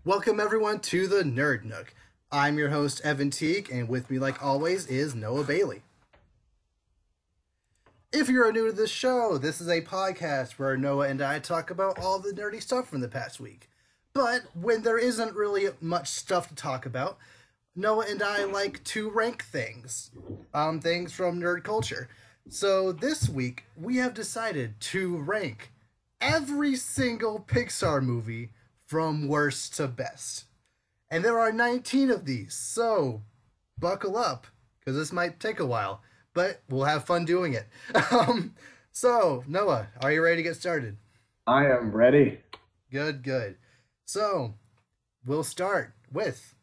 Welcome everyone to the Nerd Nook. I'm your host Evan Teague, and with me, like always, is Noah Bailey. If you're new to this show, this is a podcast where Noah and I talk about all the nerdy stuff from the past week. But when there isn't really much stuff to talk about, Noah and I like to rank things from nerd culture. So this week, we have decided to rank every single Pixar movie from worst to best. And there are 19 of these, so buckle up, because this might take a while, but we'll have fun doing it. So, Noah, are you ready to get started? I am ready. Good. So, we'll start with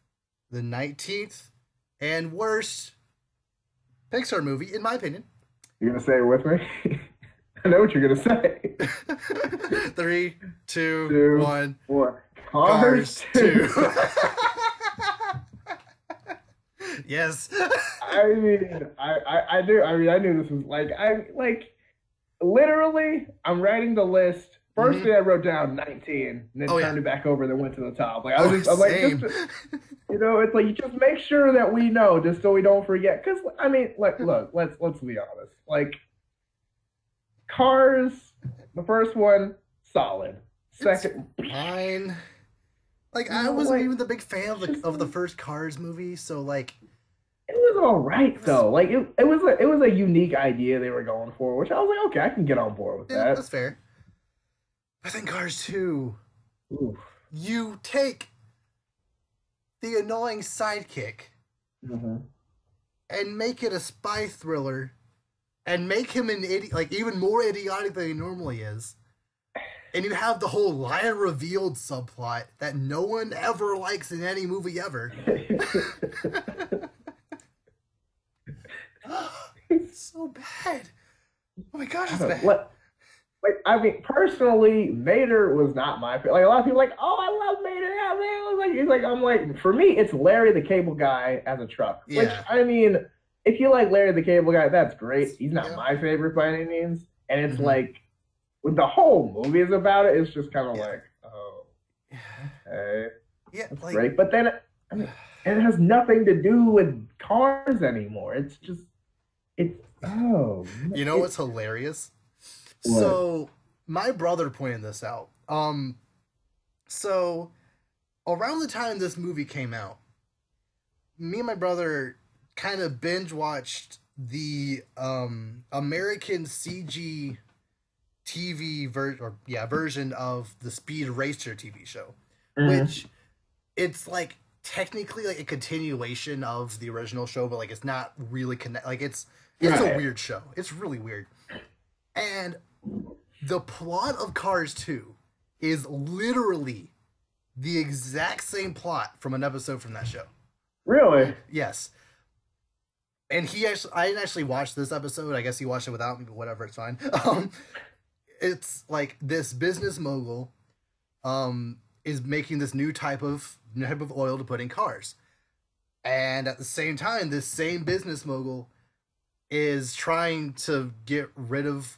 the 19th and worst Pixar movie, in my opinion. You're going to say it with me? I know what you're going to say. 3, 2, 1. Cars 2. Yes. I mean, I do. I mean, I knew this was literally, I'm writing the list. First thing I wrote down 19, and then turned it back over, and then went to the top. Like I'm like, it's like you just make sure that we know, just so we don't forget. Because I mean, like, look, let's be honest. Like, Cars, the first one, solid. Second, it's fine. Like, I wasn't even the big fan of the first Cars movie, so like, it was all right though. Like it was a unique idea they were going for, which I was like, okay, I can get on board with that. That's fair. I think Cars 2, Oof. You take the annoying sidekick and make it a spy thriller, and make him an idiot, like even more idiotic than he normally is. And you have the whole liar revealed subplot that no one ever likes in any movie ever. It's so bad. Oh my gosh, it's bad. Like, I mean, personally, Mater was not my favorite. Like, a lot of people are like, oh, I love Mater. Yeah, man. I'm like, for me, it's Larry the Cable Guy as a truck. Yeah. Which, I mean, if you like Larry the Cable Guy, that's great. He's not my favorite by any means. And it's like, when the whole movie is about it, it's just kind of like, oh, okay. Yeah, that's great. But then, I mean, it has nothing to do with Cars anymore. It's just, you know what's hilarious? What? So my brother pointed this out. So around the time this movie came out, me and my brother kind of binge watched the American CG TV version of the Speed Racer TV show, which it's like technically like a continuation of the original show, but like it's not really like it's a weird show. It's really weird. And the plot of Cars 2 is literally the exact same plot from an episode from that show. Really? Yes. And I didn't actually watch this episode. I guess he watched it without me, but whatever, it's fine. It's like this business mogul is making this new type of oil to put in cars. And at the same time, this same business mogul is trying to get rid of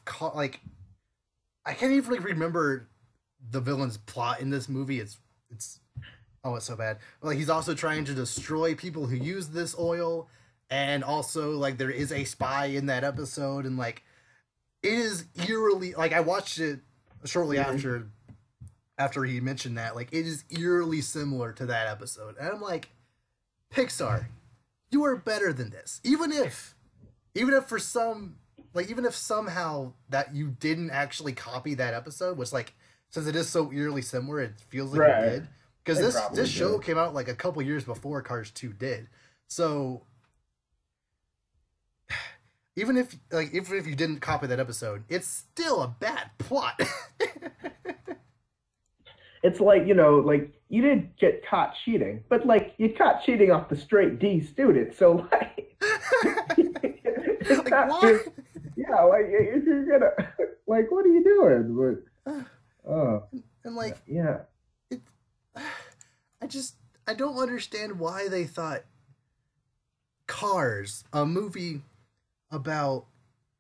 I can't even really remember the villain's plot in this movie. It's so bad. Like, he's also trying to destroy people who use this oil, and also like there is a spy in that episode, and like it is eerily, like, I watched it shortly after he mentioned that, like, it is eerily similar to that episode. And I'm like, Pixar, you are better than this. Even if somehow that you didn't actually copy that episode, which, like, since it is so eerily similar, it feels like you did. Because this show came out like a couple years before Cars 2 did. So even if you didn't copy that episode, it's still a bad plot. It's like, like, you didn't get caught cheating, but like you caught cheating off the straight D student. So like, like, what? Yeah, like, if you're gonna, like, what are you doing? But, and like, yeah, I don't understand why they thought Cars, a movie about,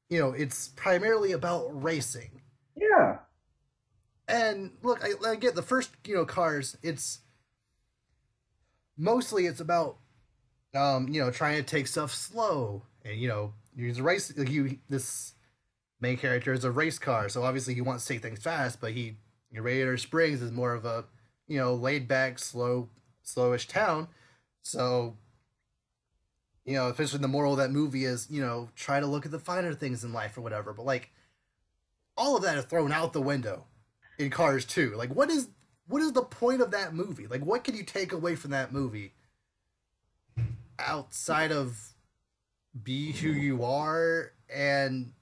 it's primarily about racing. Yeah. And look, I get the first, Cars, it's mostly it's about trying to take stuff slow, and he's a race. Like this main character is a race car, so obviously he wants to take things fast, but Radiator Springs is more of a laid back, slowish town. So essentially the moral of that movie is try to look at the finer things in life or whatever. But like all of that is thrown out the window in Cars 2. Like what is the point of that movie? Like what can you take away from that movie outside of be who you are? And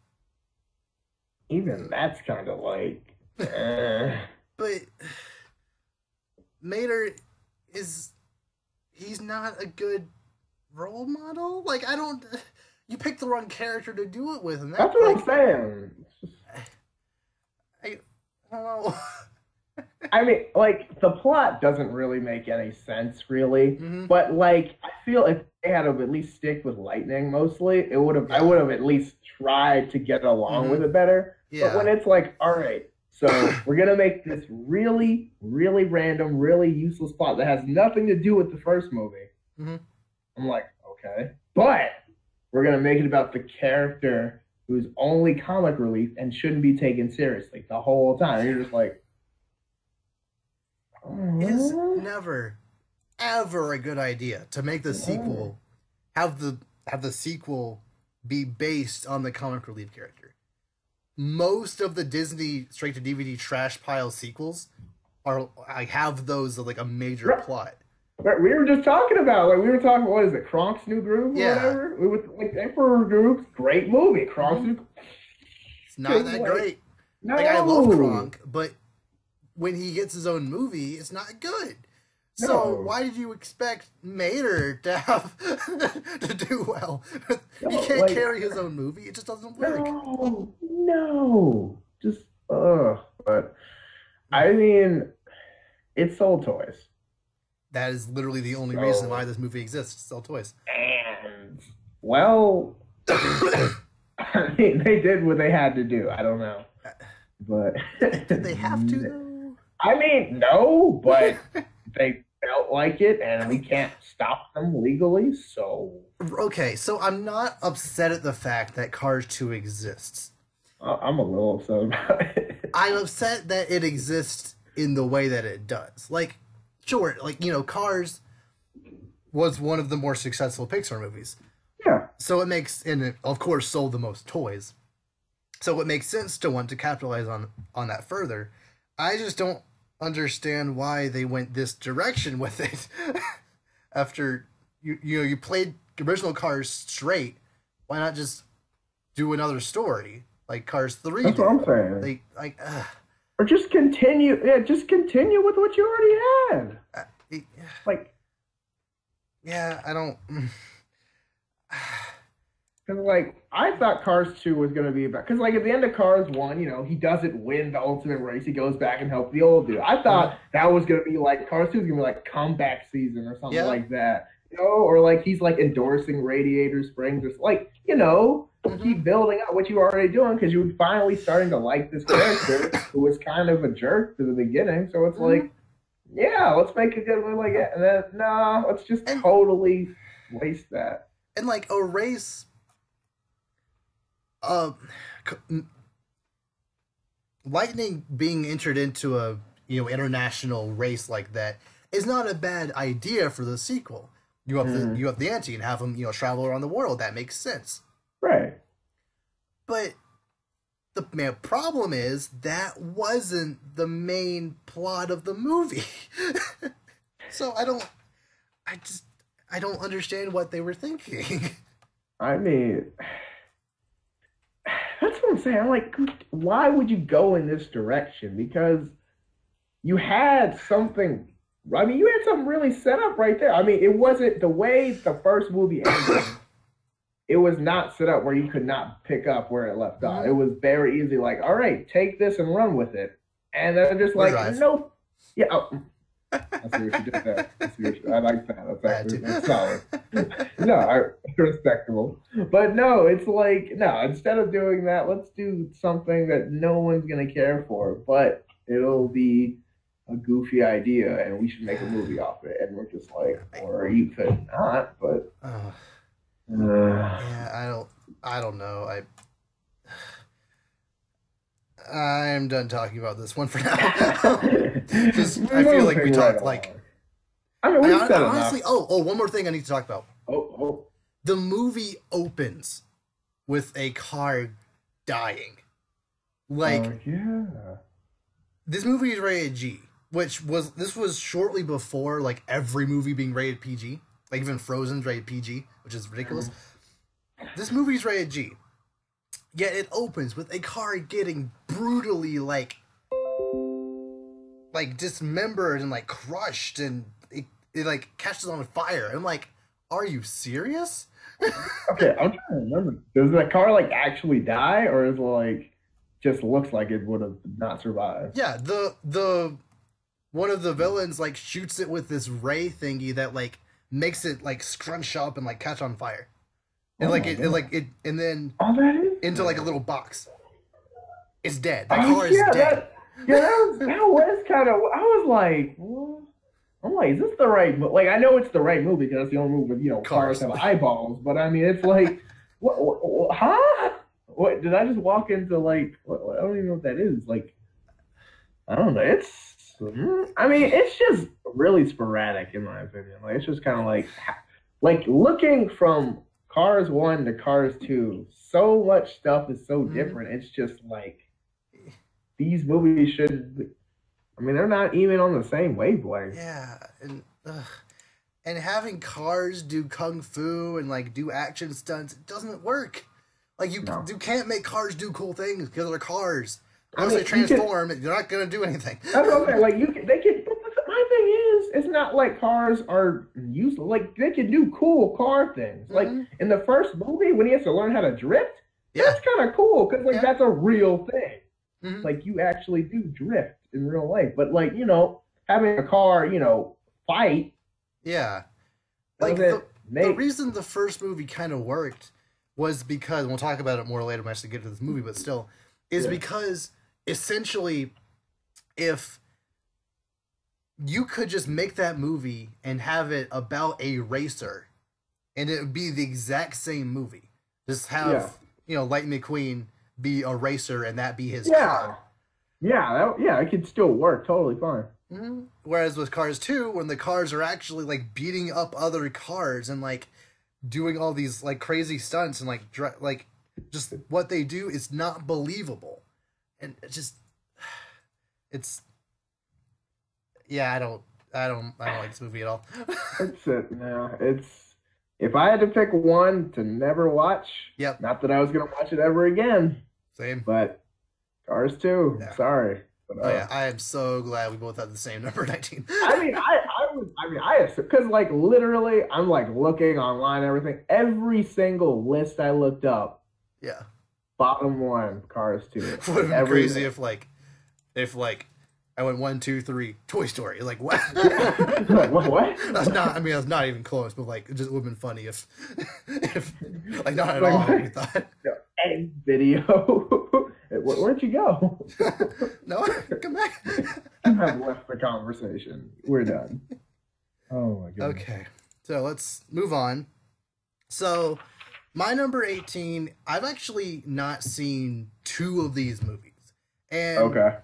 even that's kind of like but Mater he's not a good role model. Like I don't you picked the wrong character to do it with, and that's what I'm saying. I don't know. I mean, like, the plot doesn't really make any sense, really. Mm-hmm. But like, I feel if they had to at least stick with lightning mostly, it would have. I would have at least tried to get along with it better. Yeah. But when it's like, all right, so we're gonna make this really, really random, really useless plot that has nothing to do with the first movie. Mm-hmm. I'm like, okay, but we're gonna make it about the character who's only comic relief and shouldn't be taken seriously the whole time. And you're just like. It's never, ever a good idea to make the sequel have the sequel be based on the comic relief character. Most of the Disney straight to DVD trash pile sequels I have those like a major plot. We were just talking about what is it, Kronk's New Groove or whatever? We were like Emperor Groove, great movie. Kronk's New. It's not that great. No. Like I love Kronk, but when he gets his own movie, it's not good. So why did you expect Mater to have to do well? He can't carry his own movie. It just doesn't work. No. Just But I mean, it sold toys. That is literally the only reason why this movie exists. To sell toys. And well, I mean, they did what they had to do. I don't know, but did they have to though? I mean, no, but they felt like it, and we can't stop them legally, so... Okay, so I'm not upset at the fact that Cars 2 exists. I'm a little upset about it. I'm upset that it exists in the way that it does. Like, sure, like, Cars was one of the more successful Pixar movies. Yeah. So it makes... And it, of course, sold the most toys. So it makes sense to want to capitalize on that further. I just don't understand why they went this direction with it. After you played original Cars straight, why not just do another story like Cars 3? That's what I'm saying. Or just continue. Yeah, just continue with what you already had. I don't. Because, like, I thought Cars 2 was going to be about... Because, like, at the end of Cars 1, he doesn't win the ultimate race. He goes back and helps the old dude. I thought that was going to be, like... Cars 2 was going to be, like, comeback season or something like that. Or, like, he's, like, endorsing Radiator Springs or... Like, keep building up what you were already doing because you were finally starting to like this character who was kind of a jerk to the beginning. So it's like, yeah, let's make a good one like it. And then, no, let's just totally waste that. And, like, a race... Lightning being entered into a international race like that is not a bad idea for the sequel. You have the ante and have them travel around the world. That makes sense, right? But the problem is that wasn't the main plot of the movie. So I don't understand what they were thinking. I mean. That's what I'm saying. I'm like, why would you go in this direction? Because you had something. I mean, you had something really set up right there. I mean, it wasn't the way the first movie ended. It was not set up where you could not pick up where it left off. It was very easy. Like, all right, take this and run with it. And then just like, nope. Yeah. I see what you did there. I like that. That's solid. No, respectable. But no, it's like, no, instead of doing that, let's do something that no one's going to care for, but it'll be a goofy idea and we should make a movie off it. And we're just like, I, or you could not, but uh, uh, yeah, I don't know. I'm done talking about this one for now. Just I feel like we moving right talked like along. I mean, we've said honestly. enough. One more thing I need to talk about. Oh, The movie opens with a car dying. Like yeah. this movie is rated G, this was shortly before like every movie being rated PG. Like even Frozen's rated PG, which is ridiculous. This movie's rated G. Yet it opens with a car getting brutally like dismembered and like crushed, and it like catches on fire. I'm like, are you serious? Okay, I'm trying to remember. Does the car like actually die, or is it like just looks like it would have not survived? Yeah, the one of the villains like shoots it with this ray thingy that like makes it like scrunch up and like catch on fire. And and then Oh, that is into like a little box. It's dead. That car is dead. That was kind of. I was like, what? I'm like, is this the right? Like, I know it's the right movie because that's the only movie with cars have eyeballs. But I mean, it's like, what huh? What did I just walk into like? I don't even know what that is. Like, I don't know. I mean, it's just really sporadic in my opinion. Like, it's just kind of like looking from Cars 1 to Cars 2. So much stuff is so different. It's just like these movies should. I mean, they're not even on the same wavelength. Yeah, and having cars do kung fu and like do action stunts, it doesn't work. Like you can't make cars do cool things because they're cars. Unless they transform, they're not gonna do anything. That's okay. Like they can. My thing is, it's not like cars are useless. Like they can do cool car things. Like in the first movie when he has to learn how to drift, that's kind of cool because like that's a real thing. Like you actually do drift in real life. But like having a car, fight. Yeah, like the reason the first movie kind of worked was because, and we'll talk about it more later when I actually get to this movie, but still, is because essentially, if you could just make that movie and have it about a racer, and it would be the exact same movie. Just have Lightning McQueen be a racer and that be his car. Yeah, it could still work totally fine. Whereas with Cars 2, when the cars are actually like beating up other cars and like doing all these like crazy stunts and like just what they do is not believable, and I don't like this movie at all. That's it. No, if I had to pick one to never watch. Yep. Not that I was gonna watch it ever again. Same. But Cars 2. Yeah. Sorry. But, I am so glad we both had the same number 19. Because like literally, I'm like looking online and everything. Every single list I looked up. Yeah. Bottom one, Cars 2. Would have been crazy if I went 1, 2, 3, Toy Story. Like what? Like, what? That's not. I mean, that's not even close. But like, it just would have been funny if like not at all. We thought. Egg video. Where'd you go? No, come back. You have left the conversation. We're done. Oh my god. Okay, so let's move on. So, my number 18. I've actually not seen 2 of these movies, and okay.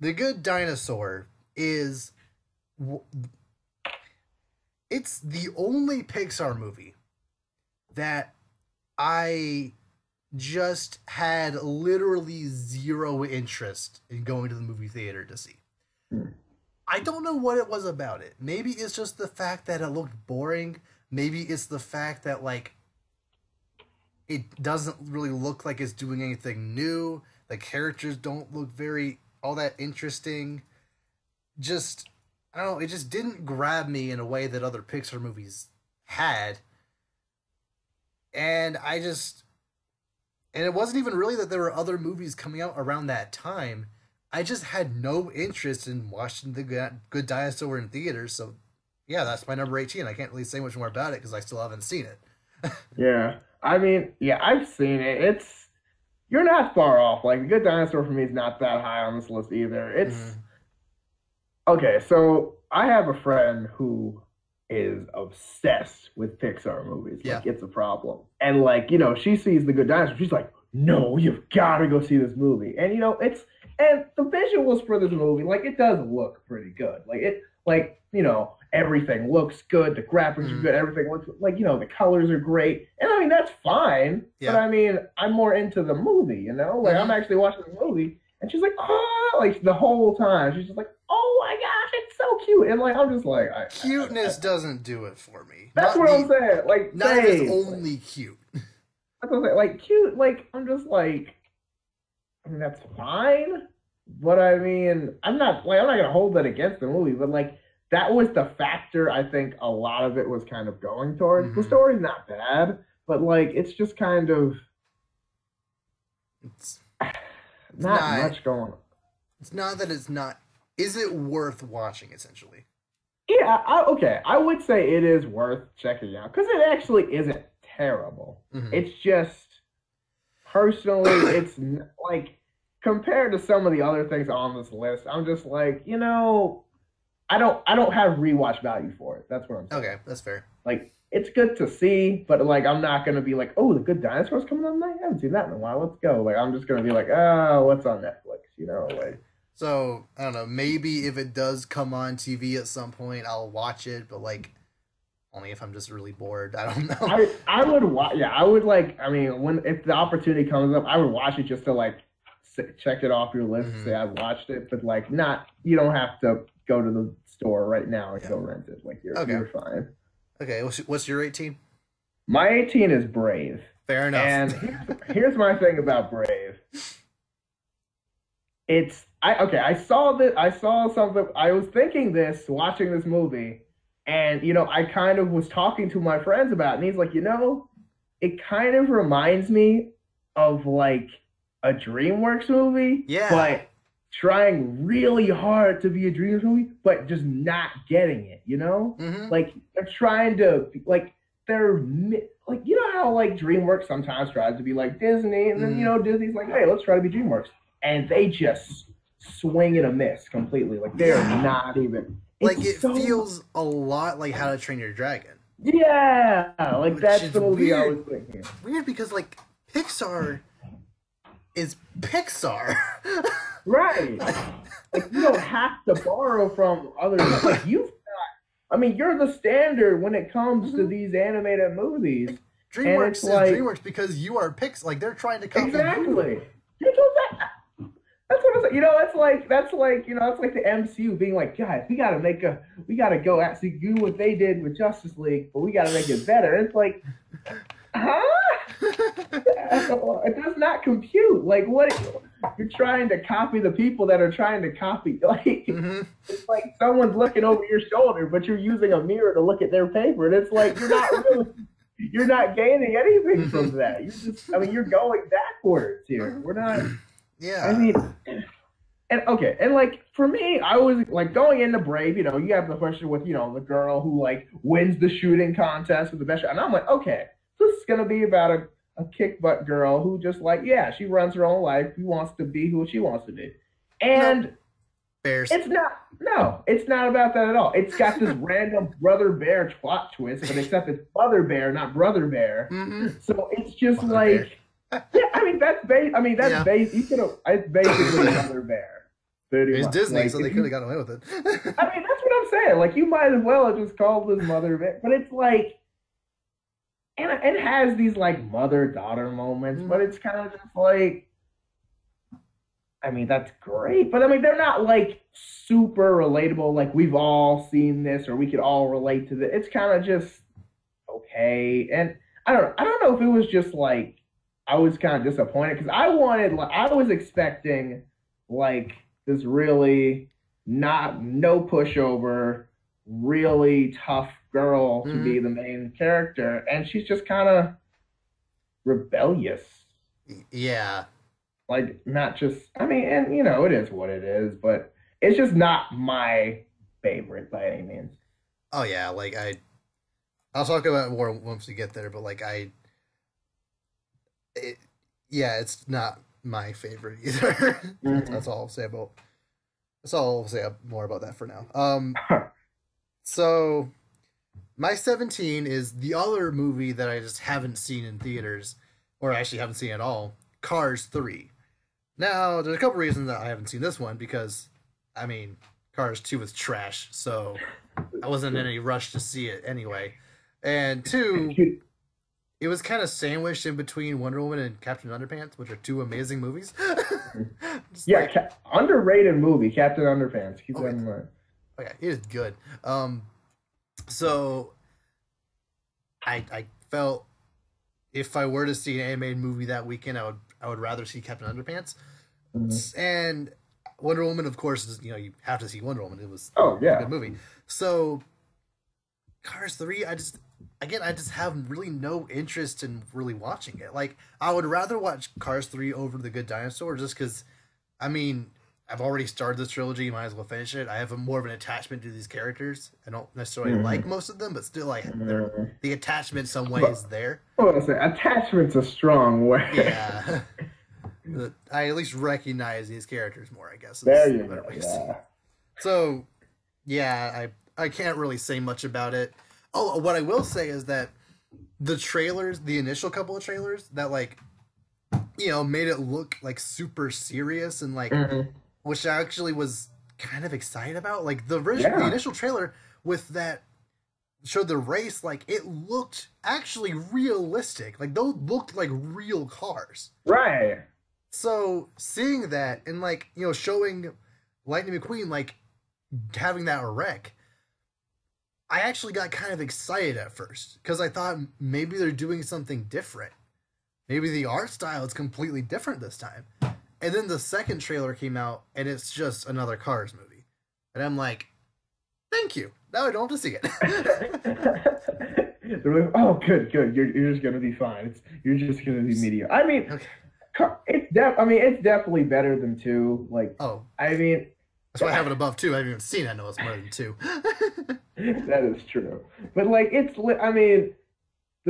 The Good Dinosaur is it's the only Pixar movie that I just had literally zero interest in going to the movie theater to see. I don't know what it was about it. Maybe it's just the fact that it looked boring. Maybe it's the fact that like it doesn't really look like it's doing anything new. The characters don't look all that interesting. Just, I don't know, it just didn't grab me in a way that other Pixar movies had. And it wasn't even really that there were other movies coming out around that time. I just had no interest in watching The Good Dinosaur in theaters. So, yeah, that's my number 18. I can't really say much more about it because I still haven't seen it. Yeah. I mean, yeah, I've seen it. You're not far off. Like, The Good Dinosaur for me is not that high on this list either. It's Okay, so I have a friend who is obsessed with Pixar movies. Yeah. Like it's a problem. And like, she sees The Good Dinosaur. She's like, "No, you've got to go see this movie." And and the visuals for this movie, like it does look pretty good. Everything looks good, the graphics are good, everything looks like, the colors are great. And I mean, that's fine. Yeah. But I mean, I'm more into the movie, Like I'm actually watching the movie. And she's like, "Oh," like the whole time. She's just like, "Oh my gosh, it's so cute." And like, I'm just like, cuteness doesn't do it for me. That's what I'm saying. Like, not if it's only cute. That's what I'm saying. Like, cute. Like, I'm just like, I mean, that's fine. But I mean, I'm not gonna hold that against the movie. But like, that was the factor. I think a lot of it was kind of going towards. The story's not bad, but like, it's just kind of. It's not much going on. It's not that it's not. Is it worth watching, essentially? Yeah, I would say it is worth checking out because it actually isn't terrible. It's just, personally, it's like, compared to some of the other things on this list, I'm just like, I don't have rewatch value for it. That's what I'm saying. Okay, that's fair. Like, it's good to see, but like I'm not gonna be like, "Oh, The Good Dinosaur's coming on tonight. I haven't seen that in a while. Let's go." Like I'm just gonna be like, "Oh, what's on Netflix?" Like. So I don't know. Maybe if it does come on TV at some point, I'll watch it. But like, only if I'm just really bored. I don't know. I would watch. Yeah, I would like. I mean, if the opportunity comes up, I would watch it just to like check it off your list. Say I've watched it, but like not. You don't have to go to the store right now and go rent it. Like you're fine. Okay, what's your 18? My 18 is Brave. Fair enough. And here's my thing about Brave. I saw something. I was thinking this watching this movie, and I kind of was talking to my friends about it, and he's like, it kind of reminds me of like a DreamWorks movie. Yeah. But trying really hard to be a DreamWorks movie, but just not getting it, Like they're trying to like they're like how like DreamWorks sometimes tries to be like Disney, and then Disney's like, "Hey, let's try to be DreamWorks," and they just swing and a miss completely. Like they're not even. Like it feels a lot like How to Train Your Dragon. Yeah, like that's the movie I was thinking. Weird because like Pixar is Pixar. Right. Like you don't have to borrow from others. Like you're the standard when it comes to these animated movies. DreamWorks is DreamWorks because you are Pixar. Like they're trying to copy exactly. That's what I'm saying. That's like the MCU being like, "Guys, we gotta go actually do what they did with Justice League, but we gotta make it better." And it's like, huh? It does not compute. Like what? You're trying to copy the people that are trying to copy. Like it's like someone's looking over your shoulder, but you're using a mirror to look at their paper, and it's like you're not gaining anything from that. You're going backwards here. We're not. Yeah. I mean, and like for me, I was like going into Brave. You have the question with the girl who like wins the shooting contest with the best shot, and I'm like, okay, this is gonna be about a kick butt girl who just like she runs her own life. She wants to be who she wants to be, and it's not about that at all. It's got this random brother bear plot twist, but except it's mother bear, not brother bear. So it's just mother like. Bear. Yeah, that's basically Mother Bear. It's Disney, so they could have got away with it. That's what I'm saying. Like, you might as well have just called this Mother Bear, but it's like, and it has these like mother-daughter moments, but it's kind of just like, that's great, but they're not like super relatable. Like we've all seen this, or we could all relate to this. It's kind of just okay, and I don't know if it was just like. I was kind of disappointed because I was expecting like this really no pushover, really tough girl to be the main character, and she's just kind of rebellious. Yeah. Like not just and it is what it is, but it's just not my favorite by any means. Oh yeah, like I'll talk about it more once we get there, but like it's not my favorite either. That's all I'll say about So I'll say more about that for now. So my 17 is the other movie that I just haven't seen in theaters, or actually haven't seen at all. Cars 3. Now, there's a couple reasons that I haven't seen this one because, I mean, Cars 2 was trash, so I wasn't in any rush to see it anyway. And two, it was kind of sandwiched in between Wonder Woman and Captain Underpants, which are two amazing movies. Yeah, like, underrated movie, Captain Underpants. Keep that in mind. Okay, it is good. So I felt if I were to see an animated movie that weekend, I would rather see Captain Underpants. Mm-hmm. And Wonder Woman, of course, is, you have to see Wonder Woman. It was a good movie. So Cars 3, I just have really no interest in really watching it. Like, I would rather watch Cars 3 over The Good Dinosaur just because, I mean, I've already started this trilogy. Might as well finish it. I have more of an attachment to these characters. I don't necessarily like most of them, but still, like, the attachment some way is there. Well, attachment's a strong word. Yeah. I at least recognize these characters more, I guess. There you go. Yeah. So, yeah, I can't really say much about it. Oh, what I will say is that the trailers, the initial couple of trailers that, like, made it look, like, super serious and, like, which I actually was kind of excited about. Like, the initial trailer with that showed the race, like, it looked actually realistic. Like, those looked like real cars. Right. So, seeing that and, like, showing Lightning McQueen, like, having that wreck, I actually got kind of excited at first because I thought maybe they're doing something different. Maybe the art style is completely different this time. And then the second trailer came out and it's just another Cars movie. And I'm like, thank you. Now I don't have to see it. They're like, oh, good. You're just going to be fine. You're just going to be mediocre. I mean, it's definitely better than 2. Like, I mean, that's why I have it above 2. I haven't even seen it. I know it's more than 2. That is true. But, like, the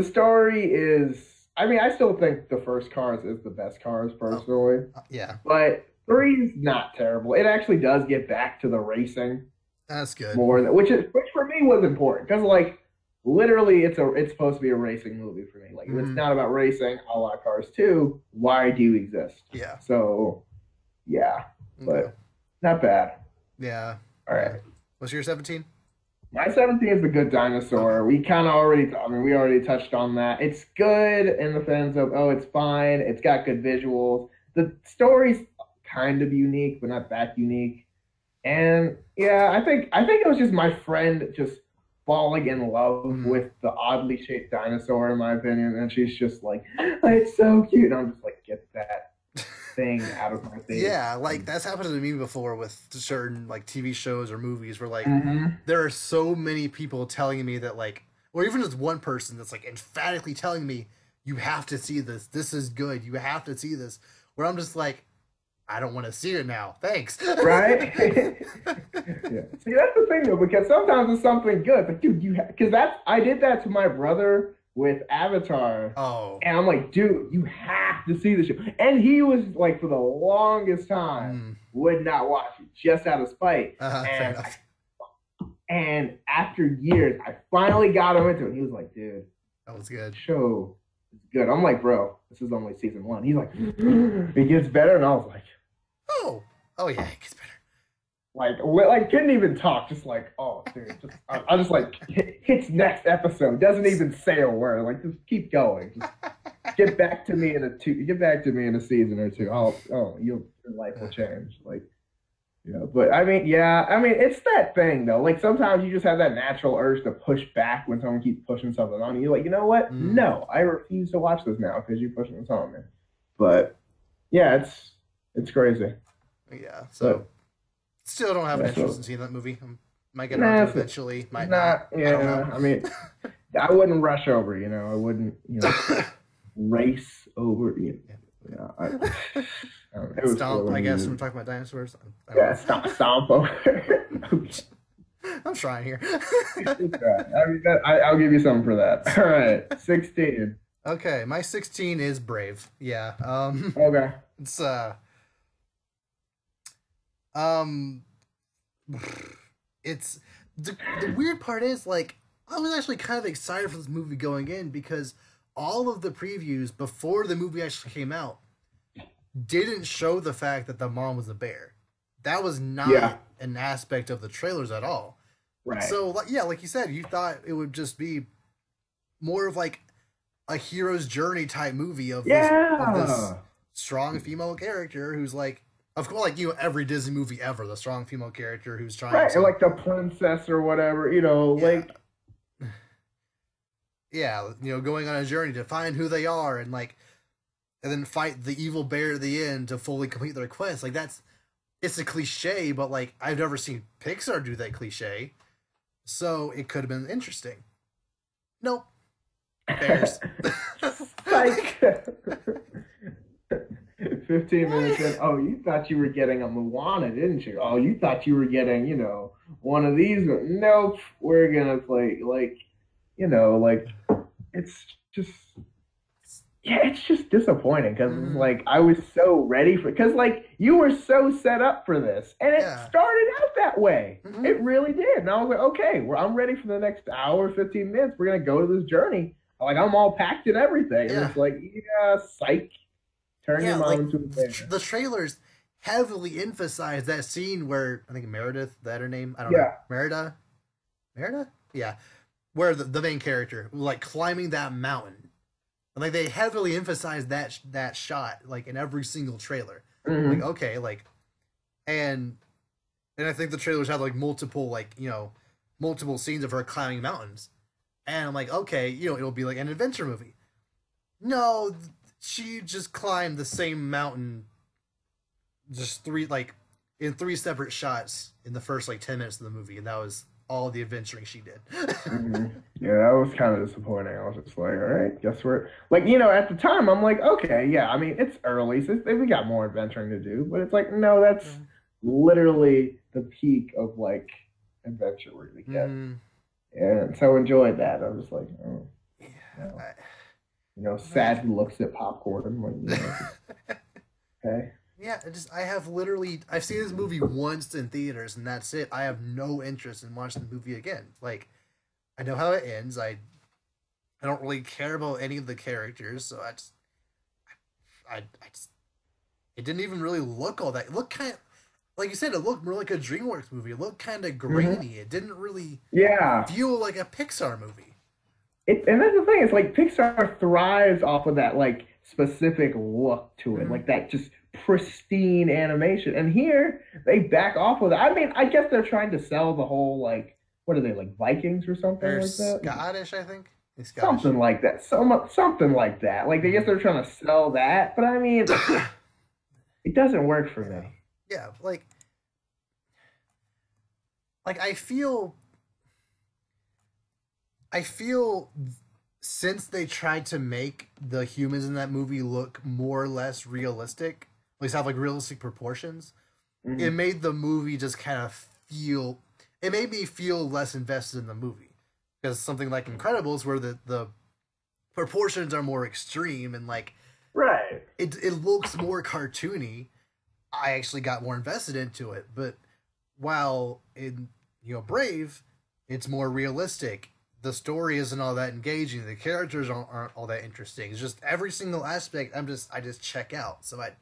story is, I still think the first Cars is the best Cars, personally. Yeah. But 3 is not terrible. It actually does get back to the racing. That's good. Which for me was important. Because, like, literally, it's supposed to be a racing movie for me. Like, if it's not about racing, a la Cars 2, why do you exist? Yeah. So, yeah. But not bad. Yeah. All right. What's your 17? My 17 is The Good Dinosaur. We kind of we already touched on that. It's good in the sense of, it's fine. It's got good visuals. The story's kind of unique, but not that unique. And yeah, I think it was just my friend just falling in love with the oddly shaped dinosaur, in my opinion. And she's just like, it's so cute. And I'm just like, get that thing out of my face. Yeah, like, that's happened to me before with certain, like, TV shows or movies where, like, there are so many people telling me that, like, or even just one person that's, like, emphatically telling me, you have to see this. This is good. You have to see this. Where I'm just like, I don't want to see it now. Thanks. Right? Yeah. See, that's the thing, though, because sometimes it's something good. But, dude, I did that to my brother with Avatar. Oh. And I'm like, dude, you have to see the show. And he was like, for the longest time, would not watch it just out of spite. And after years, I finally got him into it. He was like, dude, that was good. Show is good. I'm like, bro, this is only season 1. He's like, it gets better. And I was like, oh yeah, it gets better. Like couldn't even talk. Just like, oh, dude, I just like hits next episode. Doesn't even say a word. Like, just keep going. Just get back to me in a season or 2. Your life will change. Like, but it's that thing though. Like, sometimes you just have that natural urge to push back when someone keeps pushing something on you. You're like, you know what? No, I refuse to watch this now because you're pushing this on me. But yeah, it's crazy. Yeah. So. Still don't have an interest in seeing that movie. Might get around to it eventually. Might not. Yeah, I wouldn't rush over. I wouldn't. Race over. Stomp. I guess we're talking about dinosaurs. Stomp over. I'm trying here. I'll give you something for that. All right, 16. Okay, my 16 is Brave. Yeah. Okay. It's it's the weird part is like I was actually kind of excited for this movie going in because all of the previews before the movie actually came out didn't show the fact that the mom was a bear. That was not an aspect of the trailers at all. Right. So yeah, like you said, you thought it would just be more of like a hero's journey type movie of this strong female character who's like, of course, like every Disney movie ever, the strong female character who's trying to, like the princess or whatever, like going on a journey to find who they are and then fight the evil bear at the end to fully complete their quest. Like it's a cliche, but like I've never seen Pixar do that cliche, so it could have been interesting. Nope. Bears. Like 15 minutes in, oh, you thought you were getting a Moana, didn't you? Oh, you thought you were getting, one of these. Nope, we're gonna play like it's just it's just disappointing because like I was so ready because like you were so set up for this and it started out that way. It really did. And I was like, okay, I'm ready for the next hour, 15 minutes. We're gonna go to this journey. Like I'm all packed and everything. And it's like, psych. Turn your mom into a bear. The trailers heavily emphasize that scene where I think Meredith, that her name? I don't know. Merida? Yeah. Where the main character, like climbing that mountain. And like they heavily emphasize that shot, like in every single trailer. Like, okay, like and I think the trailers have like multiple scenes of her climbing mountains. And I'm like, okay, it'll be like an adventure movie. No, she just climbed the same mountain just in three separate shots in the first 10 minutes of the movie, and that was all the adventuring she did. Yeah, that was kind of disappointing. I was just like, all right, guess we're at the time I'm like, okay, yeah, I mean it's early, so we got more adventuring to do, but it's like, no, that's literally the peak of adventure we're gonna get. And so enjoyed that. I was like, oh, sad looks at popcorn. Okay. Yeah, I've seen this movie once in theaters and that's it. I have no interest in watching the movie again. Like, I know how it ends. I don't really care about any of the characters, so I just it didn't even really look all that. It looked kind of, like you said, it looked more like a DreamWorks movie. It looked kind of grainy. It didn't really feel like a Pixar movie. And that's the thing. It's like Pixar thrives off of that specific look to it, like that just pristine animation. And here they back off of that. I mean, I guess they're trying to sell the whole what are they, Vikings or something like that? Scottish, I think. Something like that. Something like that. Like I guess they're trying to sell that, but I mean, it doesn't work for me. Yeah, like I feel since they tried to make the humans in that movie look more or less realistic, at least have realistic proportions, it made the movie just kind of it made me feel less invested in the movie. Because something like Incredibles, where the proportions are more extreme and right, it looks more cartoony, I actually got more invested into it. But while in Brave, it's more realistic. The story isn't all that engaging. The characters aren't all that interesting. It's just every single aspect. I just check out. So I'm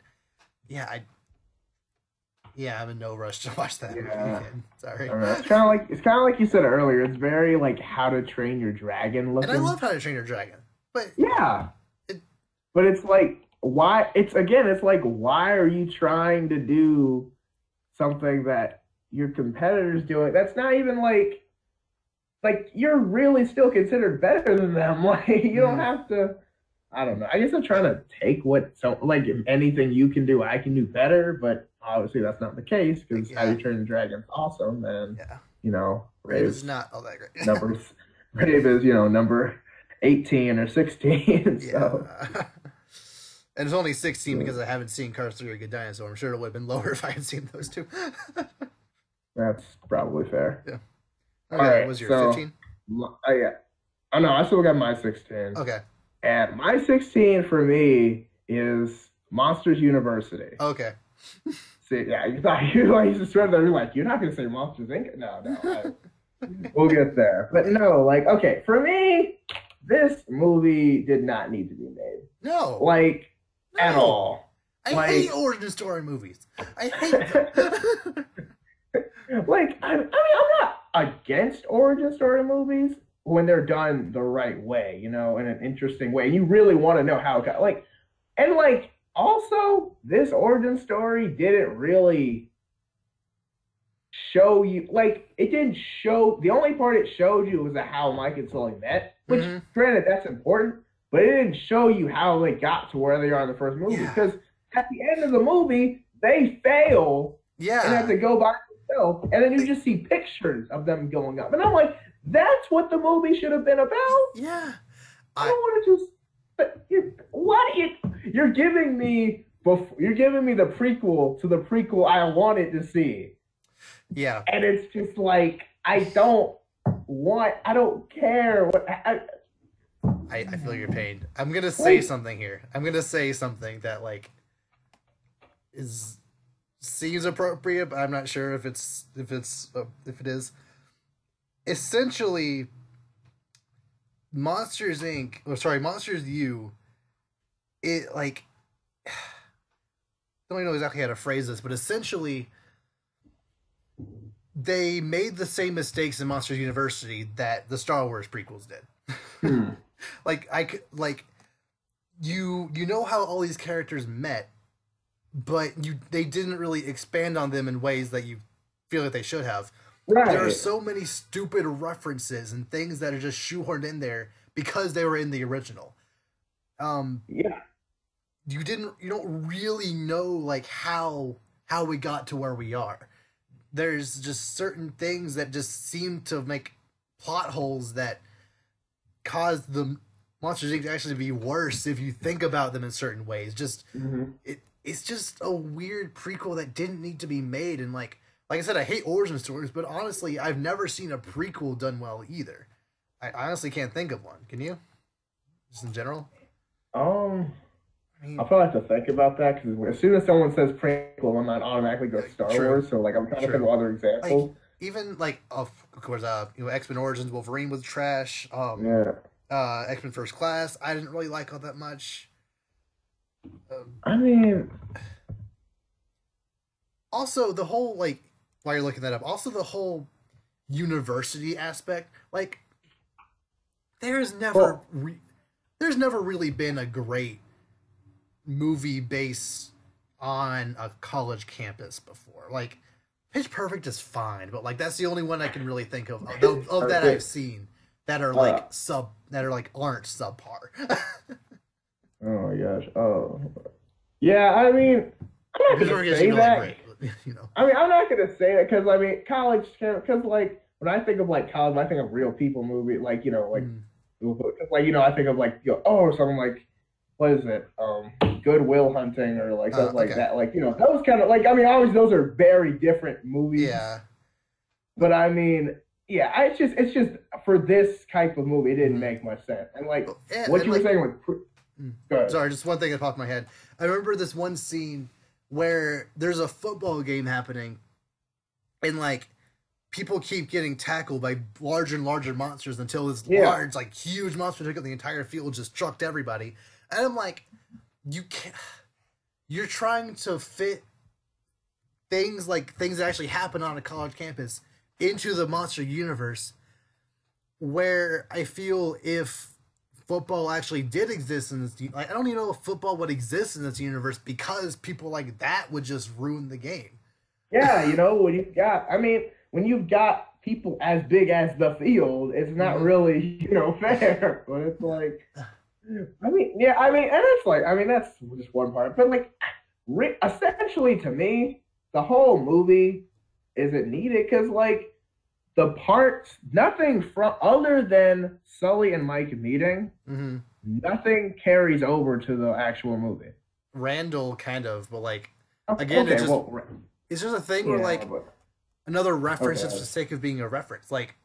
in no rush to watch that movie again. Sorry. It's kind of like you said earlier. It's very How to Train Your Dragon looking. And I love How to Train Your Dragon, but but it's why? It's why are you trying to do something that your competitor's doing? That's not even you're really still considered better than them. You don't have to. I don't know. I guess I'm trying to take anything you can do, I can do better, but obviously that's not the case because How You Train Your Dragon's awesome, and Brave is not all that great. Brave is number 18 or 16. So. And it's only 16 because I haven't seen Cars 3 or Good Dinosaur. I'm sure it would have been lower if I had seen those two. That's probably fair. Yeah. Okay, all right, what was your 15? Yeah. Oh no, I still got my 16. Okay. And my 16 for me is Monsters University. Okay. See, yeah, you thought you like you just swear that you're like, you're not gonna say Monsters Inc. No, no, we'll get there. But no, like, okay, for me, this movie did not need to be made. No. Like, at No. all. I Like, hate origin story movies. I hate them. like, I mean, I'm not against origin story movies when they're done the right way, you know, in an interesting way. You really want to know how it got, like, and like, also, this origin story didn't really show you, like, it didn't show, the only part it showed you was how Mike and Sully met, which, granted, that's important, but it didn't show you how they got to where they are in the first movie. Because at the end of the movie, they fail and have to go by themselves, and then you just see pictures of them going up. And I'm like, that's what the movie should have been about? Yeah. I don't want to just... But you're giving me the prequel to the prequel I wanted to see. Yeah. And it's just like I don't care what I feel your pain. I'm gonna say something here. I'm gonna say something that like seems appropriate, but I'm not sure if it is. Essentially, Monsters Inc. Monsters U. It like don't even know exactly how to phrase this, but essentially they made the same mistakes in Monsters University that the Star Wars prequels did. You know how all these characters met, but they didn't really expand on them in ways that you feel like they should have. Right. There are so many stupid references and things that are just shoehorned in there because they were in the original. Yeah. You don't really know like how we got to where we are. There's just certain things that just seem to make plot holes that cause the Monsters Inc. to actually be worse if you think about them in certain ways. Just it's just a weird prequel that didn't need to be made. And like I said, I hate origin stories, but honestly, I've never seen a prequel done well either. I honestly can't think of one. Can you? Just in general? I mean, I'll probably have to think about that because as soon as someone says prequel, I'm not automatically go Star Wars. So like I'm trying to think of other examples. Like, even like of course, X-Men Origins Wolverine was trash. X-Men First Class, I didn't really like all that much. I mean, also the whole like while you're looking that up, also the whole university aspect, like there's never really been a great movie based on a college campus before. Like Pitch Perfect is fine, but like that's the only one I can really think of that I've seen that are like aren't subpar. Oh my gosh. Oh. Yeah, I mean, I'm not gonna say that. Great, you know. I mean, I'm not gonna say that because I mean, college, because like when I think of like college, I think of real people movie, like you know, like I think of like or something like what is it, Good Will Hunting or like stuff like that, like those kind of like I mean, obviously those are very different movies. Yeah. But I mean, yeah, it's just for this type of movie, it didn't make much sense. And like what you were saying with, sorry, just one thing that popped in my head. I remember this one scene where there's a football game happening, and like people keep getting tackled by larger and larger monsters until this large, like huge monster took up the entire field, just trucked everybody. And I'm like, you're trying to fit things that actually happen on a college campus into the monster universe, where I feel if football actually did exist in this, like I don't even know if football would exist in this universe because people like that would just ruin the game. Yeah, when you've got people as big as the field, it's not really, fair. But it's like, and it's like, that's just one part. But like, essentially to me, the whole movie isn't needed because like the parts, nothing from other than Sully and Mike meeting, nothing carries over to the actual movie. Randall kind of, but like again, it's just a thing where like another reference just for the sake of being a reference. Like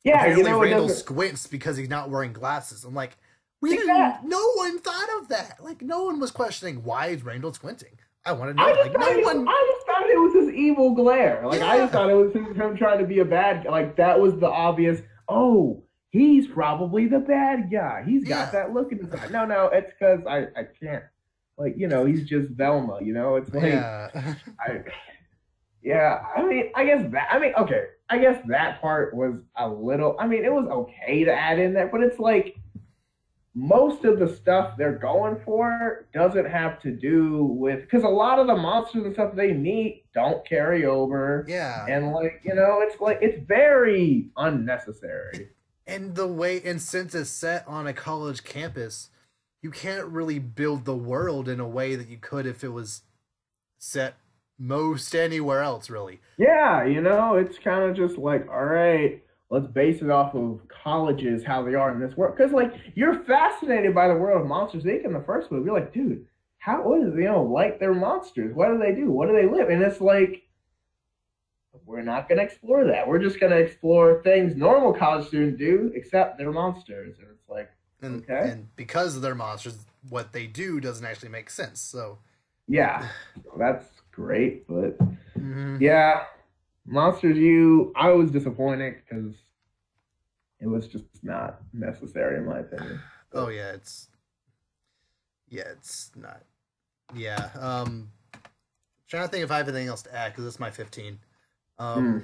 apparently Randall squints because he's not wearing glasses. I'm like, no one thought of that. Like no one was questioning why is Randall squinting. I want to know. I just thought it was his evil glare. Like, I Yeah. just thought it was him trying to be a bad guy. Like, that was the obvious, oh, he's probably the bad guy. He's got Yeah. that look in his eye. No, it's because I can't. Like, he's just Velma, It's like, Yeah. okay. I guess that part was a little, it was okay to add in there, but it's like, most of the stuff they're going for doesn't have to do with, because a lot of the monsters and stuff they meet don't carry over. Yeah. And it's like, it's very unnecessary. And since it's set on a college campus, you can't really build the world in a way that you could if it was set most anywhere else, really. Yeah, it's kind of just like, all right, let's base it off of colleges, how they are in this world. Because, like, you're fascinated by the world of Monsters, Inc. in the first movie. You're like, dude, what is, like their monsters? What do they do? What do they live? And it's like, we're not going to explore that. We're just going to explore things normal college students do, except they're monsters. And it's like, okay. And because they're monsters, what they do doesn't actually make sense. So, yeah, that's great. But, yeah, Monsters U, I was disappointed because it was just not necessary in my opinion. Oh yeah, it's not. Yeah. Trying to think if I have anything else to add because it's my 15. Nah,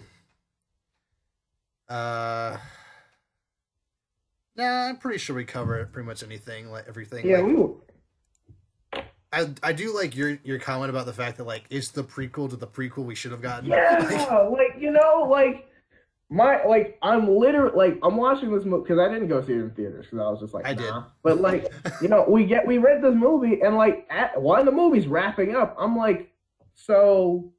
I'm pretty sure we cover pretty much everything. Yeah, like, we will. I do like your comment about the fact that, like, it's the prequel to the prequel we should have gotten. Yeah, I'm literally, like, I'm watching this movie because I didn't go see it in theaters because I was just like, nah. did. But, like, we read this movie and, like, while the movie's wrapping up, I'm like, so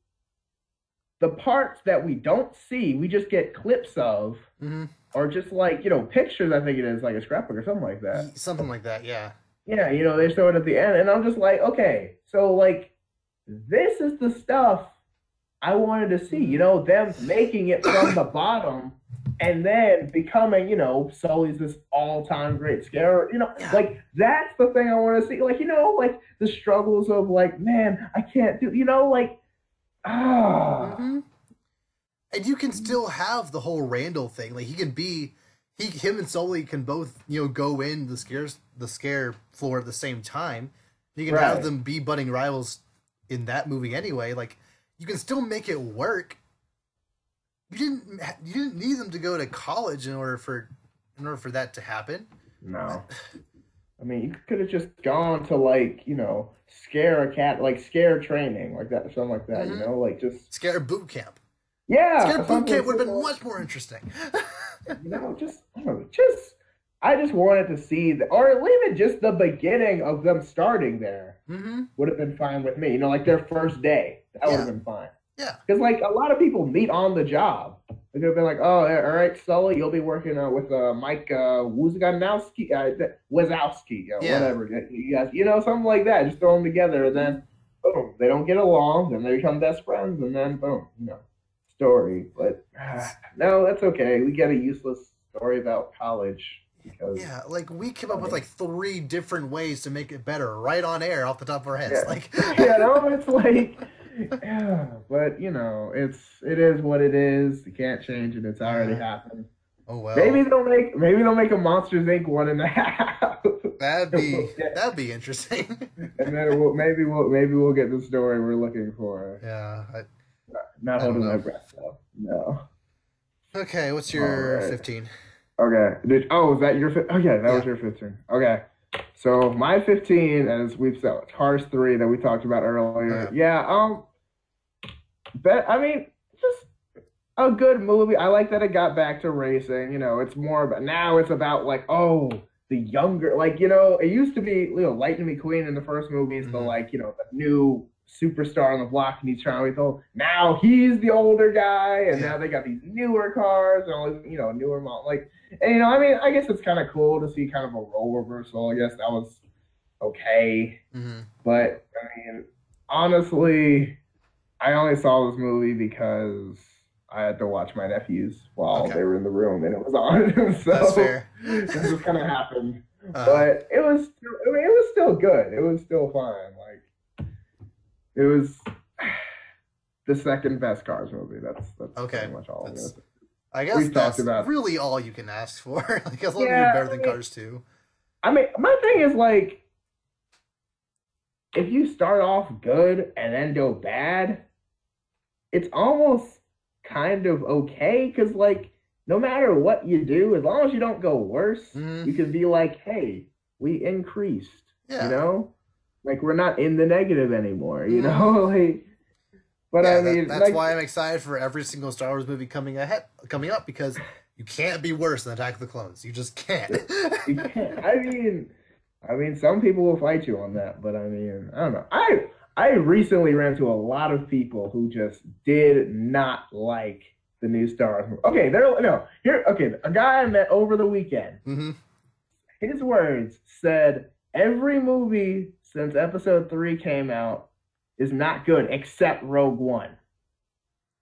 the parts that we don't see, we just get clips of, or just, like, pictures, I think it is, like a scrapbook or something like that. Something like that, yeah. Yeah, they show it at the end, and I'm just like, okay, so, like, this is the stuff I wanted to see, them making it from the bottom and then becoming, Sully's this all-time great scare, like, that's the thing I want to see. Like, like, the struggles of, like, man, I can't do, like, And you can still have the whole Randall thing. Like, him and Sully can both, go in the scare floor at the same time. You can have them be budding rivals in that movie anyway. Like, you can still make it work. You didn't need them to go to college in order for that to happen. No. I mean, you could have just gone to, like, scare training, like that, or something like that, like just scare boot camp. Yeah, scare boot camp would have been much more interesting. I just wanted to see or even just the beginning of them starting there would have been fine with me. Like their first day, that would have been fine. Yeah, because like a lot of people meet on the job. They could have been like, "Oh, all right, Sully, you'll be working with Mike Wazowski, whatever. You guys, something like that. Just throw them together, and then boom, they don't get along, then they become best friends, and then boom, story." But no, that's okay. We get a useless story about college. Because, like we came up with like 3 different ways to make it better right on air off the top of our heads. Like, it's like, but it is what it is. You can't change it. It's already happened. Oh well. Maybe they'll make a Monsters Inc. 1.5. That'd be interesting. And then maybe we'll get the story we're looking for. Yeah. Not holding my breath though. No. Okay, what's your 15? Okay. Was that your 15? Okay, that was your 15. Okay. So my 15, as we've said, Cars 3 that we talked about earlier. Just a good movie. I like that it got back to racing. It's more about, now it's about like, the younger, like, it used to be, Lightning McQueen in the first movies, the like, the new superstar on the block, and he's trying to be told. Now he's the older guy, and now they got these newer cars and all these, newer models. Like, and I guess it's kind of cool to see kind of a role reversal. I guess that was okay, but honestly, I only saw this movie because I had to watch my nephews while they were in the room, and it was on. So that's fair. This just kind of happened, but it was still good. It was still fine. Like, it was the second best Cars movie. That's okay. pretty much all. I guess that's really all you can ask for. Like, as long as you're better than Cars 2. I mean, my thing is like, if you start off good and then go bad, it's almost kind of okay because like no matter what you do, as long as you don't go worse, you can be like, hey, we increased. You know, like we're not in the negative anymore. You know, like. But I mean, that's like, why I'm excited for every single Star Wars movie coming up because you can't be worse than Attack of the Clones. You just can't. You can't. I mean, some people will fight you on that, but I mean, I don't know. I recently ran into a lot of people who just did not like the new Star Wars movie. Okay, a guy I met over the weekend. His words said every movie since Episode 3 came out is not good except Rogue One.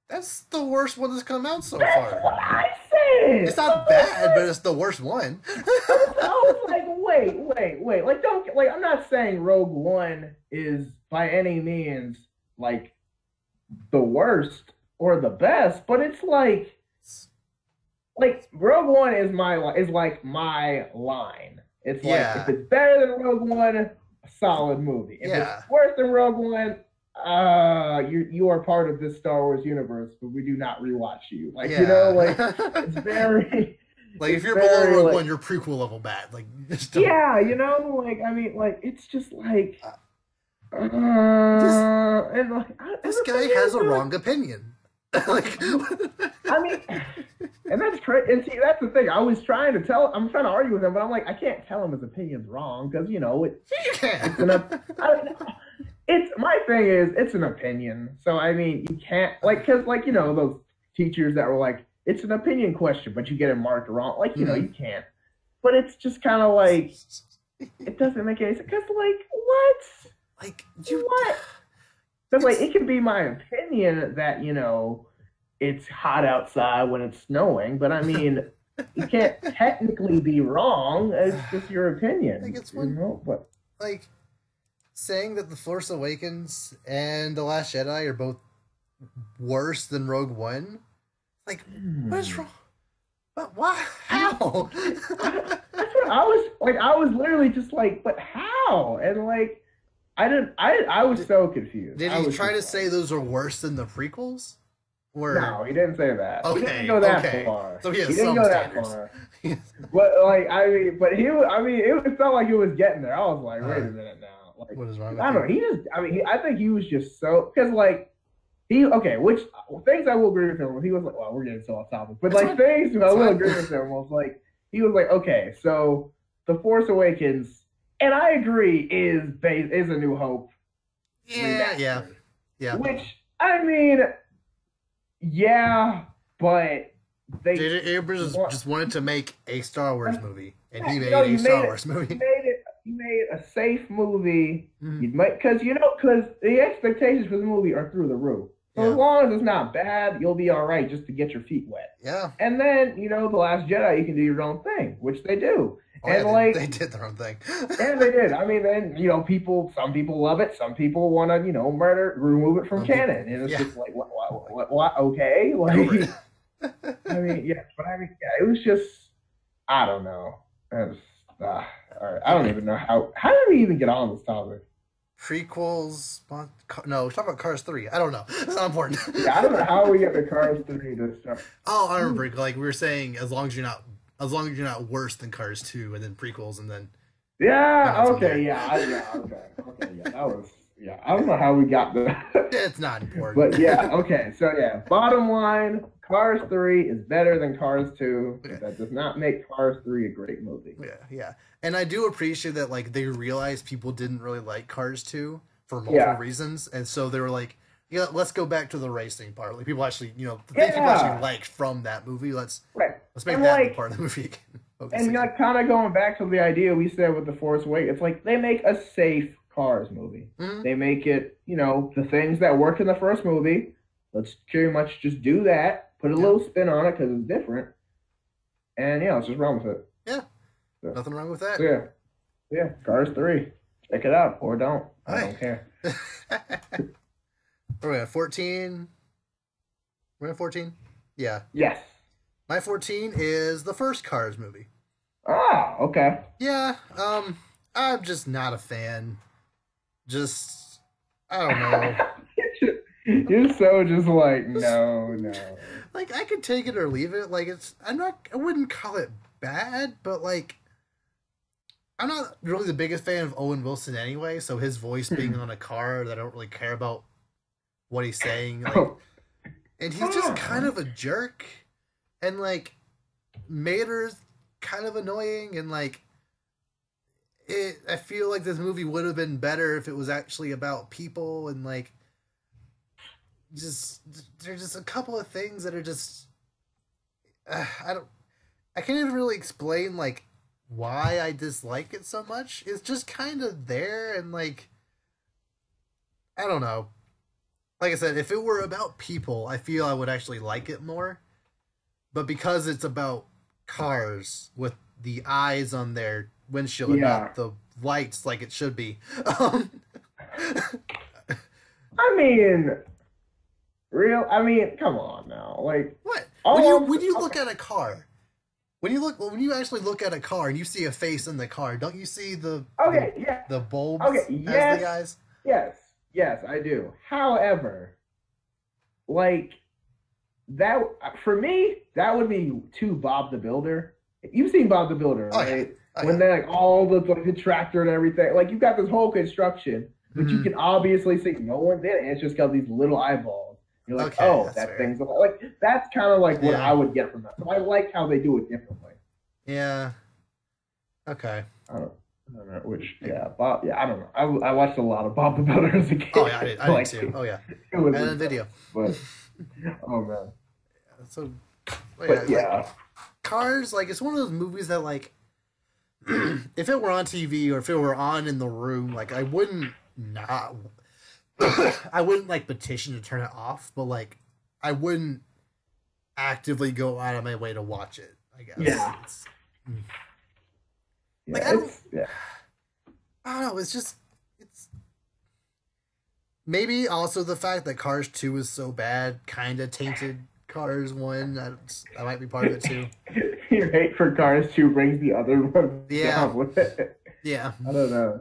That's the worst one that's come out so far. That's what I said. It's not bad, but it's the worst one. I was like, wait. Like, I'm not saying Rogue One is by any means like the worst or the best, but it's like Rogue One is like my line. It's like if it's better than Rogue One, a solid movie. If it's worse than Rogue One, you are part of this Star Wars universe, but we do not rewatch you. Like, you know, like it's very like if you're below Rogue One, you're prequel level bad. Like yeah, you know, like I mean, like it's just like and like this guy has a wrong opinion. Like I mean, and that's crazy. And see, that's the thing. I'm trying to argue with him, but I'm like, I can't tell him his opinion's wrong because you know you can. It's my thing is it's an opinion. So I mean you can't because you know those teachers that were like it's an opinion question, but you get it marked wrong. Like you know you can't. But it's just kind of like it doesn't make any sense. Because like what? Like what? Because like it can be my opinion that you know it's hot outside when it's snowing, but I mean you can't technically be wrong. It's just your opinion. I think it's one, you know? But like. Saying that The Force Awakens and The Last Jedi are both worse than Rogue One? Like, what is wrong? But why? How? That's what I was literally just like, but how? And like, I was so confused. Did he try to say those are worse than the prequels? Or... No, he didn't say that. Okay, he didn't go that far. So he didn't go standards. that far. But like, it felt like it was getting there. I was like, wait a minute now. Like, what is wrong with I don't know. I think he was just so because like which things I will agree with him. He was like, well, we're getting so off topic, but like things I will agree with him was like he was like, okay, so The Force Awakens, and I agree is a New Hope. Yeah. Which I mean, yeah, but J.J. Abrams just wanted to make a Star Wars movie, and he made a Star Wars movie. He made a safe movie. Because the expectations for the movie are through the roof. So as long as it's not bad, you'll be all right just to get your feet wet. Yeah. And then, The Last Jedi, you can do your own thing, which they do. Oh, and they did their own thing. And they did. I mean, then, some people love it. Some people want to, remove it from canon. And it's just like, what? Okay. Like, I mean, yeah. But I mean, yeah, it was just, I don't know. It was, all right, I don't even know how did we even get on this topic? Prequels, no, we're talking about Cars 3. I don't know. It's not important. Yeah, I don't know how we get to Cars 3 this time. Oh, I remember. Like we were saying, as long as you're not worse than Cars 2, and then prequels, and then. Yeah. Okay. Yeah. That was. Yeah. I don't know how we got there. It's not important. But yeah. Okay. So yeah. Bottom line. Cars 3 is better than Cars 2. Okay. That does not make Cars 3 a great movie. Yeah. And I do appreciate that, like, they realized people didn't really like Cars 2 for multiple reasons. And so they were like, yeah, let's go back to the racing part. Like, people actually, the things people actually liked from that movie, let's make that part of the movie again. And kind of going back to the idea we said with The Force Awakens, it's like they make a safe Cars movie. They make it, the things that worked in the first movie, let's pretty much just do that. Put a little spin on it because it's different. And, let's just run with it. Yeah. So, nothing wrong with that. So, yeah. Cars 3. Check it out or don't. I don't care. We're at 14. We're at 14? Yeah. Yes. My 14 is the first Cars movie. Ah, okay. Yeah, I'm just not a fan. Just, I don't know. You're so just like, no, no. Like, I could take it or leave it. Like, I wouldn't call it bad, but like, I'm not really the biggest fan of Owen Wilson anyway, so his voice being on a car that I don't really care about what he's saying, like, and he's just kind of a jerk, and like, Mater's kind of annoying, and like, I feel like this movie would have been better if it was actually about people, and like, just there's just a couple of things that are just, I can't even really explain like why I dislike it so much. It's just kind of there, and like, I don't know. Like I said, if it were about people, I feel I would actually like it more. But because it's about cars with the eyes on their windshield and not the lights like it should be. I mean, come on now. Like, what? When you look at a car, when you actually look at a car and you see a face in the car, don't you see the bulbs as the eyes? Yes, I do. However, like, that, for me, that would be too Bob the Builder. You've seen Bob the Builder, right? When they're like all the tractor and everything. Like, you've got this whole construction, but you can obviously see no one did it. It's just got these little eyeballs. You're like, that fair. Thing's like, that's kind of like what I would get from that. So I like how they do it differently. Yeah. Okay. I don't know which. Bob. Yeah, I don't know. I watched a lot of Bob the Builder as a kid. Oh yeah, I did too. Oh yeah. It was and a video. But oh man. So. But yeah. Like, Cars, like, it's one of those movies that, like, if it were on TV or if it were on in the room, like, I wouldn't like petition to turn it off, but like, I wouldn't actively go out of my way to watch it, I guess. Yeah. Like, I don't know, it's maybe also the fact that Cars 2 is so bad kind of tainted Cars 1. That might be part of it too. Your hate for Cars 2 brings the other one down with it. Yeah. I don't know.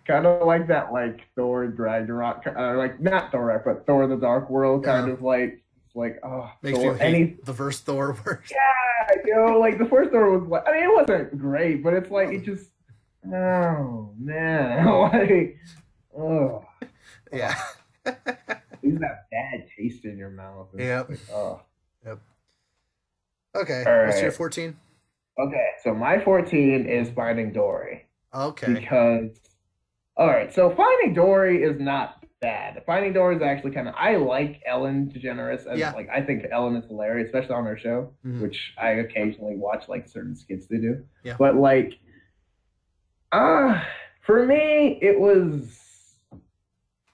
Kind of like that, like, Thor Ragnarok, like, not Thor, but Thor the Dark World, kind of like, oh, makes Thor. You hate the first Thor worse. Yeah, like, the first Thor was like, I mean, it wasn't great, but it's like, it just, oh, man, like, oh. Yeah. Leaves that bad taste in your mouth. Yep. Like, oh. Yep. Okay. All What's right. your 14? Okay, so my 14 is Finding Dory. Okay. Because, all right, so Finding Dory is not bad. Finding Dory is actually kind of, I like Ellen DeGeneres. And like, I think Ellen is hilarious, especially on her show, which I occasionally watch, like, certain skits they do. Yeah. But, like, for me, it was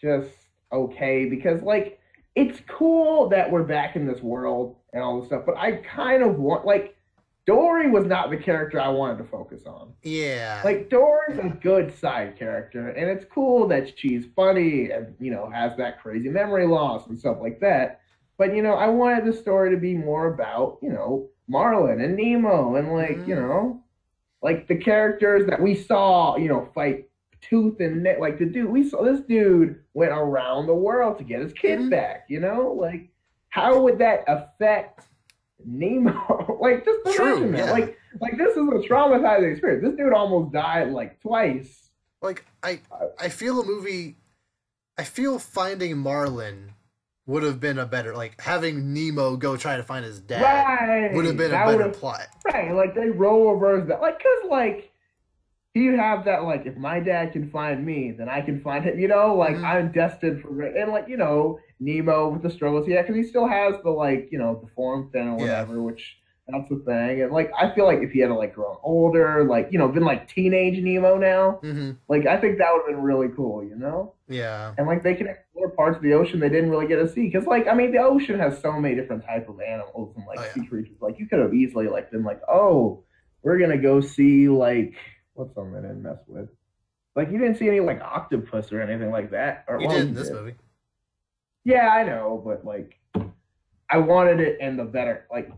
just okay, because like, it's cool that we're back in this world and all this stuff, but I kind of want, like, Dory was not the character I wanted to focus on. Yeah. Like, Dory's a good side character, and it's cool that she's funny and, you know, has that crazy memory loss and stuff like that. But, you know, I wanted the story to be more about, you know, Marlin and Nemo and, like, you know, like the characters that we saw, you know, fight tooth and nail. Like, we saw this dude went around the world to get his kid back, you know? Like, how would that affect Nemo? Like, just imagine that. Like this is a traumatizing experience. This dude almost died like twice. Like, I feel Finding Marlin would have been a better, like, having Nemo go try to find his dad would have been a better plot. Right, like, they role reverse that. Like, because, like, you have that, like, if my dad can find me, then I can find him, you know? Like, I'm destined for it. And, like, you know, Nemo with the struggles he had, because he still has the, like, you know, the form thing or whatever, which, that's the thing. And, like, I feel like if he had, like, grown older, like, you know, been, like, teenage Nemo now, like, I think that would have been really cool, you know? Yeah. And, like, they can explore parts of the ocean they didn't really get to see. Because, like, I mean, the ocean has so many different types of animals and, like, sea creatures. Like, you could have easily, like, been like, oh, we're going to go see, like, what's something I didn't mess with? Like, you didn't see any, like, octopus or anything like that. Or, you did in this movie. Yeah, I know, but, like, I wanted it in the better, like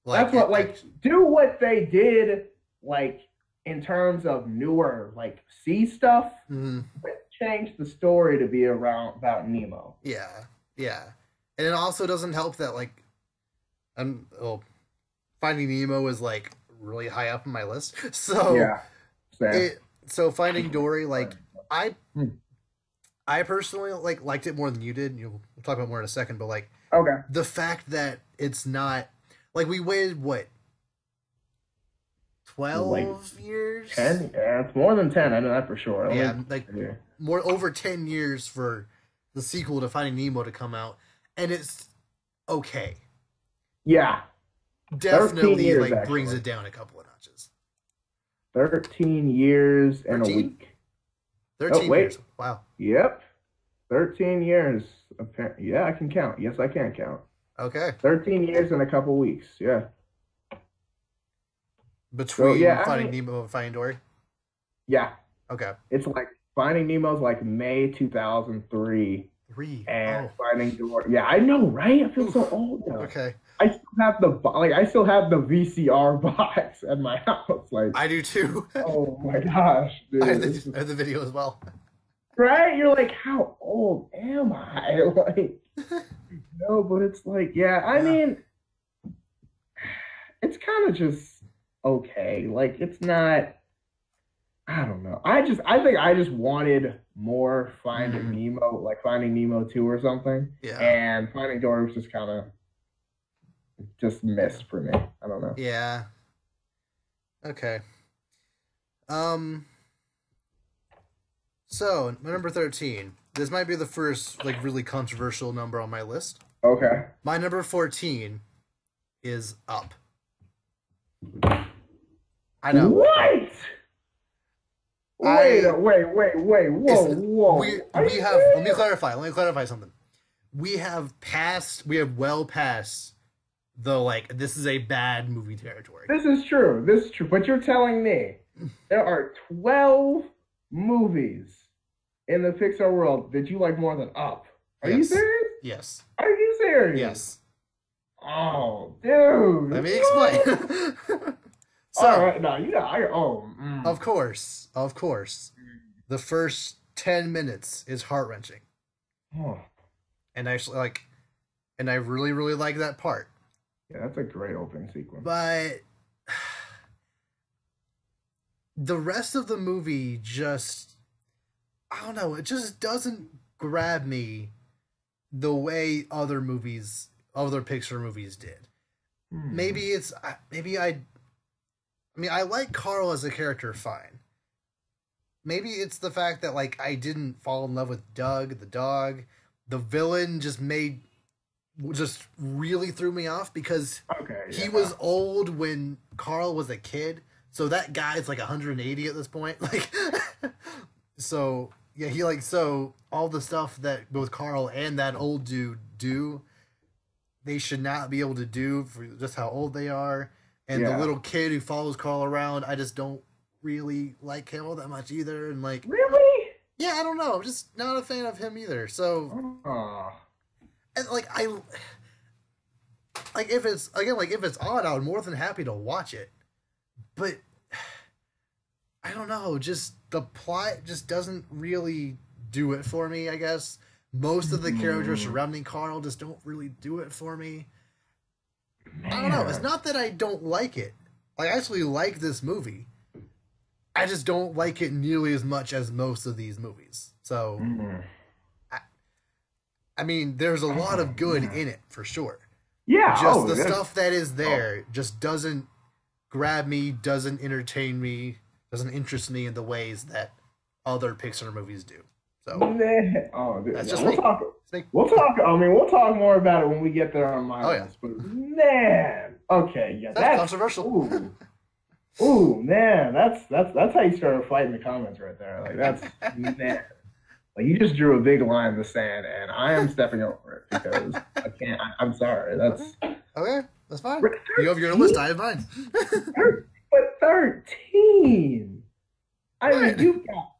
Like that's what, like, do what they did, like, in terms of newer, like, sea stuff, but change the story to be around about Nemo. yeah, yeah, and it also doesn't help that like, well, Finding Nemo is like really high up on my list. So Yeah, same. Finding Dory, like I Hmm. I personally like liked it more than you did. We'll talk about more in a second, but like Okay. the fact that it's not like we waited what Like 12 years? 10? Yeah, it's more than 10. I know that for sure. Yeah, Like, like yeah. more over 10 years for the sequel to Finding Nemo to come out, and it's okay. Yeah, 13 Definitely years like brings actually. it down a couple of notches. 13 years and a 13? week. Oh, 13 years. wait. Wow. Yep. 13 years. Yeah, I can count. Yes, I can count. Okay. 13 years and a couple weeks. Yeah. So, Between yeah, I Finding mean, Nemo and Finding Dory. yeah. Okay. It's like Finding Nemo's like May 2003, 3. and Oh. Finding Dory. Yeah, I know, right? I feel Oof. so old now. Okay. I still have the VCR box at my house. Like, I do too. oh my gosh, I have, dude. I have the video as well. Right? You're like, how old am I? Like, no, but it's like, yeah, I Yeah. mean, it's kind of just okay. Like, it's not, I don't know. I think I just wanted more Finding Nemo, like Finding Nemo 2 or something. Yeah. And Finding Dory was just kind of just missed for me. I don't know. Yeah. Okay. So, my number 13. This might be the first like really controversial number on my list. Okay. My number 14 is Up. I know. What? Wait, whoa. We have. Let me clarify something. We have well past the like this is a bad movie territory. This is true. But you're telling me there are 12 movies in the Pixar world that you like more than Up. Are you serious? Yes. Are you serious? Yes. Oh, dude. Let me explain. So, all right, no, Of course. The first 10 minutes is heart-wrenching. Oh. And actually I really, really like that part. Yeah, that's a great opening sequence. But the rest of the movie just, I don't know, it just doesn't grab me the way other Pixar movies did. I like Carl as a character fine. Maybe it's the fact that like I didn't fall in love with Doug, the dog. The villain just really threw me off because he was old when Carl was a kid. So that guy's like 180 at this point. Like, so yeah, so all the stuff that both Carl and that old dude do, they should not be able to do for just how old they are. And the little kid who follows Carl around, I just don't really like him all that much either. And like, really? Yeah, I don't know. I'm just not a fan of him either. So, and like if it's on, I'm more than happy to watch it. But I don't know. Just the plot just doesn't really do it for me. I guess most of the characters surrounding Carl just don't really do it for me. Man. I don't know. It's not that I don't like it. I actually like this movie. I just don't like it nearly as much as most of these movies. So, I mean, there's a lot of good in it for sure. Yeah. Just the stuff that is there just doesn't grab me, doesn't entertain me, doesn't interest me in the ways that other Pixar movies do. So, that's just me. We'll talk more about it when we get there on my list. But man, okay, yeah, that's controversial. Ooh, man, that's how you start a fight in the comments right there. Like that's man, like you just drew a big line in the sand, and I am stepping over it because I can't. I'm sorry. That's okay. That's fine. 13? You have your list. I have mine. But 13. I mean, you've got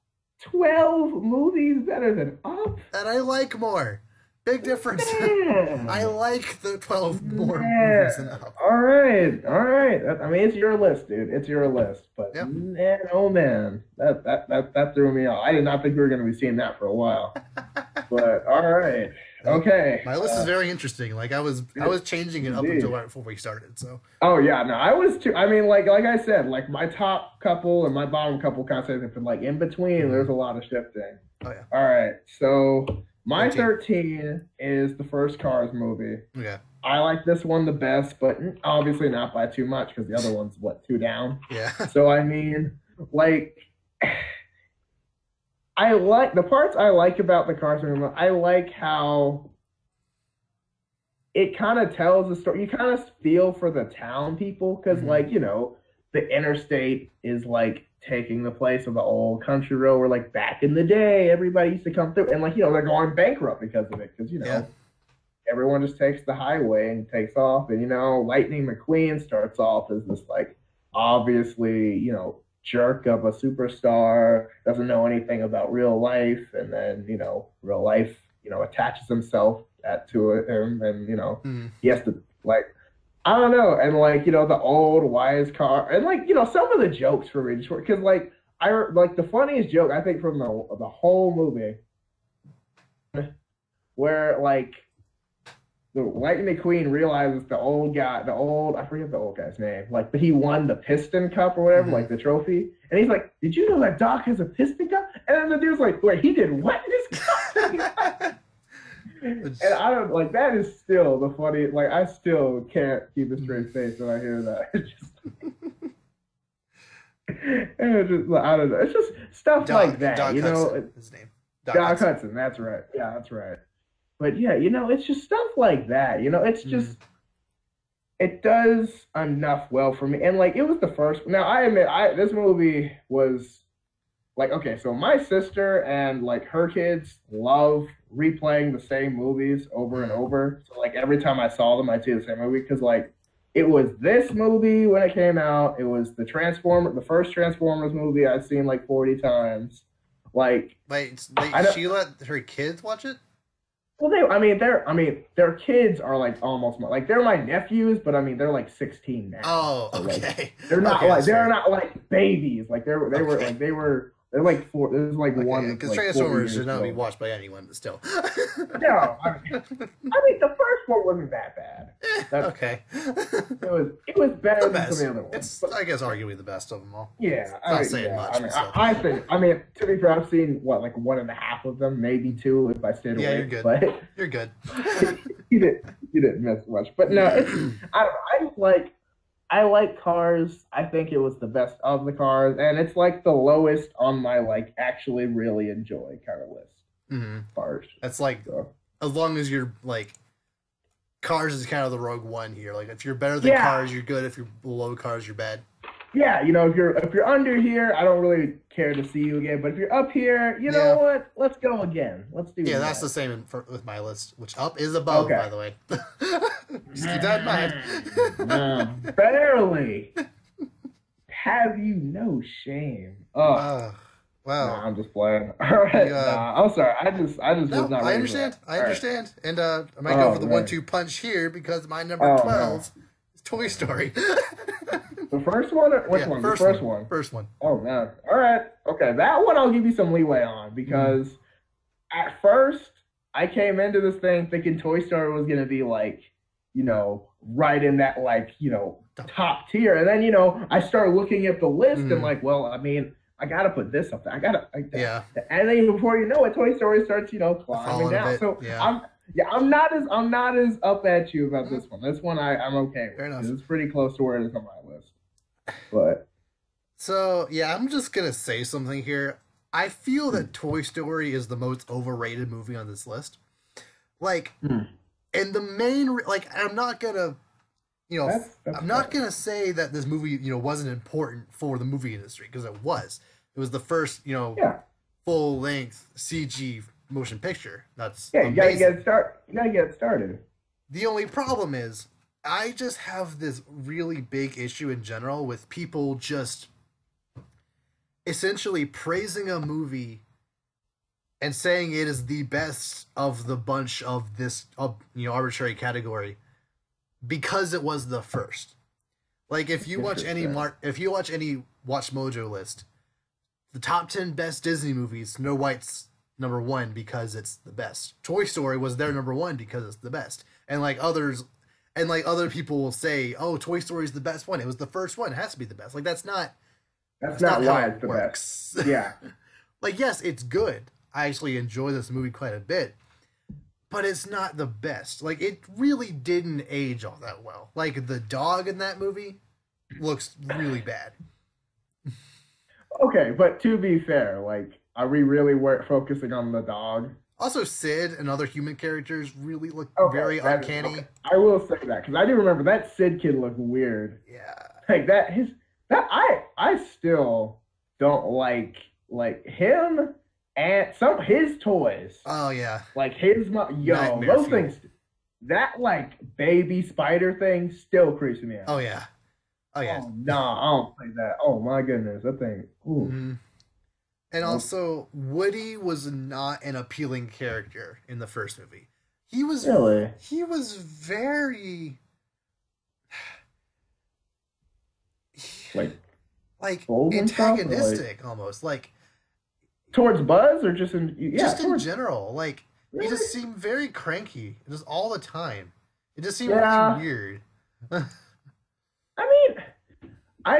12 movies better than Up. And I like more. Big difference. I like the 12 more Man. movies than up. All right, all right. I mean, it's your list, dude. It's your list. But Yep. man, oh man, that threw me off. I did not think we were going to be seeing that for a while. But all right, okay. My list is very interesting. Like I was changing it up until right before we started. So. Oh yeah, no, I was too. I mean, like I said, like my top couple and my bottom couple concepts have been like in between. There's a lot of shifting. Oh yeah. All right, so my 13 is the first Cars movie. Okay. I like this one the best, but obviously not by too much because the other one's two down. Yeah. So I mean, like, I like the parts I like about the Cars movie. I like how it kind of tells the story. You kind of feel for the town people because, like, you know, the interstate is like taking the place of the old country road where, like, back in the day, everybody used to come through, and, like, you know, they're going bankrupt because of it because, you know, everyone just takes the highway and takes off. And, you know, Lightning McQueen starts off as this, like, obviously, you know, jerk of a superstar, doesn't know anything about real life, and then, you know, real life, you know, attaches himself to him, and, you know, he has to, like, I don't know, and, like, you know, the old wise car, and, like, you know, some of the jokes for me, because, like, the funniest joke I think from the whole movie, where, like, the Lightning McQueen realizes I forget the old guy's name, like, but he won the Piston Cup or whatever, like the trophy, and he's like, "Did you know that Doc has a Piston Cup?" And then the dude's like, "Wait, he did what in his cup?" And I don't, like, that is still the funny, like, I still can't keep a straight face when I hear that. It's just, I don't know. It's just stuff like that, Doc you Hudson, know. his name. Doc Hudson, that's right. Yeah, that's right. But yeah, you know, it's just stuff like that. You know, it's just it does enough well for me. And, like, it was the first. Now I admit, this movie was like, okay, so my sister and, like, her kids love replaying the same movies over and over. So, like, every time I saw them, I'd see the same movie because, like, it was this movie when it came out. It was the first Transformers movie I've seen like 40 times. Like, wait, she let her kids watch it? Well, their kids are, like, almost like, they're my nephews, but I mean they're like 16 now. Oh, so, okay. Like, they're not not like babies. Like they're like four. There's like one. Because like, Transformers should not be watched by anyone, but still. No, I mean the first one wasn't that bad. Okay. It was better than some of the other ones. It's, I guess, arguably the best of them all. Yeah, not saying much. I think. I mean, to be fair, I've seen like 1.5 of them, maybe 2 if I stayed awake. Yeah, you're good. But you're good. you didn't miss much. But no, it's I like Cars. I think it was the best of the Cars, and it's like the lowest on my like actually really enjoy kind of list. Cars. That's like as long as you're like Cars is kind of the rogue one here. Like if you're better than Cars, you're good. If you're below Cars, you're bad. Yeah, you know, if you're under here, I don't really care to see you again. But if you're up here, you know what? Let's go again. Let's do. Yeah, that's the same with my list, which up is above, by the way. Just keep that in mind. Barely. Have you no shame? Wow. Nah, I'm just playing. All right. I'm sorry. I just was not. I understand. I understand. And I might go for the 1-2 punch here because my number 12 is Toy Story. The first one? Which one? The first one. First one. Oh, man. All right. Okay. That one I'll give you some leeway on because at first I came into this thing thinking Toy Story was going to be like, you know, right in that, like, you know, top tier. And then, you know, I started looking at the list and like, well, I mean, I got to put this up there. And then before you know it, Toy Story starts, you know, climbing down. So I'm not as up at you about this one. This one I'm okay with. Fair enough. It's pretty close to where it is on my list. But so yeah, I'm just gonna say something here. I feel that Toy Story is the most overrated movie on this list. Like, and the main I'm not gonna, you know, I'm not gonna say that this movie, you know, wasn't important for the movie industry because it was. It was the first, you know, full length CG motion picture. That's you gotta get it started. The only problem is I just have this really big issue in general with people just essentially praising a movie and saying it is the best of the bunch of this arbitrary category because it was the first. Like if you watch any Watch Mojo list, the top 10 best Disney movies, Snow White's number 1 because it's the best. Toy Story was their number 1 because it's the best. And like other people will say, "Oh, Toy Story is the best one. It was the first one. It has to be the best." Like that's not why how it's it the works. best. Yeah. Like yes, it's good. I actually enjoy this movie quite a bit, but it's not the best. Like it really didn't age all that well. Like the dog in that movie looks really bad. Okay, but to be fair, like, are we really focusing on the dog? Also, Sid and other human characters really look very uncanny. Okay. I will say that because I do remember that Sid kid looked weird. Yeah, like I still don't like him and his toys. Oh yeah, like those things. That like baby spider thing still creeps me out. Oh yeah. Oh yeah. Oh, no, I don't play that. Oh my goodness, that thing. Mm-hmm. And also, Woody was not an appealing character in the first movie. He was very like antagonistic almost, like towards Buzz or just in in general. Like he just seemed very cranky, just all the time. It just seemed really weird. I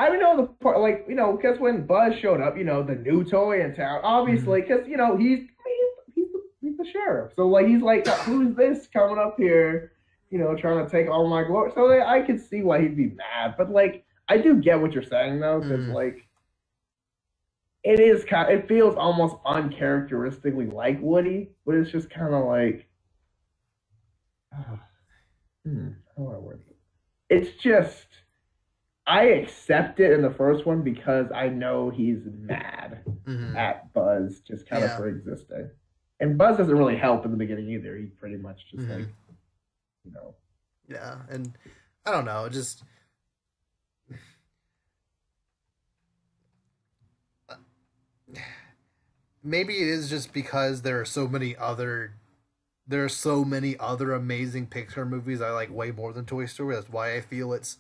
don't know the part, like, because when Buzz showed up, the new toy in town, obviously, because, he's the sheriff. So, like, he's like, who's this coming up here, trying to take all my glory? So, like, I could see why he'd be mad. But, like, I do get what you're saying, though, because, like, it feels almost uncharacteristically like Woody, but it's just kind of like, how do I word it? It's just, I accept it in the first one because I know he's mad at Buzz just kind of for existing. And Buzz doesn't really help in the beginning either. He pretty much just Yeah, and I don't know, just maybe it is just because there are so many other amazing Pixar movies I like way more than Toy Story. That's why I feel it's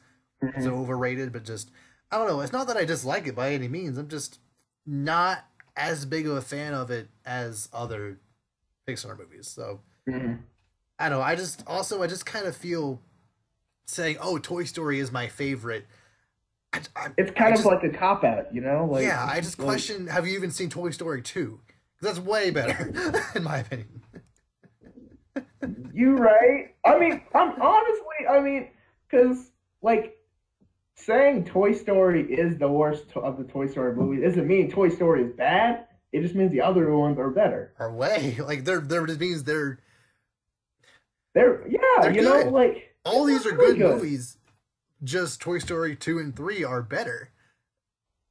so overrated, but just I don't know. It's not that I dislike it by any means. I'm just not as big of a fan of it as other Pixar movies. So I don't know. I just kind of feel saying, "Oh, Toy Story is my favorite." It's kind of like a cop out, Like, yeah, I just question: have you even seen Toy Story 2? Because that's way better, in my opinion. You right? I mean, because like, saying Toy Story is the worst of the Toy Story movies doesn't mean Toy Story is bad. It just means the other ones are better. Are way like they're just means they're good. Like all these are good movies. Just Toy Story 2 and 3 are better.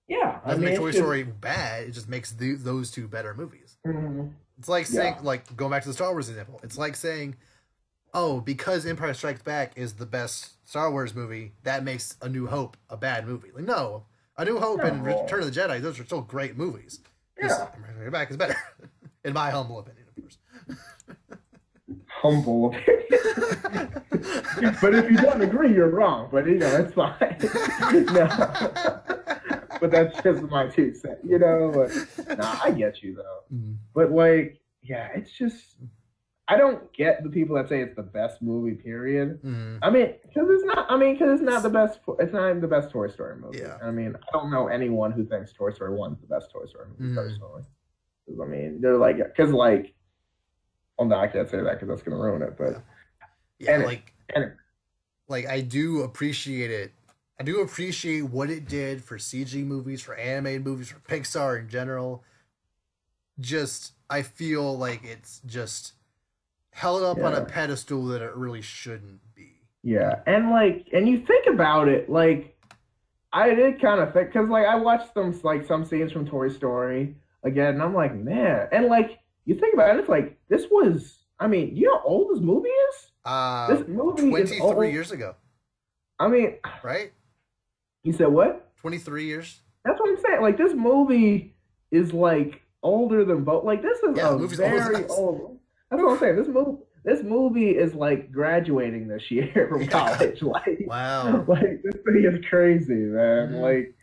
Yeah, doesn't make Toy Story bad. It just makes those two better movies. It's like saying, like going back to the Star Wars example. It's like saying, oh, because Empire Strikes Back is the best Star Wars movie, that makes A New Hope a bad movie. Like, no. A New Hope and Return of the Jedi, those are still great movies. Yeah. Empire Strikes Back is better. In my humble opinion, of course. Humble opinion. But if you don't agree, you're wrong. But, it's fine. No. But that's just my 2 cents, But, I get you, though. But, like, yeah, it's just... I don't get the people that say it's the best movie, period. I mean, because it's not the best. It's not even the best Toy Story movie. Yeah. I mean, I don't know anyone who thinks Toy Story 1 is the best Toy Story movie personally. I mean, they're like, because like, well, no, I can't say that because that's gonna ruin it. But like I do appreciate it. I do appreciate what it did for CG movies, for animated movies, for Pixar in general. Just I feel like it's just held up on a pedestal that it really shouldn't be. Yeah, and you think about it, like, I did kind of think, because, like, I watched some scenes from Toy Story again, and I'm like, man, and, like, you think about it, it's like, this was, I mean, you know how old this movie is? This movie 23 years ago. I mean... Right? You said what? 23 years. That's what I'm saying. Like, this movie is, like, older than both. Like this is Yeah, the a movie's old as very us. old. That's what I'm saying. This movie is like graduating this year from Yeah. college. Like, Wow. like this thing is crazy, man. Mhm. Like,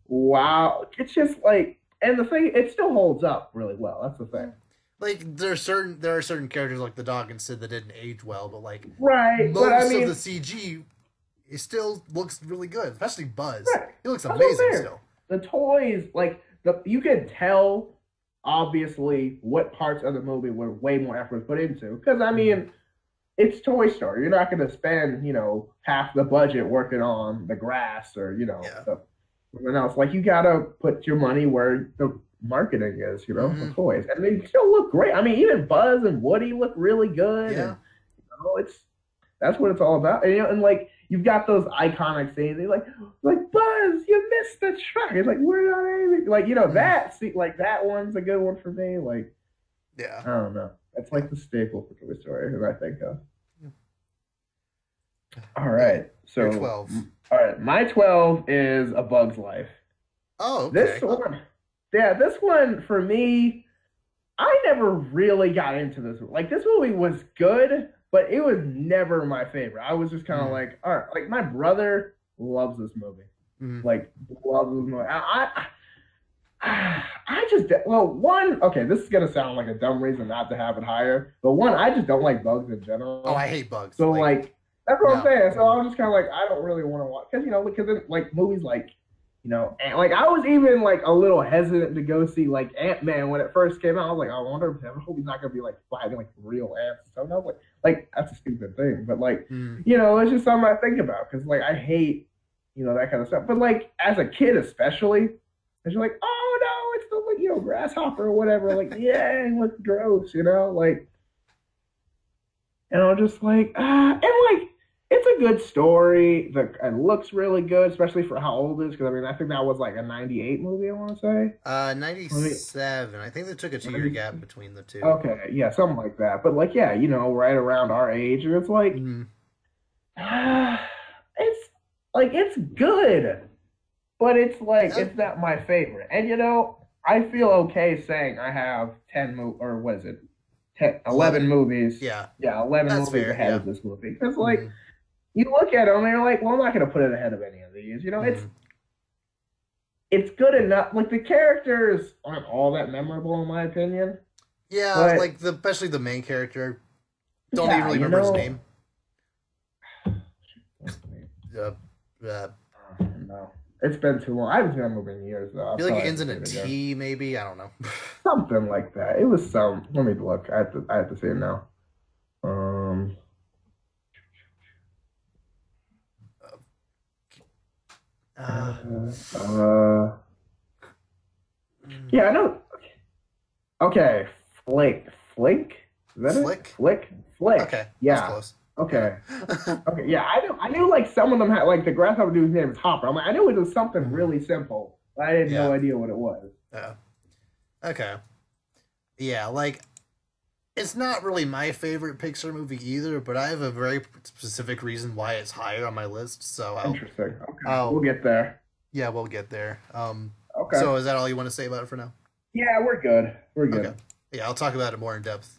wow. It's just like, and the thing, it still holds up really well. That's the thing. Like there are certain characters like the dog and Sid that didn't age well, but like Right. But I most of the mean, CG, it still looks really good, especially Buzz. right. He looks That's what I'm amazing saying. still. The toys, like you can tell obviously what parts of the movie were way more effort put into. Because I Mhm. mean, it's Toy Story. You're not going to spend, half the budget working on the grass or, Yeah. something else. Like you got to put your money where the marketing is, the Hmm. toys, and they still look great. I mean, even Buzz and Woody look really good, and Yeah. it's that's what it's all about. And like you've got those iconic scenes. They're like Buzz, you missed the truck. It's like we're not aiming. Like Mm. like that one's a good one for me. Like Yeah. I don't know. That's Yeah. like the staple for Toy Story that I think of. Yeah. All Okay. right. You're So, 12. all right. My 12 is A Bug's Life. Oh, This okay. one, yeah, this one for me, I never really got into this. Like, this movie was good, but it was never my favorite. I was just kind of Mm. like, all right. Like, my brother loves this movie. Mm. Like, loves this movie. I just, well, one, okay, this is going to sound like a dumb reason not to have it higher, but one, I just don't like bugs in Oh, I general. hate bugs. So like that's what I'm No. saying. So I'm just kind of like I don't really want to watch because like movies like and like I was even like a little hesitant to go see like Ant-Man when it first came out. I was like, I wonder if I hope he's not gonna be like fighting like real ants. So I was like that's a stupid thing, but like Mm. it's just something I think about because like I hate that kind of stuff. But like as a kid especially, and you're like, oh no, it's the like grasshopper or whatever. Like yeah, it looks gross, like. And I'm just like, and like, it's a good story. It looks really good, especially for how old it is. Because I mean, I think that was like a '98 movie. I want to say. Let me, 97. I think they took a 2 year 90, gap between the two. okay, yeah, something like that. But like, yeah, right around our age, and it's like, Mm. it's like it's good, but it's like Yeah. it's not my favorite. And I feel okay saying I have 11 11? movies. Yeah. Yeah, 11 That's movies fair. ahead Yeah. of this movie. Because like Mm. you look at them and you're like, well, I'm not going to put it ahead of any of these. Mm. It's good enough. Like the characters aren't all that memorable in my opinion, Yeah, but like especially the main character. Don't even yeah, really remember his name. Uh, uh, no, it's been too long. I haven't seen that movie in years though. I I'll feel like it probably ends have in to a see it again. T, maybe. I don't know. Something like that. It was some. Let me look. I have to see it now. Um. Uh, Uh. mm, Yeah, I know. Okay, Flink. Is that it? Flick? Flick. Okay, that was Yeah. close. Yeah. Okay. Okay. Yeah, I knew like some of them had like the grasshopper dude's name is Hopper. I'm like, I knew it was something Mhm. really simple, but I had no Yeah. idea what it was. Yeah. Okay. Yeah, like it's not really my favorite Pixar movie either, but I have a very specific reason why it's higher on my list. So Interesting. Okay, we'll I'll get there. yeah, we'll get there. Okay. So is that all you want to say about it for now? Yeah, we're good. We're Okay. good. Yeah, I'll talk about it more in depth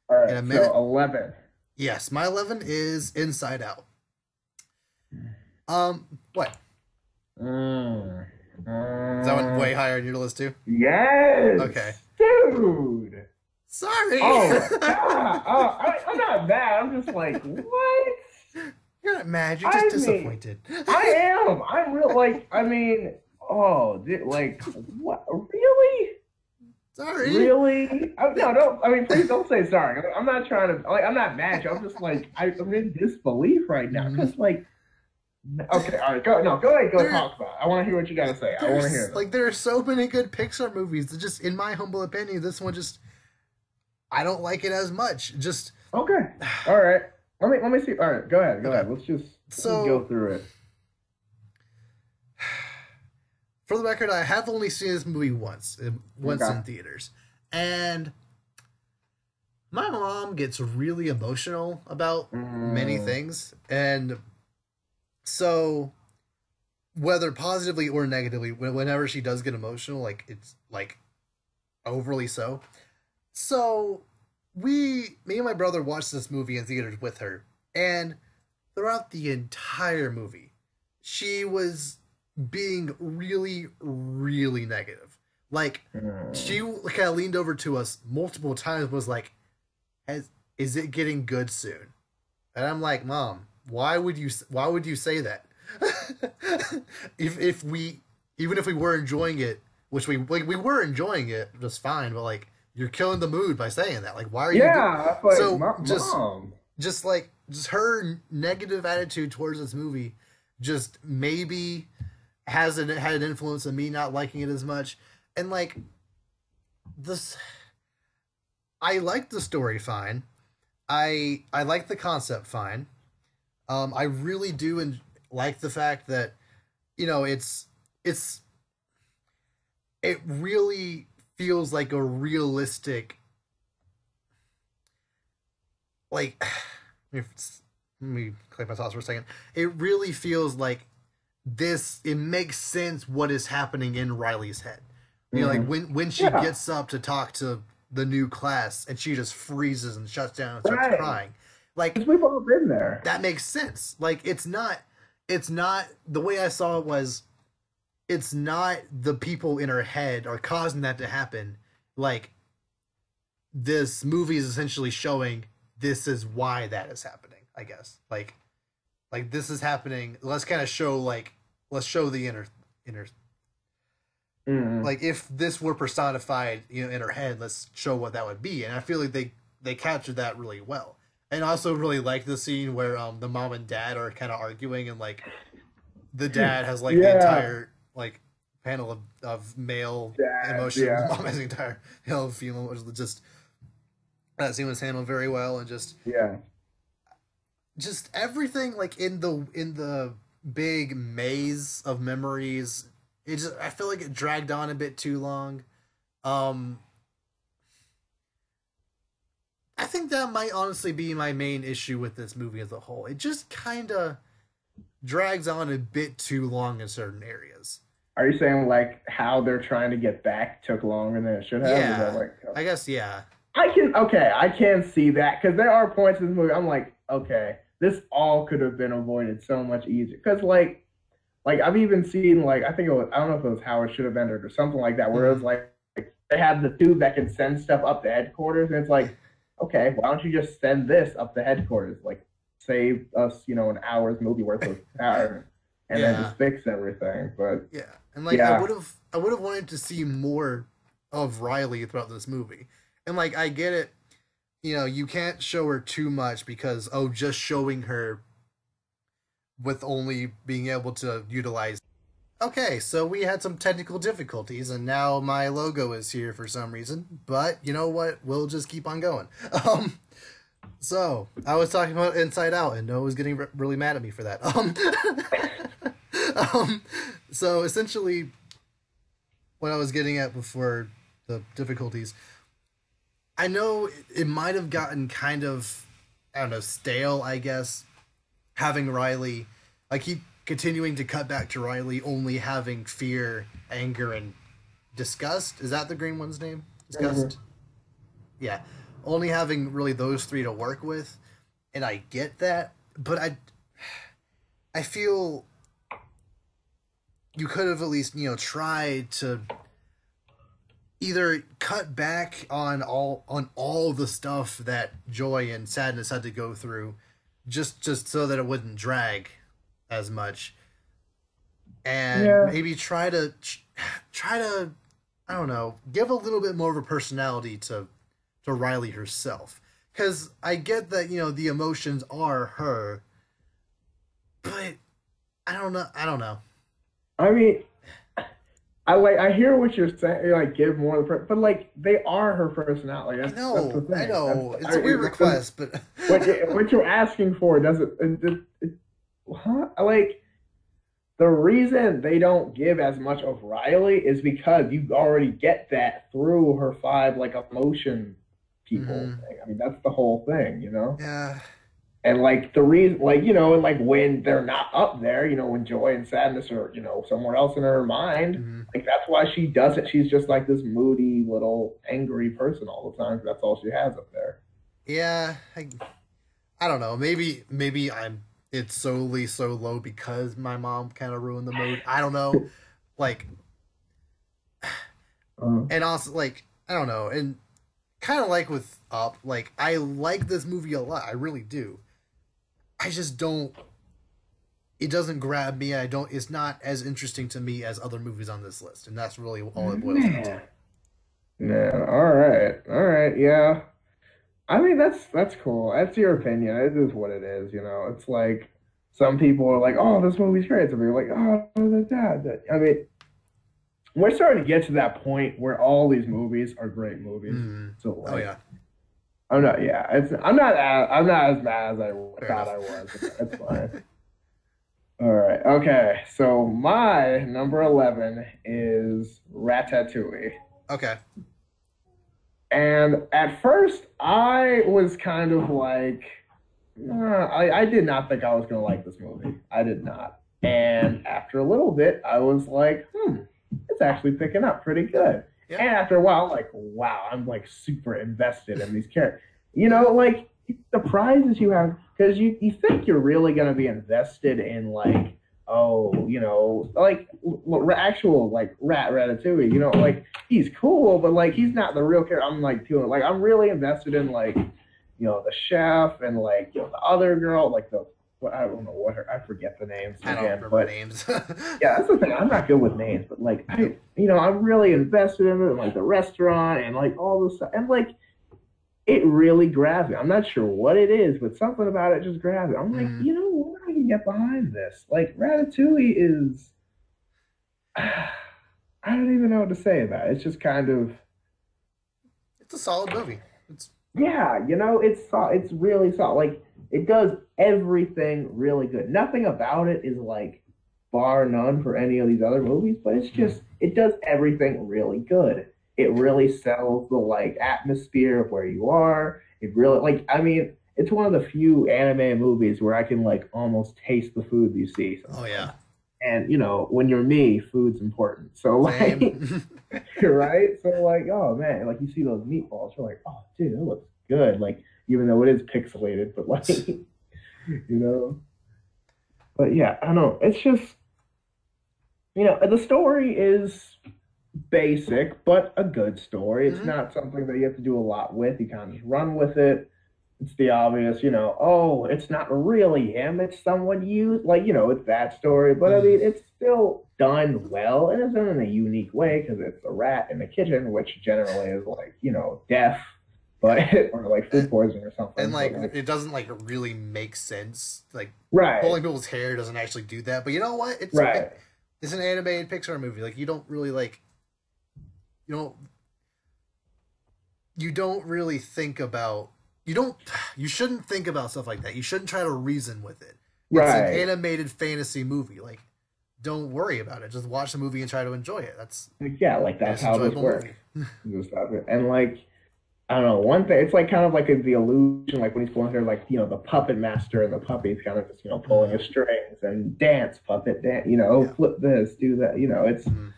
All in a right. So minute. 11. Yes, my 11 is Inside Out. What? Mm. Is that one way higher on your list too? Yes, Okay. dude. Sorry. Oh, God. I'm not mad. I'm just like, what? You're not mad. You're I just mean, disappointed. I am. I'm real. Like, I mean, oh, like, what? Really? Sorry. Really? No, don't. I mean, please don't say sorry. I'm not trying to. Like, I'm not mad. I'm just like, I'm in disbelief right now. Mhm. Cause like, okay, all right, go. No, go ahead. Go There, talk about it. I want to hear what you got to say. I want to hear them. there are so many good Pixar movies that just, in my humble opinion, this one just I don't like it as much. Just Okay. All right. Let me see. All right. Go ahead. Go okay. ahead. Let's just So go through it. for the record, I have only seen this movie once Okay. in theaters, and my mom gets really emotional about many Mm, things, and so whether positively or negatively, whenever she does get emotional, like it's like overly so. So me and my brother watched this movie in theaters with her, and throughout the entire movie, she was being really, really negative. Like, she kind of leaned over to us multiple times, was like, is it getting good soon? And I'm like, Mom, why would you say that? if we even if we were enjoying it, which we were enjoying it just fine, but like, you're killing the mood by saying that. Like, why are you Yeah, like, so Mom. just her negative attitude towards this movie just maybe hasn't had an influence on me not liking it as much. And like, this, I like the story fine. I like the concept fine. I really do like the fact that, it's it really feels like a realistic, like, let me collect my thoughts for a second. It really feels like this. It makes sense what is happening in Riley's head. Like, when she gets up to talk to the new class and she just freezes and shuts down and starts crying. Like, we've all been there. That makes sense. Like, it's not the way I saw it was, it's not the people in her head are causing that to happen. Like, this movie is essentially showing this is why that is happening, I guess. Like this is happening. Let's kind of show, like, let's show the inner like, if this were personified, in her head, let's show what that would be. And I feel like they captured that really well. And I also really like the scene where the mom and dad are kind of arguing, and like, the dad has like the entire like panel of male emotion. The mom has the entire panel of female emotion. Just, that scene was handled very well, and just everything, like, in the big maze of memories. I feel like it dragged on a bit too long. I think that might honestly be my main issue with this movie as a whole. It just kind of drags on a bit too long in certain areas. Are you saying, like, how they're trying to get back took longer than it should have? Yeah, I guess, yeah. I can see that, because there are points in this movie I'm like, okay, this all could have been avoided so much easier. Because, like, I've even seen, like, I don't know if it was How It Should Have Ended or something like that, where it was like they have the tube that can send stuff up to headquarters, and it's like, okay, why don't you just send this up to headquarters? Like, save us, an hour's movie worth of time, and then just fix everything. But and like, I would have wanted to see more of Riley throughout this movie. And like, I get it, you can't show her too much because just showing her with only being able to utilize. Okay, so we had some technical difficulties, and now my logo is here for some reason. But you know what? We'll just keep on going. So I was talking about Inside Out, and Noah was getting really mad at me for that. So essentially, what I was getting at before the difficulties, I know it might have gotten kind of, I don't know, stale, I guess, having Riley, like, keep continuing to cut back to Riley only having fear, anger, and disgust. Is that the green one's name? Disgust? Yeah. Only having really those three to work with. And I get that, but I feel you could have at least, tried to either cut back on all the stuff that Joy and Sadness had to go through, just so that it wouldn't drag as much, and maybe try to I don't know, give a little bit more of a personality to Riley herself, because I get that the emotions are her, but I don't know. I mean, I hear what you're saying. Like, give more of the but like, they are her personality. That's the thing. I know. It's a weird request, but what you're asking for doesn't. Like, the reason they don't give as much of Riley is because you already get that through her 5, like, emotion people thing. I mean, that's the whole thing, Yeah. And like the reason, like, you know, and like when they're not up there, you know, when joy and sadness are, you know, somewhere else in her mind, Mm-hmm. like that's why she does it. She's just like this moody little angry person all the time. That's all she has up there. Yeah, I don't know. Maybe I'm it's solely so low because my mom kind of ruined the mood. I don't know. Like, and also like I don't know, and kind of like with Up, like I like this movie a lot. I really do. I just don't. It doesn't grab me. I don't. It's not as interesting to me as other movies on this list, and that's really all it boils down to. Man, man, all right, yeah. I mean, that's cool. That's your opinion. It is what it is, you know. It's like some people are like, "Oh, this movie's great." Some people are like, "Oh, that." I mean, we're starting to get to that point where all these movies are great movies. Mm. So Oh like, yeah, I'm not. Yeah, I'm not as mad as I fair thought enough. I was. It's fine. All right. Okay. So my number 11 is Ratatouille. Okay. And at first, I was kind of like, I did not think I was going to like this movie. I did not. And after a little bit, I was like, it's actually picking up pretty good. Yeah. And after a while, I'm like, wow, I'm like super invested in these characters. You know, like the prizes you have, because you think you're really going to be invested in like, oh, you know, like actual like Ratatouille, you know, like he's cool, but like he's not the real character. I'm like feeling like I'm really invested in like, you know, the chef and like, you know, the other girl, like the I don't know what her I forget the names I don't again, remember but names. yeah, that's the thing. I'm not good with names, but like you know, I'm really invested in it, like the restaurant and like all this stuff, and like it really grabs me. I'm not sure what it is, but something about it just grabs me. I'm like, Mm. you know what? I can get behind this. Like Ratatouille is, I don't even know what to say about it. It's just kind of, It's a solid movie. It's yeah, you know, it's really solid. Like it does everything really good. Nothing about it is like bar none for any of these other movies, but it's mm. just it does everything really good. It really sells the like atmosphere of where you are. It really like I mean, it's one of the few anime movies where I can like almost taste the food you see Oh sometimes. yeah, And you know, when you're me, food's important. So same. like right? So like, oh man, like you see those meatballs, you're like, oh dude, that looks good. Like even though it is pixelated, but like you know. But yeah, I don't know. It's just you know, the story is basic, but a good story. It's Hmm. not something that you have to do a lot with. You kind of just run with it. It's the obvious, you know, oh, it's not really him, it's someone you like, you know, it's that story. But I Mm. mean, it's still done well, and it's done in a unique way because it's a rat in the kitchen, which generally is like, you know, death, but Yeah. or like food poisoning or And something. But like like, it doesn't like really make sense. Like right, pulling people's hair doesn't actually do that. But you know what? right, It's an animated Pixar movie. Like you don't really like you don't you don't really think about you don't you shouldn't think about stuff like that. You shouldn't try to reason with it. It's an right. animated fantasy movie. Like don't worry about it. Just watch the movie and try to enjoy it. That's Like, yeah, like the that's most how this enjoyable works. movie. Just stuff. And like I don't know, one thing, it's like kind of like the illusion, like when he's going through, like, you know, the puppet master and the puppy's kind of just, you know, pulling Mm-hmm. his strings and dance, puppet, dance, you know, Yeah. flip this, do that, you know, Mm-hmm.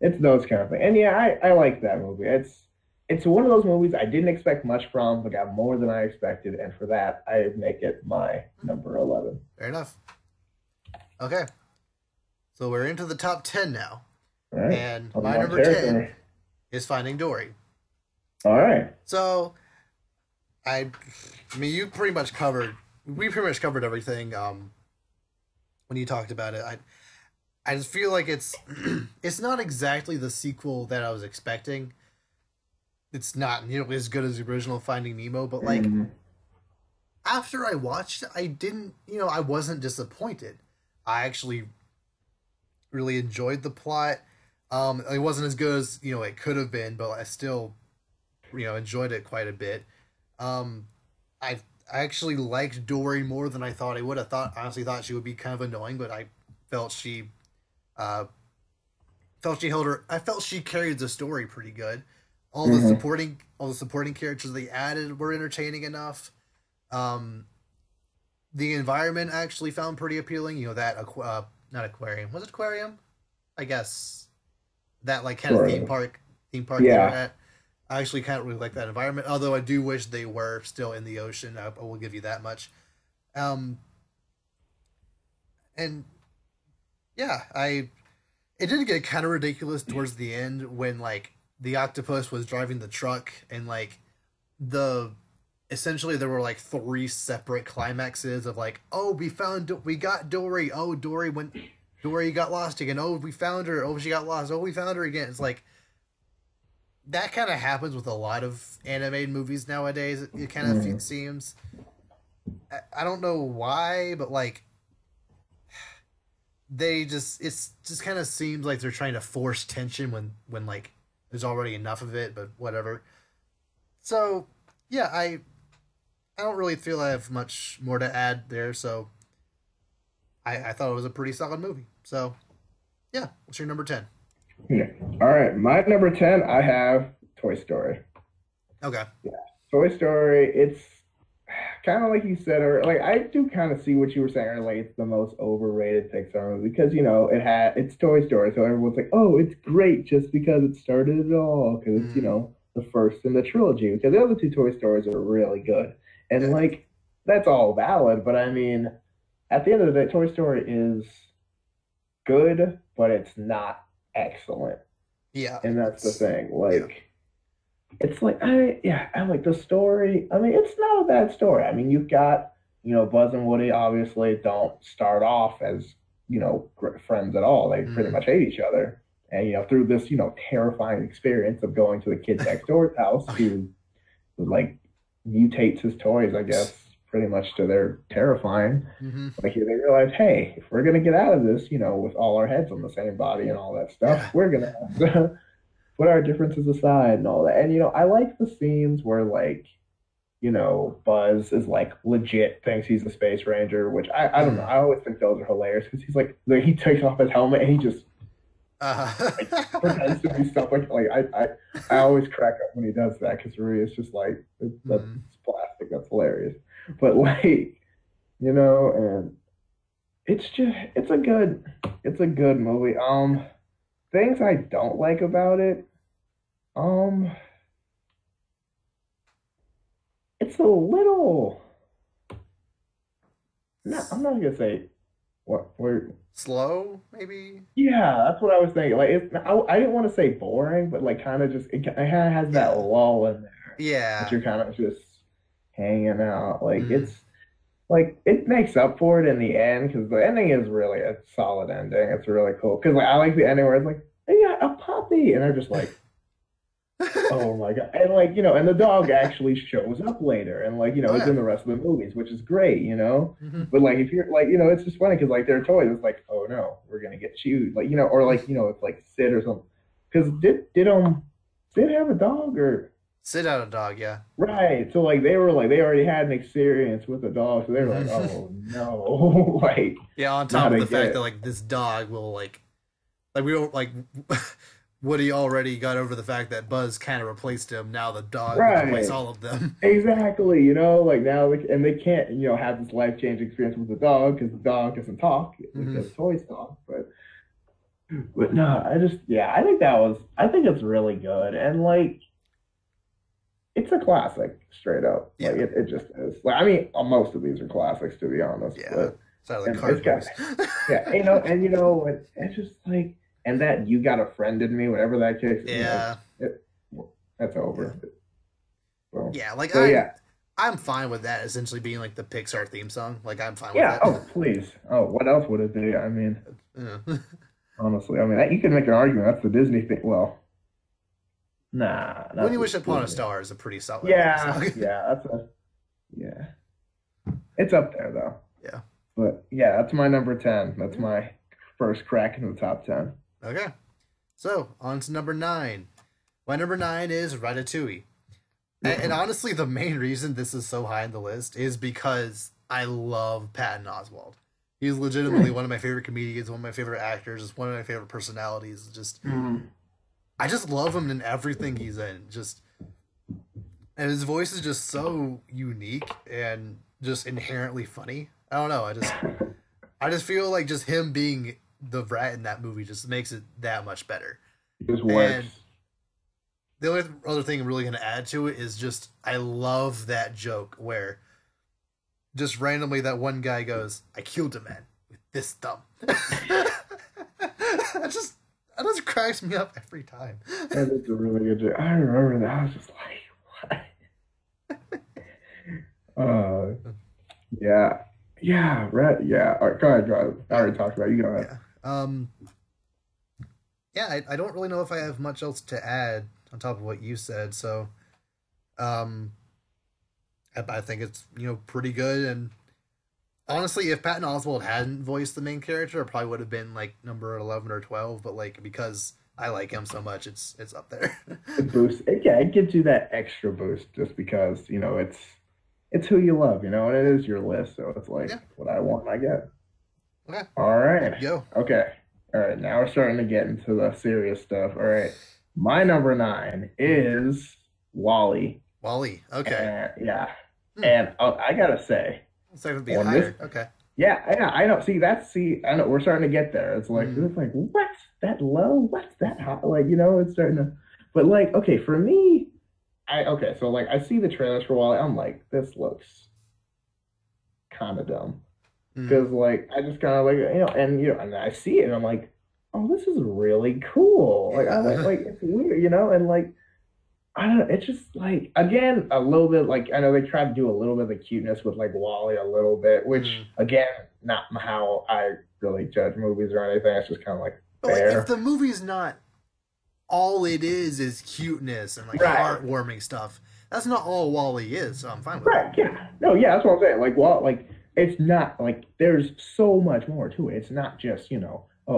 it's those kind of things. And yeah, I like that movie. It's one of those movies I didn't expect much from, but got more than I expected. And for that, I make it my number 11. Fair enough. Okay. So we're into the top 10 now. All right. And On my my number 10 territory. is Finding Dory. All right. So I mean, we pretty much covered everything when you talked about it. I just feel like it's it's not exactly the sequel that I was expecting. It's not nearly as good as the original Finding Nemo, but like Mhm. after I watched it, I didn't, I wasn't disappointed. I actually really enjoyed the plot. It wasn't as good as it could have been, but I still enjoyed it quite a bit. Um, I actually liked Dory more than I thought I would. Honestly thought she would be kind of annoying, but I felt she uh, felt she held her. I felt she carried the story pretty good. Mhm. All the supporting characters they added were entertaining enough. Um, the environment I actually found pretty appealing. You know that not aquarium, was it aquarium? I guess that like kind of Sort of. theme park they were Yeah. at. I actually kind of really like that environment. Although I do wish they were still in the ocean. I will give you that much. Um, and yeah, I it did get kind of ridiculous towards the end when like the octopus was driving the truck and like the essentially there were like three separate climaxes of like, oh, we got Dory, oh, Dory got lost again, oh, we found her, oh, she got lost, oh, we found her again. It's like that kind of happens with a lot of animated movies nowadays. It kind of Mm. seems, I don't know why, but like it's just kind of seems like they're trying to force tension when like there's already enough of it, but whatever. So yeah, I don't really feel I have much more to add there. So I thought it was a pretty solid movie. So yeah, what's your number 10? Yeah. All right, my number 10, I have Toy Story. Okay. Yeah. Toy Story, it's kind of like you said, or like I do kind of see what you were saying earlier. Like it's the most overrated Pixar movie because it's Toy Story, so everyone's like, oh, it's great just because it started it all because it's Mm, the first in the trilogy. Because the other two Toy Stories are really good, and yeah. like that's all valid. But I mean, at the end of the day, Toy Story is good, but it's not excellent, Yeah. and that's the It's thing. yeah. Like it's like I like the story. I mean, it's not a bad story. I mean, you've got Buzz and Woody obviously don't start off as friends at all. They pretty Mm. much hate each other, and through this terrifying experience of going to the kid next door's house Oh who like mutates his toys, I yeah. guess, pretty much to their terrifying. Mm-hmm. Like they realize, hey, if we're gonna get out of this, with all our heads on the same body and all that stuff, Yeah. we're gonna have to put our differences aside and all that. And I like the scenes where like, Buzz is like legit thinks he's a space ranger, which I don't know. Mm. I always think those are hilarious because he's like he takes off his helmet and he just like Uh, pretends to be stuff like I always crack up when he does that because really it's just like that's mm. plastic. That's hilarious. But like, and it's a good movie. Things I don't like about it. Um, it's a little. No, I'm not gonna say what we're. Slow, maybe. Yeah, that's what I was thinking. Like, I didn't want to say boring, but like, kind of just it kind of has that Yeah. lull in there that Yeah. you're kind of just hanging out. Like, Mm. it's like it makes up for it in the end because the ending is really a solid ending. It's really cool because like I like the ending where it's like they got a puppy and they're just like, oh my God. And like, and the dog actually shows up later and like, Oh it's in yeah. the rest of the movies, which is great. Mm-hmm. But like if you're like, it's just funny because like their toys, it's like, oh no, we're gonna get chewed. Like, or like, it's like Sid or something. Because did Sid have a dog or Sit out a dog, yeah. right. So like they were like they already had an experience with a dog, so they were like, Mm-hmm. oh no, like Yeah, on top not of the fact that again. like this dog will like we don't like Woody already got over the fact that Buzz kind of replaced him. Now the dog will replace Right. all of them. Exactly, like now, and they can't, have this life-changing experience with the dog because the dog doesn't talk Hmm. because toys talk. But no, yeah, I think it's really good, and like, it's a classic, straight up. Like Yeah, it just is. Like, I mean, most of these are classics to be honest, yeah. but It's out of the and it's card got movies. yeah, it's just like, and that you got a friend in me, whatever that case, Yeah, that's yeah, over. So, yeah. Like so yeah. I'm fine with that essentially being like the Pixar theme song. Like I'm fine with Yeah. it. Oh, please. Oh, what else would it be? I mean, Yeah. honestly, I mean, you can make an argument. That's the Disney thing. Well, nah, When not You the Wish Upon a Disney. Star is a pretty solid theme Yeah, song. yeah, yeah. It's up there though. Yeah. But yeah, that's my number 10. That's Yeah. my first crack into the top 10. Okay. So on to number 9. My number 9 is Ratatouille. And honestly, the main reason this is so high on the list is because I love Patton Oswalt. He's legitimately one of my favorite comedians, one of my favorite actors, just one of my favorite personalities. I just love him in everything he's in. And his voice is just so unique and just inherently funny. I don't know. I just feel like just him being the rat in that movie just makes it that much better. It just And works. the only other thing I'm really going to add to it is just I love that joke where just randomly that one guy goes, "I killed a man with this thumb." That just cracks me up every time. And it's a really good joke. I remember that. I was just like, what? Yeah. Yeah, right. Yeah. All right, go ahead, go ahead. I already talked about it. You go ahead. Yeah. Yeah, I don't really know if I have much else to add on top of what you said, so um I think it's, pretty good. And honestly, if Patton Oswalt hadn't voiced the main character, it probably would have been like number 11 or 12, but like because I like him so much, it's up there. It boosts. Yeah, it gives you that extra boost just because it's who you love, and it is your list, so it's like Yeah. what I want, I get. Okay. All right. Yo. Okay. All right. Now we're starting to get into the serious stuff. All right. My number nine is Wally. Wally. Okay. And yeah. Hmm. And I gotta say, So it would be on higher. this, Okay. yeah, I know. I know we're starting to get there. It's like what's that low? What's that high? Like, it's starting to, but like, okay, for me, so like I see the trailers for Wally. I'm like, this looks kind of dumb. Hmm. Because like I just kind of like and I see it and I'm like, oh, this is really cool. Like I Yeah. like it's weird, and like I don't know, it's just like again a little bit like I know they tried to do a little bit of the cuteness with like Wally a little bit, which Hmm. again not how I really judge movies or anything. It's just kind of like But like, if fair, the movie's not all it is cuteness and like right? heartwarming stuff, that's not all Wally is. So I'm fine with it. Right. Yeah. No. Yeah. That's what I'm saying. Like, well, like it's not like there's so much more to it. It's not just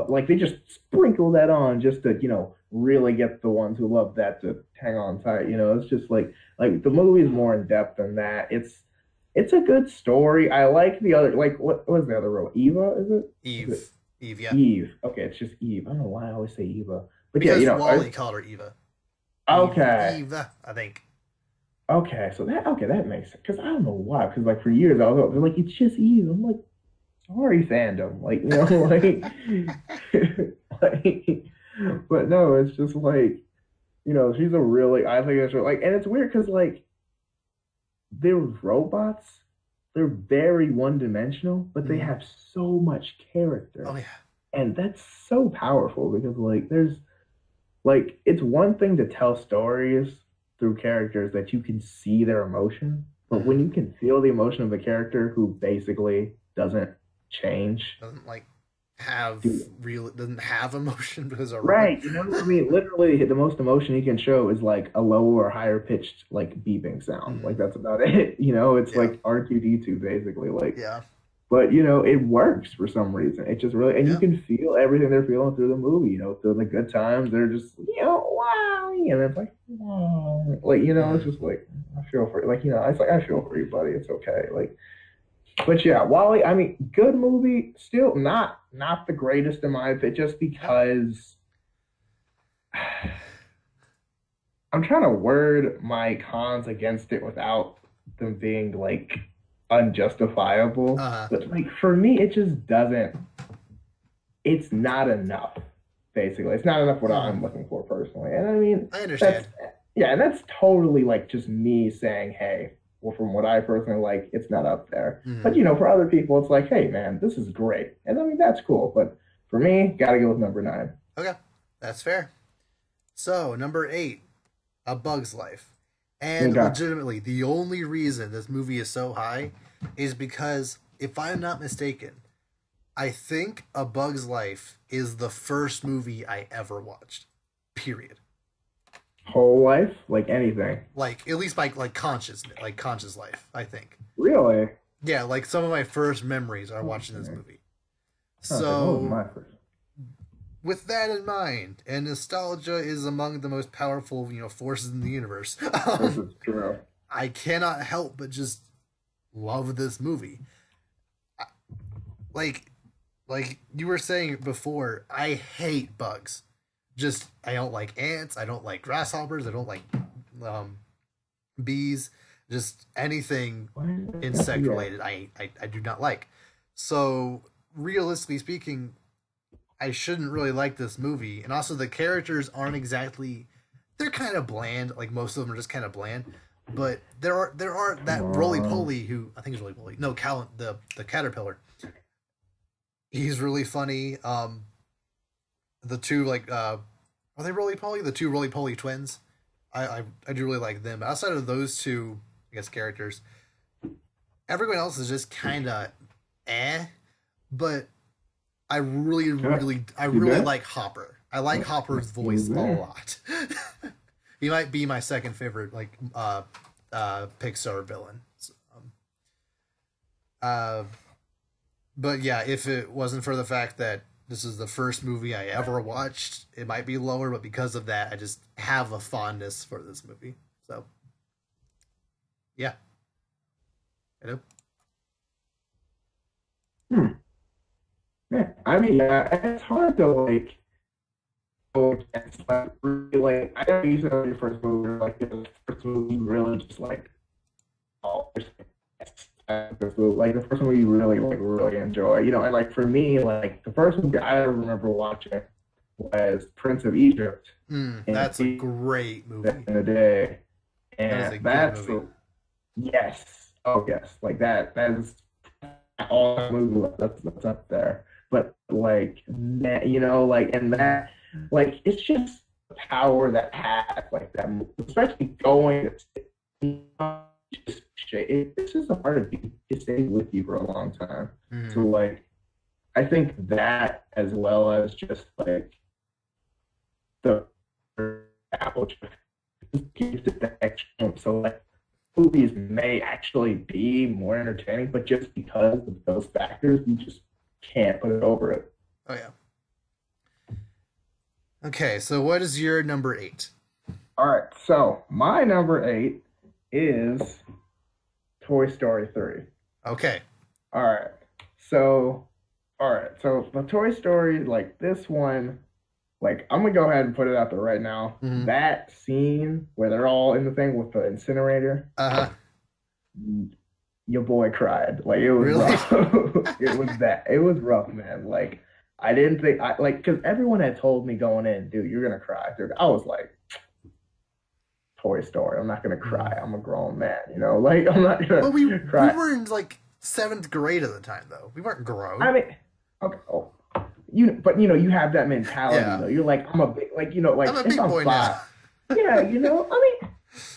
like they just sprinkle that on just to really get the ones who love that to hang on tight. It's just like the movie is more in depth than that. It's a good story. I like the other like what was the other role? Eva, is it? Is it Eve. Eve. Yeah. Eve? Okay, it's just Eve. I don't know why I always say Eva, but yeah, Because Wally called her Eva. Eve. okay. Eve. I think. Okay, so that makes sense. Because I don't know why. Because like for years I was like, it's just Eve. I'm like, sorry, fandom. Like like, but no, it's just like she's a really. I think it's like, and it's weird because like they're robots. They're very one dimensional, but they Mhm. have so much Oh character, yeah. and that's so powerful because like there's like it's one thing to tell stories through characters that you can see their emotion, but when Hmm. you can feel the emotion of a character who basically doesn't change, Doesn't like have dude, real. Doesn't have emotion because of a robot. right? I mean, literally, the most emotion he can show is like a lower or higher pitched like beeping sound. Hmm. Like that's about it. It's Yeah. like R2D2 basically. Like, Yeah. but it works for some reason. It just really, and you Yeah. can feel everything they're feeling through the movie. Through the good times, they're just wow, and it's like wow, like it's Hmm. just like I feel for like it's like I feel for you, buddy. It's okay, like. But yeah, Wally. I mean, good movie. Still not the greatest in my opinion, just Yeah. because I'm trying to word my cons against it without them being like unjustifiable. Uh. But like for me, it just doesn't. It's not enough. Basically, it's not enough what Hmm. I'm looking for personally. And I mean, I that's understand. yeah, and that's totally like just me saying, hey, well, from what I personally like, it's not up there. But Hmm. for other people, it's like, hey, man, this is great, and I mean that's cool. But for me, gotta go with number nine. Okay, that's fair. So number 8, A Bug's Life, and Okay. legitimately the only reason this movie is so high is because if I'm not mistaken, I think A Bug's Life is the first movie I ever watched. Period. Whole life, like anything. Like at least like conscious life. I think. Really? Yeah, like some of my first memories are watching this Okay. movie. Okay, what was So my first? with that in mind, and nostalgia is among the most powerful forces in the universe. This is true. I cannot help but just love this movie. Like like you were saying before, I hate bugs. Just I don't like ants. I don't like grasshoppers. I don't like um, bees. Just anything Why did I insect forget? related. I do not like. So realistically speaking, I shouldn't really like this movie, and also the characters aren't exactly. They're kind of bland. Like most of them are just kind of bland. But there are that roly poly who I think is roly poly. No, the caterpillar. He's really funny. The two are they roly poly? The two roly poly twins. I do really like them. But outside of those two, I guess characters, everyone else is just kind of But I really like Hopper. I like Hopper's voice a lot. He might be my second favorite Pixar villain. So, but yeah, if it wasn't for the fact that this is the first movie I ever watched, it might be lower. But because of that, I just have a fondness for this movie. So yeah, I know. Hmm. Yeah, I mean, it's hard to like. It's like really like I know you said your first movie, like the first movie really just like oh, like the first movie you really enjoy, and like for me, like the first movie I ever remember watching was Prince of Egypt. That's a great movie. In the day, That is a and good movie. yes, oh yes, like that is all movie that's up there. But like that, like and that, like it's just the power that has like that, especially going. It's just a part of you. It stays with you for a long time. So like, I think that as well as just like the Apple gives it the extra. So like, movies may actually be more entertaining, but just because of those factors, you just can't put it over it. Oh yeah. Okay, so what is your number 8? All right, so my number 8 is Toy Story 3. Okay. All right. So, the Toy Story, like this one, like I'm gonna go ahead and put it out there right now. That scene where they're all in the thing with the incinerator, your boy cried. Like it was Really? rough. It was rough, man. Like I didn't think I like because everyone had told me going in, dude, you're gonna cry. Dude, I was like, Toy Story. I'm not gonna cry. I'm a grown man, Like I'm not gonna But we cry. were in like 7th grade at the time, though. We weren't grown. I mean, okay, but you have that mentality though. You're like, I'm a big, like like I'm a big boy now. Yeah, I mean,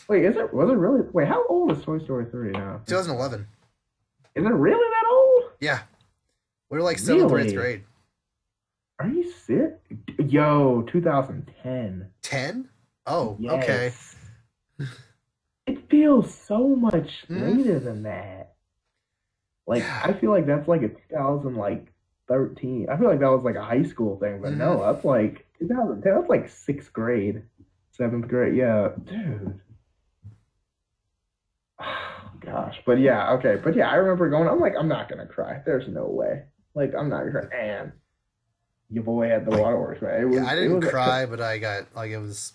wait, was it really? Wait, how old is Toy Story 3 now? 2011. Is it really that old? Yeah, we were like 7th or 8th Really? grade. Are you sick? Yo, 2010. 10? Oh, Yes. okay. It feels so much later than that. Like I feel like that's like a 2013. I feel like that was like a high school thing, but no, that's like 2010. That's like 6th grade, 7th grade. Yeah, dude. Oh, gosh, but yeah, okay, but yeah, I remember going. I'm like, I'm not gonna cry. There's no way. Like I'm not gonna cry. And your boy had the waterworks, man. It was. I didn't cry, but I got like it was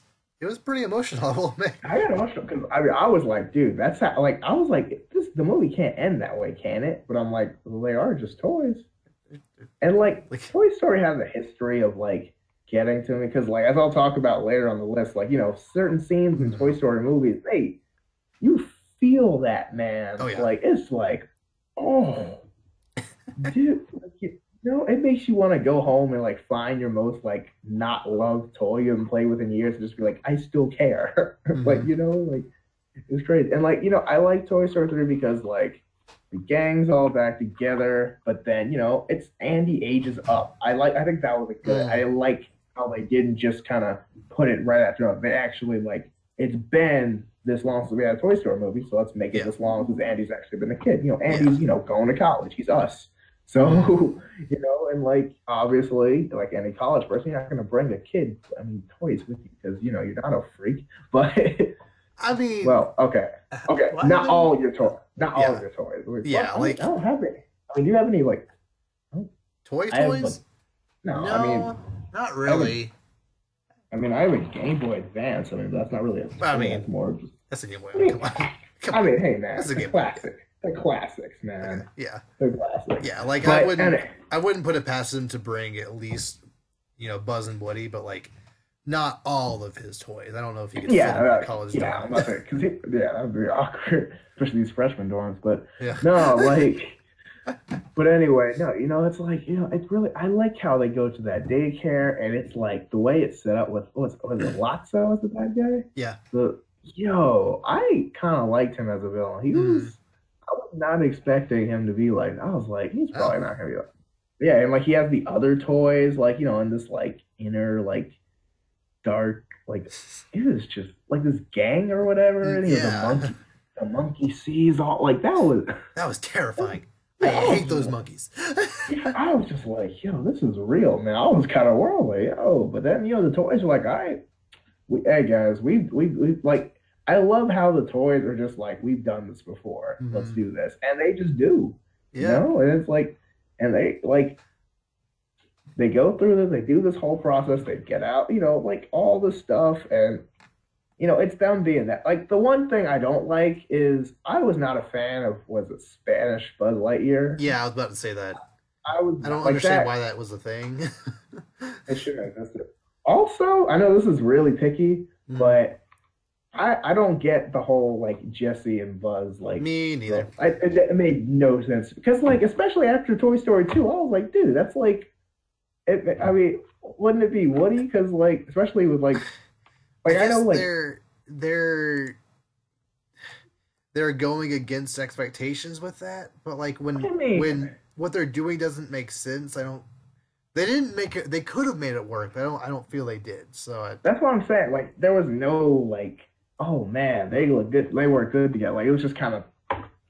pretty emotional, man. I got emotional because I was like, dude, that's how. Like I was like, the movie can't end that way, can it? But I'm like, well, they are just toys. And like Toy Story has a history of like getting to me because like as I'll talk about later on the list, like certain scenes in Toy Story movies, you feel that, man. Oh yeah. Like it's like, oh, dude, like, it makes you want to go home and like find your most like not loved toy you haven't played with in years and just be like, I still care. Like like it's crazy. And like I like Toy Story 3 because like the gang's all back together, but then it's Andy ages up. I think that was a good. I like how they didn't just kind of put it right after. They actually like it's been this long since we had a Toy Story movie, so let's make it this long since Andy's actually been a kid. Andy's going to college. He's us. So and like obviously, like any college person, you're not going to bring a kid, toys with you because you're not a freak. But I mean, well, okay, well, not all your toys, not all of your toys. Yeah, well, like I don't have any. Do you have any like toys? No, no, not really. I have a Game Boy Advance. But that's not really a toy. It's more just. That's a Game Boy. Come on. Hey man, that's a Game classic. the classics, man. Yeah. The classics. Yeah, like But I wouldn't put it past him to bring at least, Buzz and Woody, but like not all of his toys. I don't know if he could fit them in a college dorm. I'm not saying, that would be awkward, especially these freshman dorms. But Yeah. no, like, but anyway, no, it's like, it's really, I like how they go to that daycare, and it's like the way it's set up with, was it Lotso as the bad guy? Yeah. I kind of liked him as a villain. I was not expecting him to be like, I was like, he's probably not going to be like, yeah, and like he has the other toys, like, in this like inner, like, dark, like, it was just like this gang or whatever, and he was a monkey sees all, like, that was terrifying. I hate those monkeys. I was just like, this is real, man. I was kind of worried, like, but then, the toys were like, all right, hey guys, we like, I love how the toys are just like, we've done this before. Mm-hmm. Let's do this. And they just do. Yeah. And it's like, and they like, they go through this, they do this whole process, they get out, like all the stuff. And, it's them being that. Like, the one thing I don't like is I was not a fan of, was it Spanish Buzz Lightyear? Yeah, I was about to say that. I don't understand why that was a thing. It shouldn't have existed. Also, I know this is really picky, but I don't get the whole, like, Jesse and Buzz, like... Me neither. It made no sense. Because, like, especially after Toy Story 2, I was like, dude, that's, like... I mean, wouldn't it be Woody? Because, like, especially with, like... I know, like... They're going against expectations with that, but, like, when what they're doing doesn't make sense, They didn't make it... They could have made it work, but I don't feel they did, so... That's what I'm saying. Like, there was no, like... Oh man, they look good. They work good together. Like, it was just kind of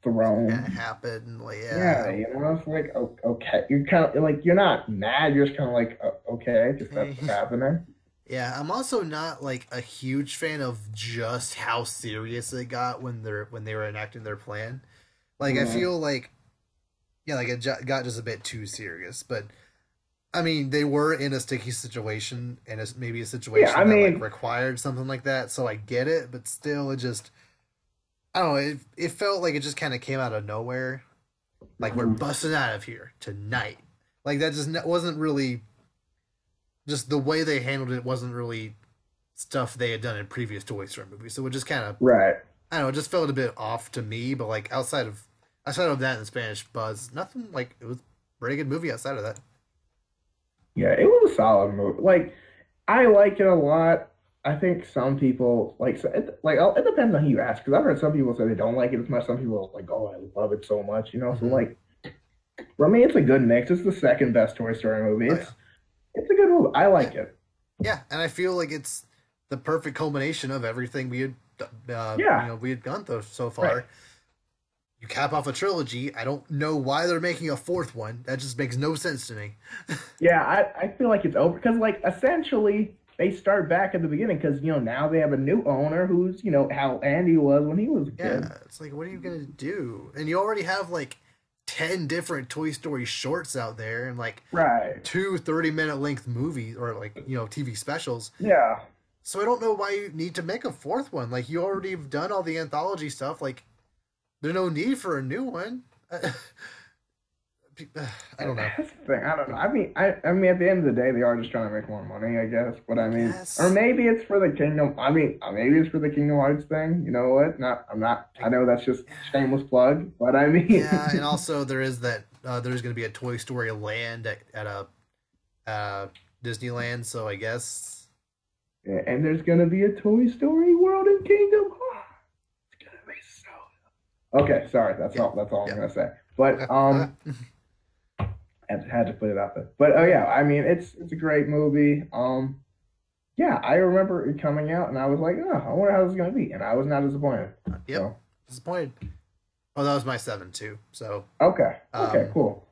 thrown. It happened. Like, yeah. It's like, okay. You're kind of like, you're not mad. You're just kind of like, okay, just that's what's happening. Yeah, I'm also not like a huge fan of just how serious it got when they were enacting their plan. Like, I feel like, like it got just a bit too serious. But I mean, they were in a sticky situation, and it's maybe a situation that like required something like that. So I get it, but still, it just, I don't know. It felt like it just kind of came out of nowhere. Like, we're busting out of here tonight. Like, that just wasn't really. Just the way they handled it wasn't really stuff they had done in previous Toy Story movies. So it just kind of right. I don't know. It just felt a bit off to me. But like outside of that and Spanish Buzz, nothing. Like, it was a pretty good movie outside of that. Yeah, it was a solid movie. Like, I like it a lot. I think some people it depends on who you ask, because I've heard some people say they don't like it as much. Some people are like, oh, I love it so much, So like, for me, it's a good mix. It's the second best Toy Story movie. It's a good movie. I like it. Yeah, and I feel like it's the perfect culmination of everything we had gone through so far. Right. You cap off a trilogy. I don't know why they're making a fourth one. That just makes no sense to me. Yeah, I feel like it's over, because like essentially they start back at the beginning, because now they have a new owner who's how Andy was when he was a kid. Yeah, it's like, what are you gonna do? And you already have like 10 different Toy Story shorts out there, and like 2 30-minute length movies, or like TV specials. Yeah. So I don't know why you need to make a fourth one. Like, you already have done all the anthology stuff. Like, there's no need for a new one. I don't know. That's the thing. I don't know. I mean, at the end of the day, they are just trying to make more money, I guess. But I mean, or maybe it's for the Kingdom. I mean, maybe it's for the Kingdom Hearts thing. You know what? I'm not. I know that's just shameless plug, but I mean. Yeah, and also there is that. There's going to be a Toy Story land at a Disneyland. So I guess. Yeah, and there's going to be a Toy Story World in Kingdom Hearts. It's gonna be so. Okay, sorry. That's all. That's all I'm gonna say. But I had to put it out there. But yeah, I mean, it's a great movie. Yeah, I remember it coming out, and I was like, oh, I wonder how this is gonna be, and I was not disappointed. Yep, so. Disappointed. Oh, that was my 7 too. So okay, cool.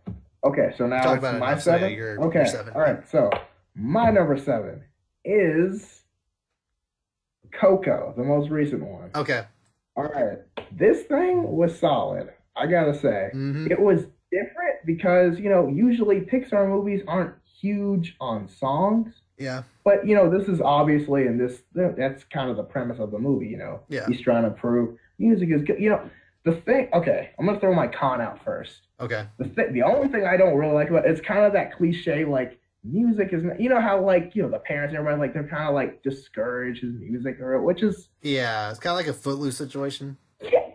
Okay, so now it's my 7. So your 7. All right. So my number 7 is Coco, the most recent one. Okay. All right. This thing was solid, I gotta say. Mm-hmm. It was different because, usually Pixar movies aren't huge on songs. Yeah. But, this is obviously, and that's kind of the premise of the movie, Yeah. He's trying to prove music is good. the thing. Okay, I'm gonna throw my con out first. Okay. The only thing I don't really like about it's kind of that cliche like music is you know how like the parents and everybody like they're kind of like discourage his music or which is Yeah, it's kind of like a Footloose situation. yeah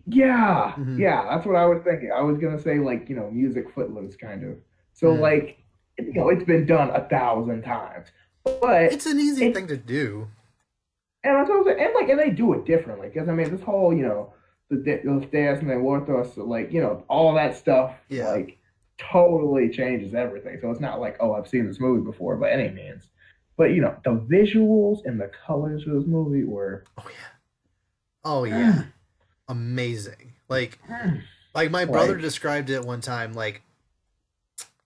yeah Hmm. yeah that's what I was thinking. I was gonna say like music footloose kind of so Mm. like it's been done 1,000 times but It's an easy it's thing to do. and that's what I'm saying and like and they do it differently because I mean this whole those dance and they work us like all that stuff Yeah. like totally changes everything. So it's not like oh I've seen this movie before by any means, but the visuals and the colors of this movie were Oh yeah. Oh yeah. Amazing. Like my brother like described it one time. Like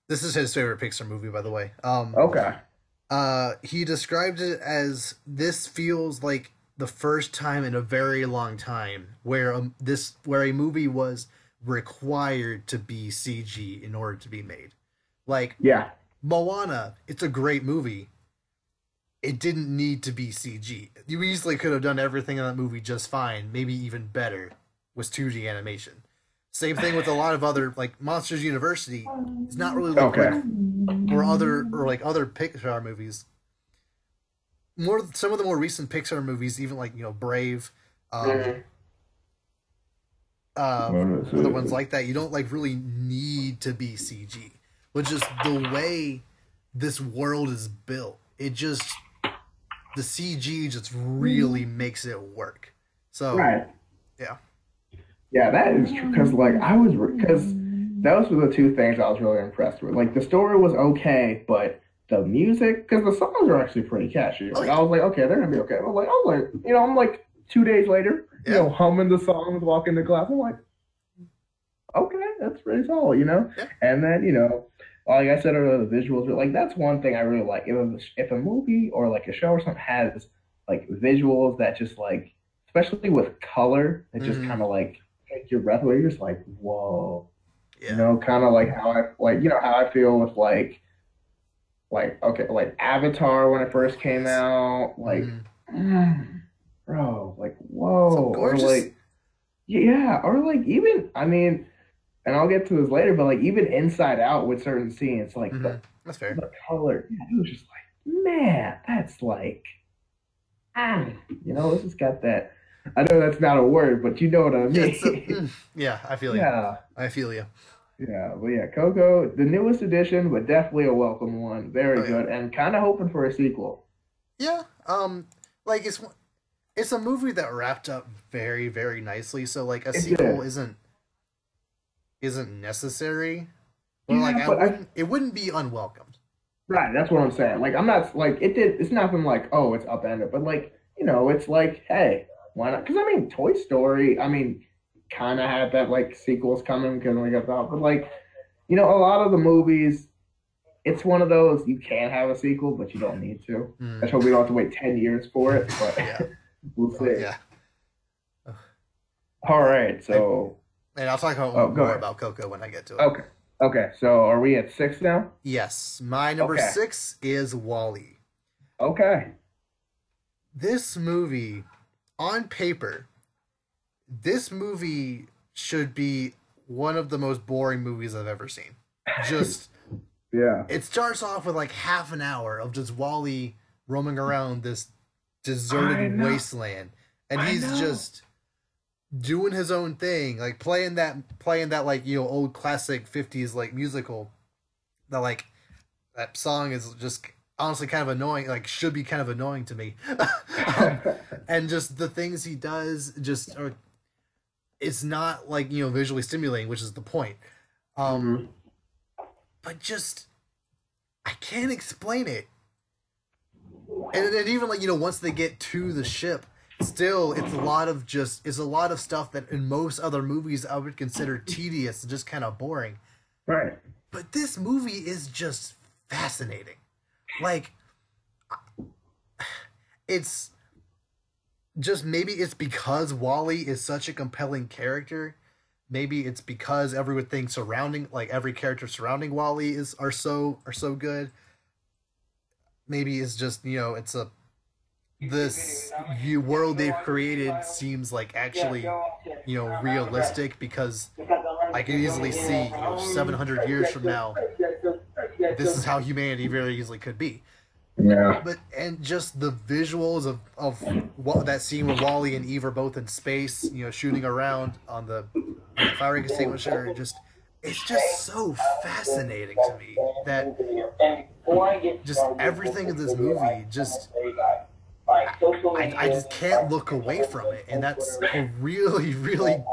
this is his favorite Pixar movie, by the way. okay He described it as this feels like the first time in a very long time where where a movie was required to be CG in order to be made. Like yeah Moana, it's a great movie. It didn't need to be CG. You easily could have done everything in that movie just fine, maybe even better, with 2D animation. Same thing with a lot of other like Monsters University. It's not really okay or like other Pixar movies. More some of the more recent Pixar movies, even like Brave, um, Mhm. uh, What is other ones it? like that. You don't like really need to be CG, but just the way this world is built, it just the CG just really makes it work. So Right. yeah. Yeah, that is true. Because like because those were the two things I was really impressed with. Like the story was okay, but the music, because the songs are actually pretty catchy. Oh Like yeah. I was like, okay, they're gonna be okay. I'm like 2 days later, Yeah. humming the songs, walking to class. I'm like, okay, that's pretty solid. Yeah. And then like I said earlier, the visuals are like that's one thing I really like. If a movie or like a show or something has like visuals that just like, especially with color, that just Hmm. kind of like take your breath away. You're just like, whoa, Yeah. kind of like how I like how I feel with like okay, like Avatar when it Oh first came yes. out, like, Hmm. mm, bro, like So whoa, or gorgeous. like yeah, or like even I mean and I'll get to this later, but like even Inside Out with certain scenes, like Hmm. That's fair. the color, yeah, it was just like, man, that's like, this has got that. I know that's not a word, but you know what I Yeah. It's mean. yeah. I feel you. Yeah, I feel you. yeah, but yeah, Coco, the newest edition, but definitely a welcome one. Oh Very yeah. good, and kind of hoping for a sequel. Yeah. Like it's a movie that wrapped up very very nicely. So like a It sequel did. isn't necessary. Or like Yeah, I but I wouldn't it wouldn't be unwelcomed. right, that's what I'm saying. Like I'm not like it did. It's nothing like oh, it's upended, but like it's like hey, why not? Because I mean, Toy Story. I mean, kind of had that like sequels coming because we got that, but like a lot of the movies, it's one of those you can have a sequel, but you don't need to. Mm. Let's hope we don't have to wait 10 years for it, but Yeah. we'll Oh see. yeah. All But right, I so and I'll talk oh, about go more ahead. about Coco when I get to it. Okay, okay. So are we at six now? Yes, my number Okay, 6 is Wally. okay. This movie, on paper, this movie should be one of the most boring movies I've ever seen. Just Yeah, it starts off with like half an hour of just Wally roaming around this I deserted know, wasteland, and I he's know. just doing his own thing, like playing that like old classic '50s like musical. That like that song is just honestly kind of annoying. Like should be kind of annoying to me, um, and just the things he does just are. It's not like visually stimulating, which is the point. Um, Mhm. but just I can't explain it. And even like once they get to the ship, still it's a lot of stuff that in most other movies I would consider tedious and just kind of boring. Right. But this movie is just fascinating. Like it's just maybe it's because Wally is such a compelling character. Maybe it's because everything surrounding like every character surrounding Wally is are so good. Maybe it's just it's a this world they've created seems like actually, realistic, because I can easily see, 700 years from now, this is how humanity very easily could be. Yeah. But and just the visuals of what that scene where Wally and Eve are both in space, shooting around on the fire extinguisher, it's just so fascinating to me that just everything in this movie I just can't look away from it, and that's a really, really,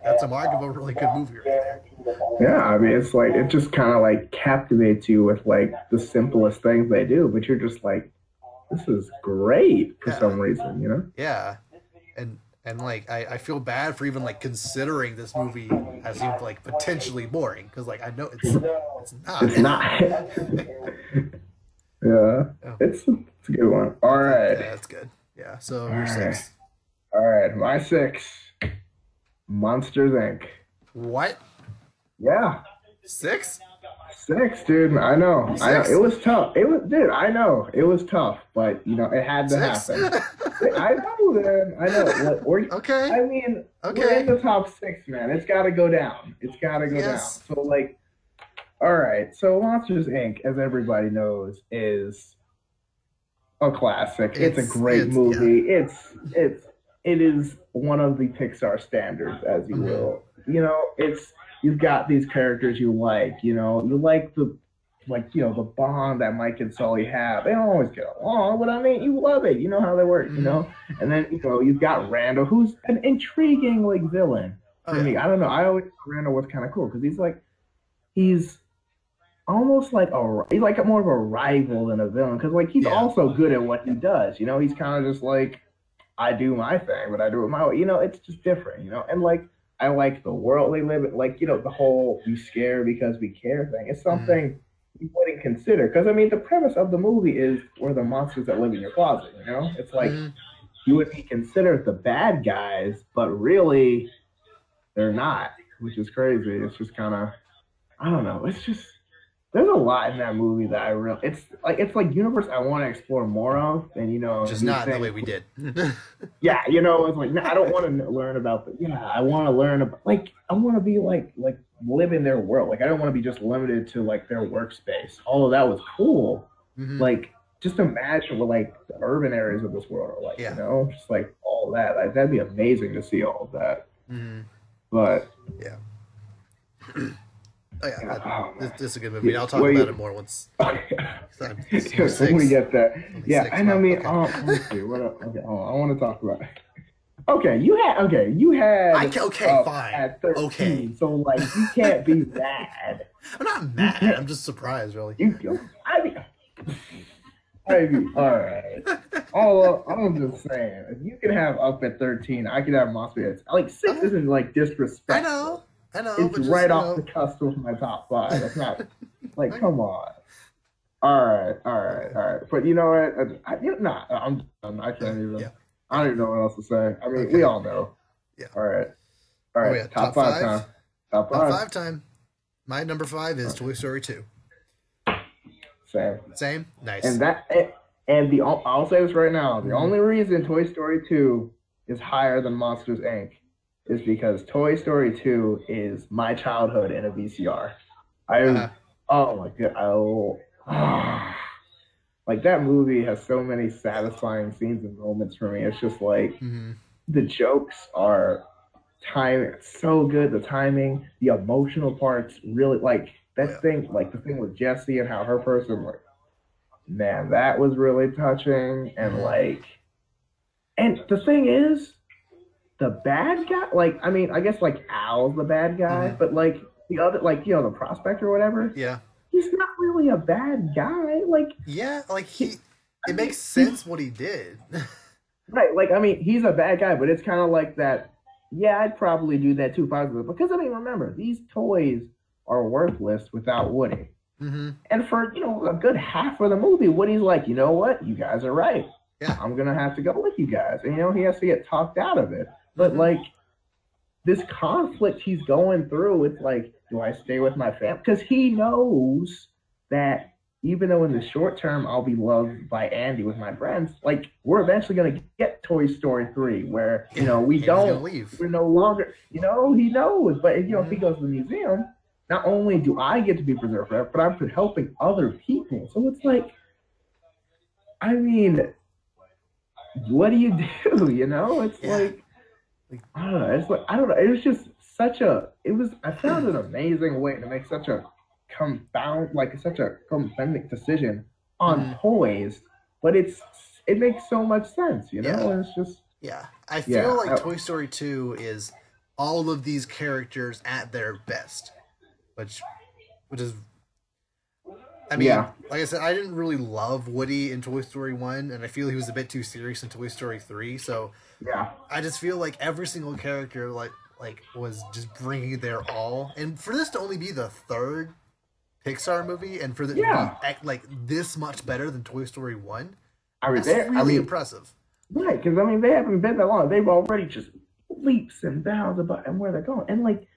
that's a mark of a really good movie right there. Yeah, I mean, it's like, it just kind of like captivates you with like the simplest things they do, but you're just like, this is great for some reason, Yeah, and like I feel bad for even like considering this movie as even like potentially boring, because like I know it's not. It's not. Yeah, it's a good one. All right. Yeah, that's good. Yeah, so you're 6. All right, my 6, Monsters Inc. What? Yeah. 6? 6, dude. I know. 6? I know. It was tough. Dude. I know it was tough, but it had to 6? happen. I know, man. I know. Okay. I mean, we're in the top 6, man. It's got to go down. It's got to go down. So like. All right, so Monsters Inc., as everybody knows, is a classic. It's a great movie. Yeah. It is one of the Pixar standards, as you will. You've got these characters you like. You like the bond that Mike and Sully have. They don't always get along, but I mean, you love it. You know how they work. And then you've got Randall, who's an intriguing villain for me. I don't know. I always thought Randall was kind of cool because he's almost like he's like more of a rival than a villain, because he's also good at what he does. He's kind of just like, I do my thing, but I do it my way. It's just different. And I like the world they live in. The whole "we scare because we care" thing. It's something you wouldn't consider, because I mean the premise of the movie is we're the monsters that live in your closet. It's like you would be considered the bad guys, but really they're not, which is crazy. It's just kind of, I don't know. It's just. There's a lot in that movie that I really. It's like universe I want to explore more of, and just not the way we did. Yeah, it's like I don't want to learn about I want to learn about I want to be like live in their world. I don't want to be just limited to their workspace. All of that was cool. Just imagine what the urban areas of this world are like. Just all that. That'd be amazing to see all of that. But yeah. Oh yeah, this is a good movie. I'll talk about it more once. When we get there. Yeah, and I mean, let's see. What else? Okay, I want to talk about it. Okay, you had. Fine. At 13, okay. So you can't be mad. I'm not mad. I'm just surprised, really. I mean, all right. I'm just saying, if you can have Up at 13, I could have Monsters. 6 isn't disrespectful. I know. It's just, off the cusp of my top 5. That's not come on. All right. But you know what? I can't even. Yeah. I don't even know what else to say. I mean, we all know. Yeah. All right. Top 5 time. Top 5 time. My number 5 is Toy Story 2. Same. Nice. And I'll say this right now. The only reason Toy Story 2 is higher than Monsters Inc. is because Toy Story 2 is my childhood in a VCR. Oh my god. That movie has so many satisfying scenes and moments for me. It's just the jokes are so good. The timing, the emotional parts, really thing, the thing with Jessie and how her person, man, that was really touching. And and the thing is, the bad guy, I mean, I guess Al's the bad guy, but the other, the prospector or whatever. Yeah. He's not really a bad guy. It makes sense what he did. Right. I mean, he's a bad guy, but it's kind of that. Yeah, I'd probably do that too, possibly. Because I mean, remember, these toys are worthless without Woody. And for a good half of the movie, Woody's like, you know what, you guys are right. Yeah. I'm gonna have to go with you guys, and he has to get talked out of it. But this conflict he's going through, it's do I stay with my family? Because he knows that even though in the short term I'll be loved by Andy with my friends, like we're eventually gonna get Toy Story 3, where Yeah, we Andy's gonna don't, leave. we're no longer, he knows. But if he Mm-hmm. goes to the museum, not only do I get to be preserved forever, but I'm helping other people. So it's like, I mean, what do you do? It's Yeah. like, Like, I don't know. It's like, I don't know. It was just I found an amazing way to make such a such a confounding decision on mm-hmm. toys, but it makes so much sense, Yeah. and it's just, Yeah. I feel yeah, like Toy Story 2 is all of these characters at their best, which is, I mean, yeah, like I said, I didn't really love Woody in Toy Story 1, and I feel he was a bit too serious in Toy Story 3, so yeah, I just feel like every single character was just bringing their all. And for this to only be the third Pixar movie and for it to be yeah. like this much better than Toy Story 1, I mean, that's really impressive. right, because I mean, they haven't been that long. They've already just leaps and bounds about and where they're going, and like,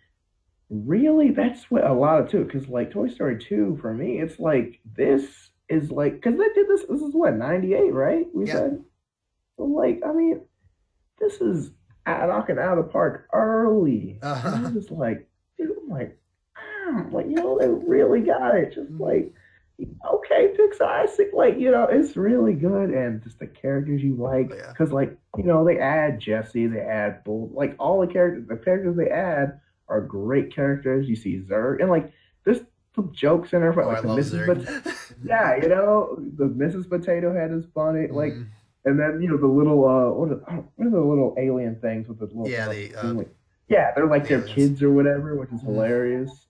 really, that's what a lot of too. Because like Toy Story 2, for me, it's like this is like, because they did this. This is what, 98, right? We Yeah. said. So like, I mean, this is knocking out of the park early, and Uh, I'm just like, dude, I'm like, like, they really got it. Just like, okay, Pixar, I see, like, it's really good, and just the characters you like, yeah. because like, they add Jesse, they add Bull, like all the characters they add are great characters. You see Zurg, and like, there's some jokes in there, Oh, I like the love Mrs. Zurg. But yeah, the Mrs. Potato Head is funny, like. mm, And then the little what are the little alien things with the little yeah, yeah, they're like the their aliens. kids or whatever, which is Mm, hilarious.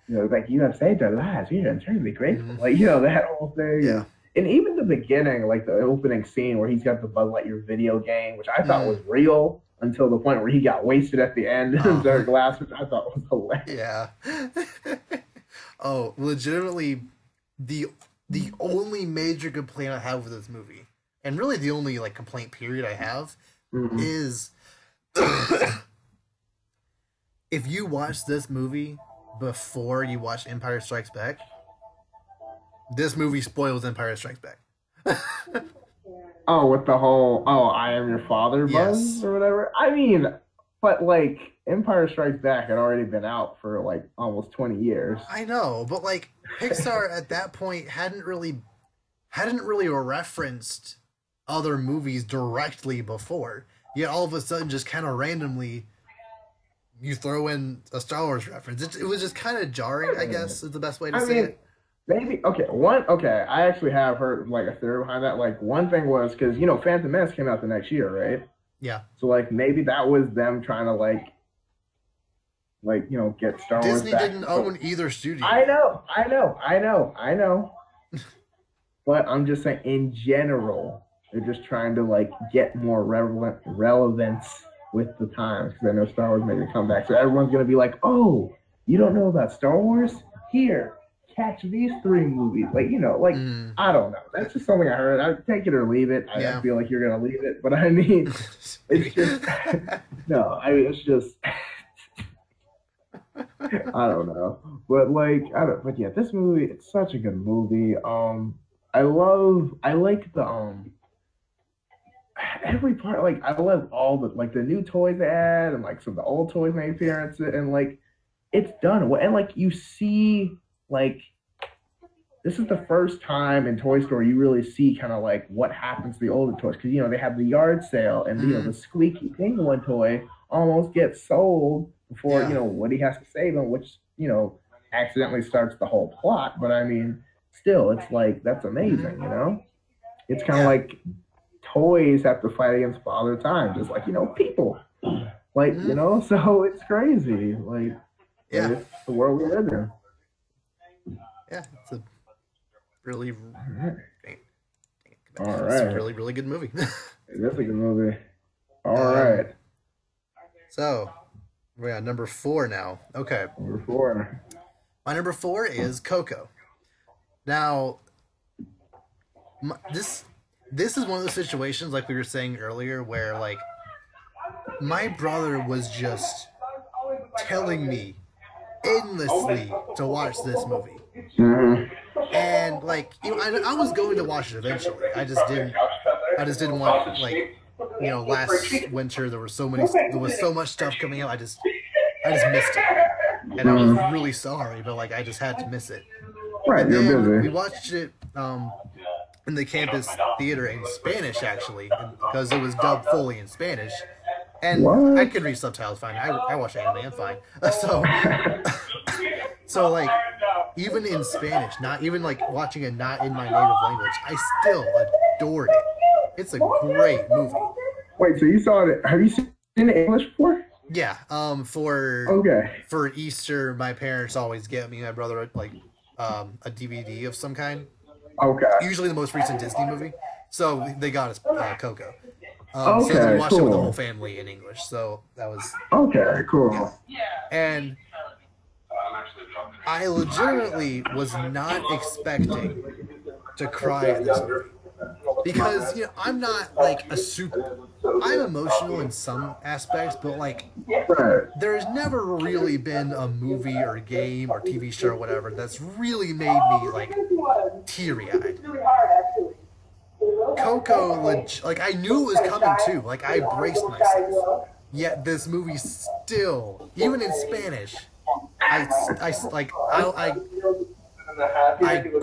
Like, you have saved our lives. We are eternally grateful. mm, Like, that whole thing, yeah. and even the beginning, like the opening scene where he's got the Buzz Lightyear video game, which I thought Mm, was real until the point where he got wasted at the end in uh, their glass, which I thought was hilarious. yeah. Oh, legitimately, the the only major complaint I have with this movie, and really the only like complaint period I have, Mm-hmm. is if you watch this movie before you watch Empire Strikes Back, this movie spoils Empire Strikes Back. Oh, with the whole "I am your father" buzz Yes, or whatever. I mean, but like Empire Strikes Back had already been out for like almost 20 years. I know, but like Pixar at that point hadn't really referenced other movies directly before. Yet all of a sudden, just kind of randomly, you throw in a Star Wars reference. It was just kind of jarring, I guess, is the best way to I say mean, it. maybe okay. I actually have heard like a theory behind that. Like one thing was because Phantom Menace came out the next year, right? Yeah, So like maybe that was them trying to get Star Wars Disney back. didn't So own either studio. I know. But I'm just saying, in general, they're just trying to like get more relevance with the times, because I know Star Wars made a comeback, so everyone's gonna be like, "Oh, you don't know about Star Wars? Here, catch these three movies." Like, like, Mm, I don't know. That's just something I heard. I take it or leave it. I yeah. feel like you're gonna leave it, but I mean, it's just no. I mean, it's just I don't know, but like I don't. But yeah, this movie, it's such a good movie. I like the every part. Like, I love all the like the new toys they add, and like some of the old toys made Yeah. appearances, and like it's done well. And like you see, like, this is the first time in Toy Story you really see kind of like what happens to the older toys, because they have the yard sale, and the Mm, squeaky penguin toy almost gets sold before yeah. Woody has to save him, which accidentally starts the whole plot. But I mean, still, it's like that's Mm, amazing. It's kind of yeah. like toys have to fight against father time, just like people. Like, Mm, so it's crazy. Like, but yeah. it's the world we live in. Yeah. It's a really, All right. All it's a right. really, really good movie. That's a good movie. All um. right. So we're at number 4 now. Okay. Number four. My number 4 is Coco. Now, this is one of those situations, like we were saying earlier, where like my brother was just telling me endlessly to watch this movie. Mm-hmm. And like, I was going to watch it eventually. I just didn't want, like, last winter there was so much stuff coming out. I just missed it, and I was really sorry, but like I just had to miss it. Right, and you're busy. We watched it in the campus theater in Spanish, actually, because it was dubbed fully in Spanish. And what? I could read subtitles fine. I watch anime, I'm fine. So like, even in Spanish, not even like watching it not in my native language, I still adored it. It's a great movie. Wait, so you saw it? Have you seen it in English before? Yeah. For Easter, my parents always get me and my brother like a DVD of some kind. Okay. Usually the most recent Disney movie. So they got us Coco. Okay, so we watched it with the cool. whole family in English. So that was okay, cool. Yeah. And I legitimately was not expecting to cry at this movie. Because, I'm not like I'm emotional in some aspects, but like, Right. there's never really been a movie or a game or TV show or whatever that's really made me like teary-eyed. Coco, like, I knew it was coming too. Like, I braced myself. Yet this movie still, even in Spanish, I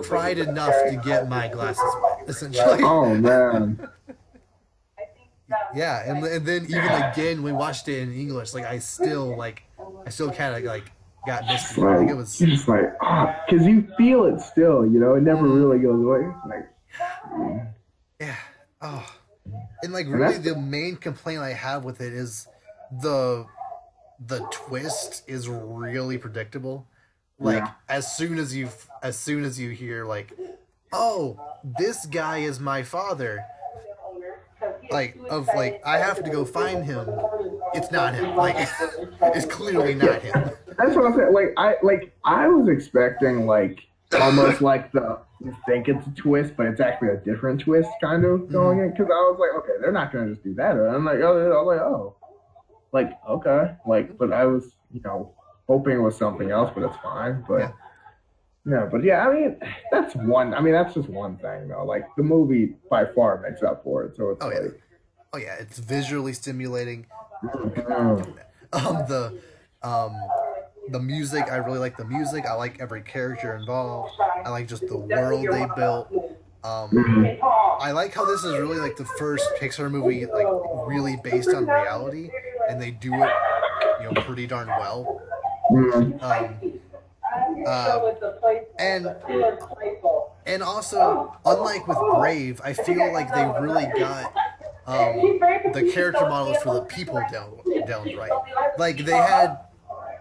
cried enough to get my glasses wet, essentially. Oh man. Yeah, and then even again when we watched it in English, like I still kind of like got misty. Like, Like it was. You're just like, because you feel it still. It never really goes away. It's like. Yeah. Oh. And like really the main complaint I have with it is the twist is really predictable. Like as soon as you hear like, oh, this guy is my father, like I have to go find him. It's not him. Like it's clearly not him. That's what I'm saying. I was expecting like almost like you think it's a twist, but it's actually a different twist kind of going in. Because I was like, okay, they're not gonna just do that. And I'm like, okay, but I was hoping it was something else, but it's fine. But I mean, that's just one thing though. Like the movie by far makes up for it. So it's it's visually stimulating. The music, I really like the music. I like every character involved. I like just the world they built. I like how this is really like the first Pixar movie like really based on reality, and they do it pretty darn well. And also, unlike with Brave, I feel like they really got the character models for the people down right. Like they had,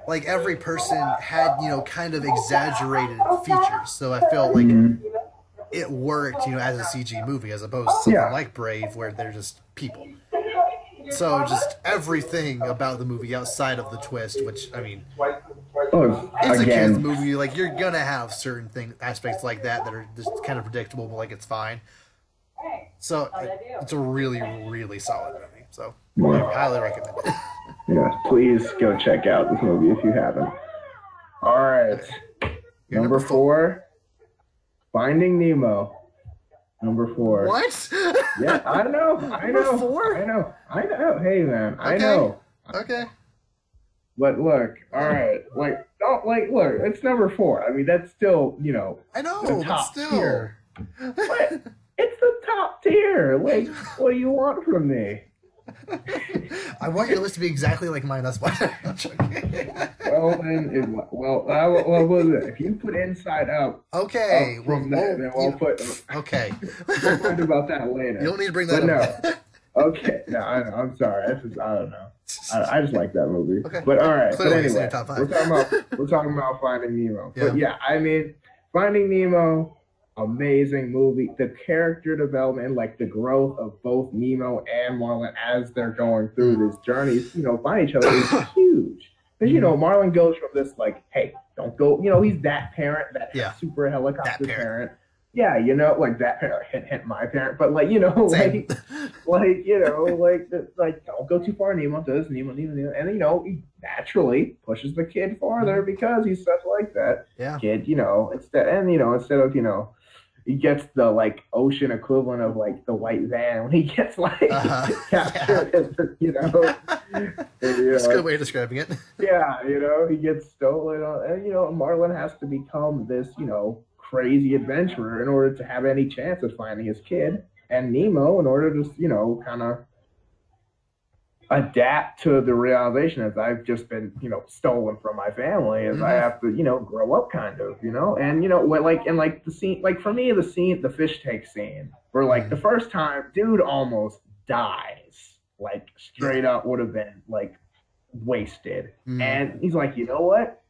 like every person had kind of exaggerated features, so I felt like it worked as a CG movie as opposed to something like Brave where they're just people. So just everything about the movie outside of the twist, which I mean, it's a kids movie. Like you're gonna have certain aspects like that are just kind of predictable, but like it's fine. So it's a really, really solid movie. So I highly recommend it. Yeah, please go check out this movie if you haven't. All right, number 4, Finding Nemo. Number 4. What? Yeah, I know. Number 4? I know. Hey, man, Okay. I know. Okay. But look, all right, look, it's number 4. I mean, that's still, I know, the but top still. tier. But it's the top tier. Like, what do you want from me? I want your list to be exactly like mine. That's why. Well, then, what was it? If you put Inside Out, okay, then we'll put. Okay. We'll find about that later. You don't need to bring that up. No. Okay. No, I know. I'm sorry. I don't know. I just like that movie. Okay. But all right. Clearly, but anyway, top 5. we're talking about Finding Nemo. Yeah. But yeah, I mean, Finding Nemo, amazing movie. The character development, like the growth of both Nemo and Marlin as they're going through this journey, find each other is huge. Because Marlin goes from this like, hey, don't go. He's that parent, that super helicopter parent. Yeah, like that parent, hint my parent, but like, don't go too far, Nemo does, Nemo, and naturally pushes the kid farther because he's such like that Yeah. kid, instead of, he gets the like ocean equivalent of like the white van when he gets like Yeah. captured, That's a good way of describing it. yeah, he gets stolen, and Marlin has to become this, crazy adventurer in order to have any chance of finding his kid, and Nemo in order to, kind of adapt to the realization as I've just been, stolen from my family, as I have to, grow up kind of, and what like and like the scene, like for me, the fish tank scene where like the first time dude almost dies, like straight up would have been like wasted. And he's like, you know what?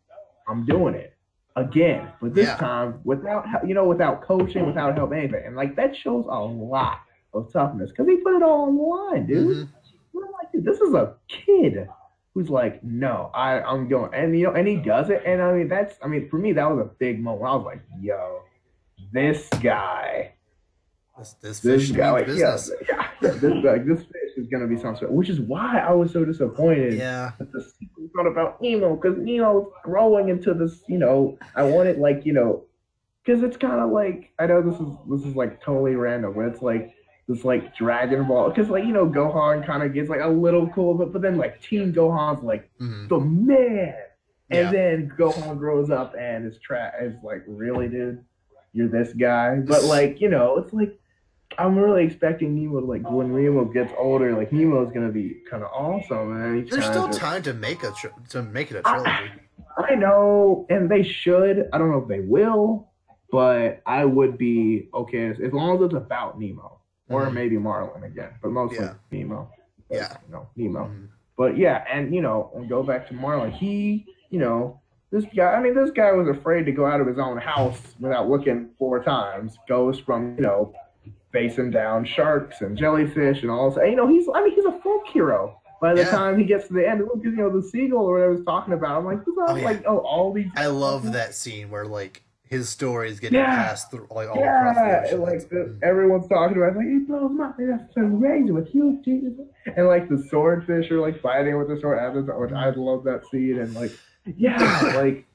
I'm doing it again, but this time without without coaching, without help, anything. And like that shows a lot of toughness because he put it all on the line, dude. I'm like, dude, this is a kid who's like, no, I'm going, and and he does it, and I mean, for me, that was a big moment. I was like, yo, this guy, this fish guy, like, business. this fish is gonna be something, which is why I was so disappointed. Yeah, that the sequel's not about Nemo, because Nemo's growing into this. I wanted like, because it's kind of like, I know this is like totally random, but it's like this like Dragon Ball, because like Gohan kind of gets like a little cool, but then like Teen Gohan's like the man, and then Gohan grows up and is like, really, dude, you're this guy. But like it's like I'm really expecting Nemo to, like, when Nemo gets older, like Nemo's gonna be kind of awesome. And there's still time to make it a trilogy. I know, and they should. I don't know if they will, but I would be okay as long as it's about Nemo. Or maybe Marlin again, but mostly Nemo. Nemo. But yeah, and and go back to Marlin. He, this guy was afraid to go out of his own house without looking 4 times. Goes from, facing down sharks and jellyfish and all this. He's a folk hero. By the time he gets to the end, look, the seagull or whatever I was talking about. I'm like, all these. I love that scene where like his story is getting passed through like all across the ocean. Like everyone's talking about it, like he blows my that's so amazing with you, Jesus. And like the swordfish are like fighting with the sword, which I love that scene. And like like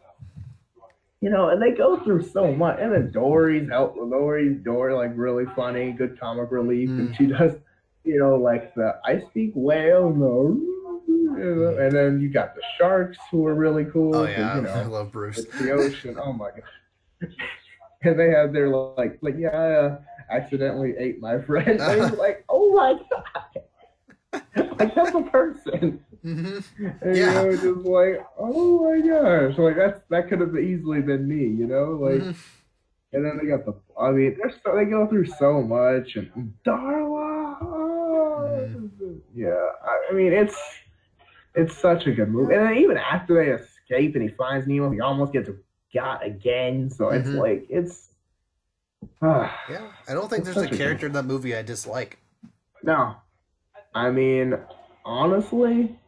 and they go through so much. And then Dory's Dory, like really funny, good comic relief, and she does like the I speak whale, and then you got the sharks who are really cool. Oh yeah, I love Bruce. It's the ocean. Oh my god. And they have their like I accidentally ate my friend. And he's like, oh my god, like that's a person. And just like, oh my gosh, like that could have easily been me, like. And then they got they go through so much, and Darla. It's such a good movie. And then even after they escape and he finds Nemo, he almost gets got again. So it's like I don't think there's a character in that movie I dislike. No, honestly,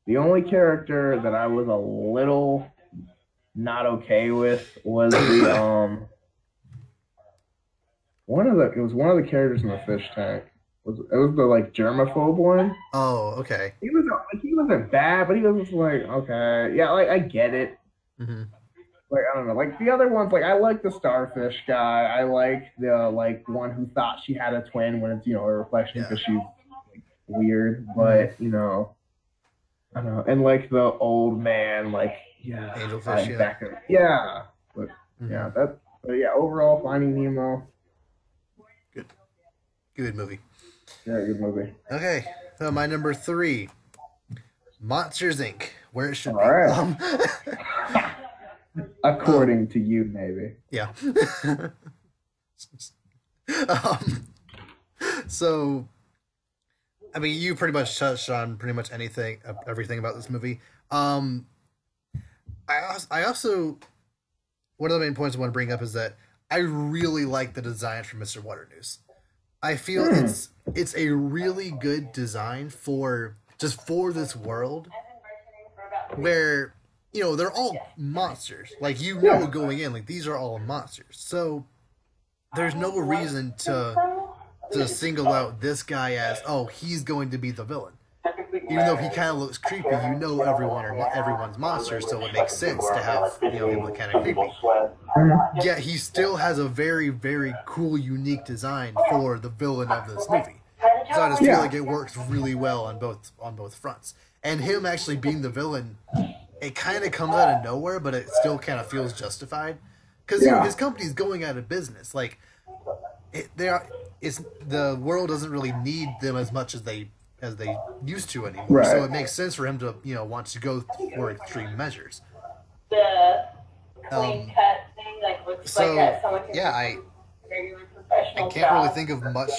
the only character that I was a little not okay with was the one of the characters in the fish tank. It was the like germaphobe one. Oh, okay. He wasn't bad, but he was just like, okay, yeah, like I get it. Like I don't know, like the other ones, like I like the starfish guy. I like the like one who thought she had a twin when it's a reflection because she's like, weird, but I don't know, and like the old man, like angelfish, but overall, Finding Nemo, good movie. Yeah, good movie. Okay, so my number 3, Monsters Inc. Where it should be. Right. According to you, maybe. Yeah. So, you pretty much touched on pretty much everything about this movie. I also, one of the main points I want to bring up is that I really like the design for Mr. Waternoose. I feel it's a really good design for this world where they're all monsters. Like going in, like these are all monsters. So there's no reason to single out this guy as he's going to be the villain. even though he kind of looks creepy, you know everyone's monster, so it makes sense to have him look kind of creepy. Yet he still has a very, very cool, unique design for the villain of this movie. So I just feel like it works really well on both fronts. And him actually being the villain, it kind of comes out of nowhere, but it still kind of feels justified because his company's going out of business. Like the world doesn't really need them as much as they used to anymore. Right. So it makes sense for him to want to go for extreme measures. The clean cut thing looks like that someone can I can't really think of much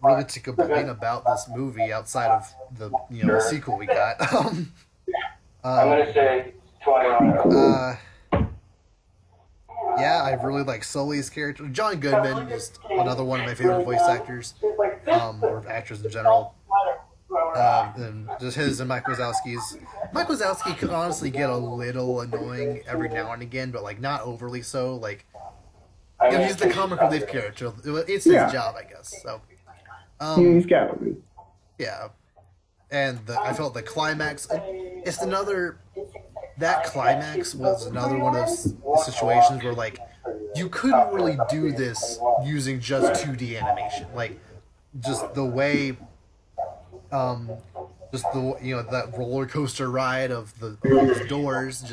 really to complain about this movie outside of the sequel we got. I'm gonna say 21. Yeah, I really like Sully's character. John Goodman is another one of my favorite voice actors, or actors in general. And just his and Mike Wazowski's. Mike Wazowski could honestly get a little annoying every now and again, but not overly so. He's the comic relief character. It's his job, I guess. So, he's got to be. Yeah, and I felt the climax. That climax was another one of those situations where you couldn't really do this using just 2D animation. Just the way, that roller coaster ride of the doors.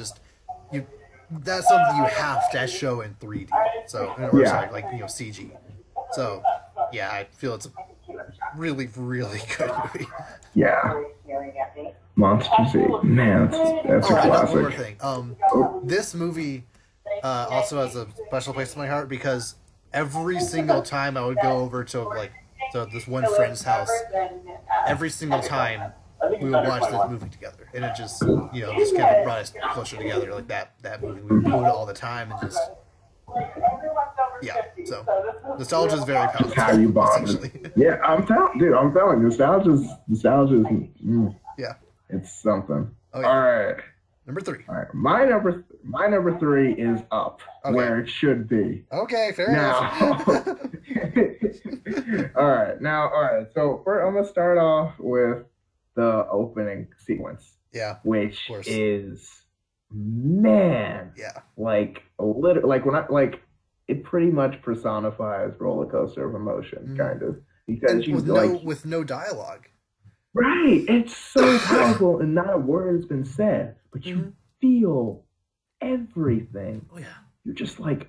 That's something you have to show in 3D. So, CG. So, yeah, I feel it's a really, really good movie. Yeah. Monsters Inc. Man, that's a classic. One more thing. This movie also has a special place in my heart because every single time I would go over to this one friend's house, every single time we would watch this movie together, and it just just kind of brought us closer together. That movie, we would quote it all the time, and just so nostalgia is very powerful. How you bond? Yeah, I'm telling you, nostalgia is it's something. Oh, yeah. All right, number 3. All right, my number 3 is Up, where it should be. Okay, fair enough. All right. So I'm gonna start off with the opening sequence. Yeah. Which is, man. Yeah. It pretty much personifies roller coaster of emotion, kind of, because with no dialogue. Right. It's so powerful, and not a word has been said, but you feel everything. Oh yeah. You're just when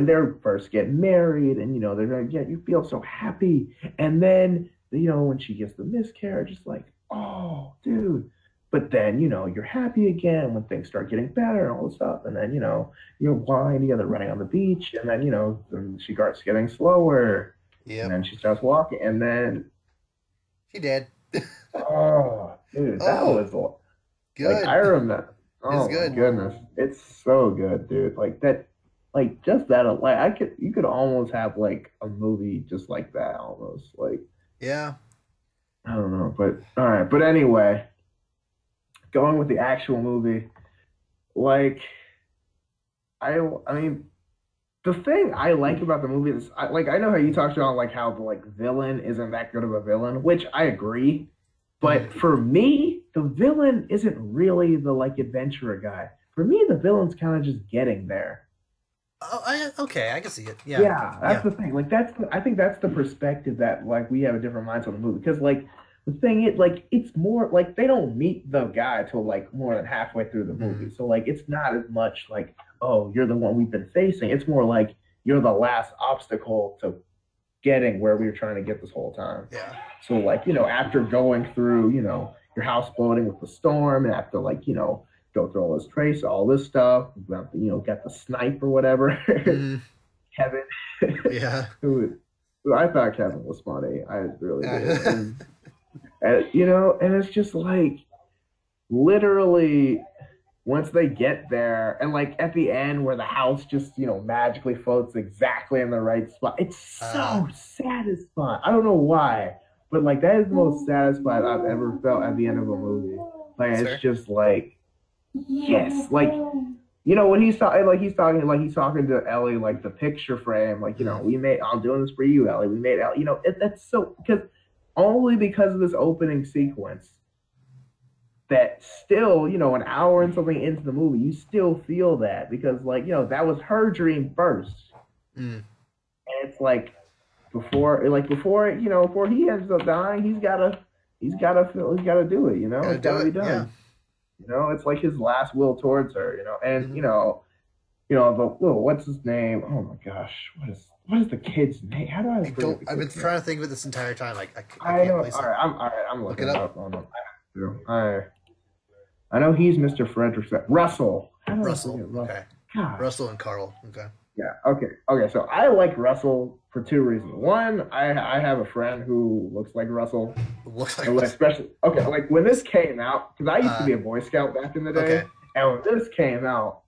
they're first getting married, and they're gonna you feel so happy, and then when she gets the miscarriage, it's oh, dude. But then, you're happy again when things start getting better and all this stuff. And then, you're whining, and they're running on the beach. And then, then she starts getting slower. Yeah. And then she starts walking. And then she did. Oh, dude, that was good. I remember. Oh, it's good. My goodness. It's so good, dude. You could almost have a movie just like that almost. Yeah. I don't know, but all right. But anyway, going with the actual movie, I mean, the thing I like about the movie is, I know how you talked about how the villain isn't that good of a villain, which I agree. But for me, the villain isn't really the adventurer guy. For me, the villain's kind of just getting there. Oh, I can see it. Yeah. Yeah, that's the thing. I think that's the perspective that we have a different mindset on the movie, because the thing is it's more they don't meet the guy till more than halfway through the movie. So it's not as much oh, you're the one we've been facing. It's more you're the last obstacle to getting where we were trying to get this whole time. Yeah. So after going through your house exploding with the storm, and after go through all this trace, all this stuff, got the snipe or whatever. Kevin. Yeah. I thought Kevin was funny. I really did. And it's just literally once they get there, and at the end where the house just magically floats exactly in the right spot, it's so satisfying. I don't know why, but that is the most satisfied I've ever felt at the end of a movie. It's just yes, when he's talking to Ellie, the picture frame, I'm doing this for you, Ellie. We made Ellie. That's so, because only because of this opening sequence that still, an hour and something into the movie, you still feel that because, like, that was her dream first. And it's like before he ends up dying, he's gotta do it. It's gotta be done. Yeah. It's like his last will towards her. And what's his name? Oh my gosh, what is the kid's name? How do I? I've been trying to think of it this entire time. I know. All right, I'm looking it up. I know he's Mr. Frederickson. Russell. Russell. Okay. God. Russell and Carl. Okay. Yeah. Okay. So I like Russell for two reasons. One, I have a friend who looks like Russell. Especially like when this came out, because I used to be a Boy Scout back in the day, and when this came out,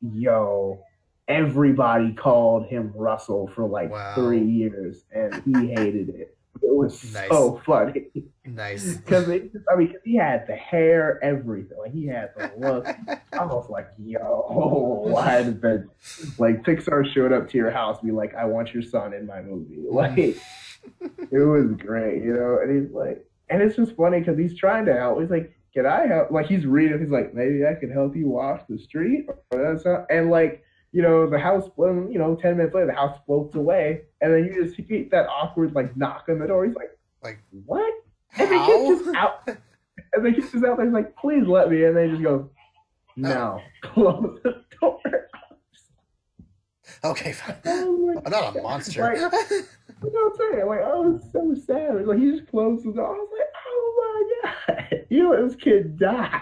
everybody called him Russell for like 3 years, and he hated it. It was so funny. Nice. Because he had the hair, everything. Like, he had the look. I was like, why did that? Like, Pixar showed up to your house and be like, I want your son in my movie. Like, it was great, And he's like, and it's just funny because he's trying to help. He's like, can I help? Like, he's reading. He's like, maybe I can help you wash the street. And like, the house, 10 minutes later, the house floats away, and then you just keep that awkward, like, knock on the door. He's like, what? And then he's just out. And then he's just out there. He's like, please let me. And then he just goes, no, close the door. Okay, fine. I'm not a monster. Like, you know what I'm saying? Like, I was so sad. Like, he just closed the door. I was like, oh my God. This kid died.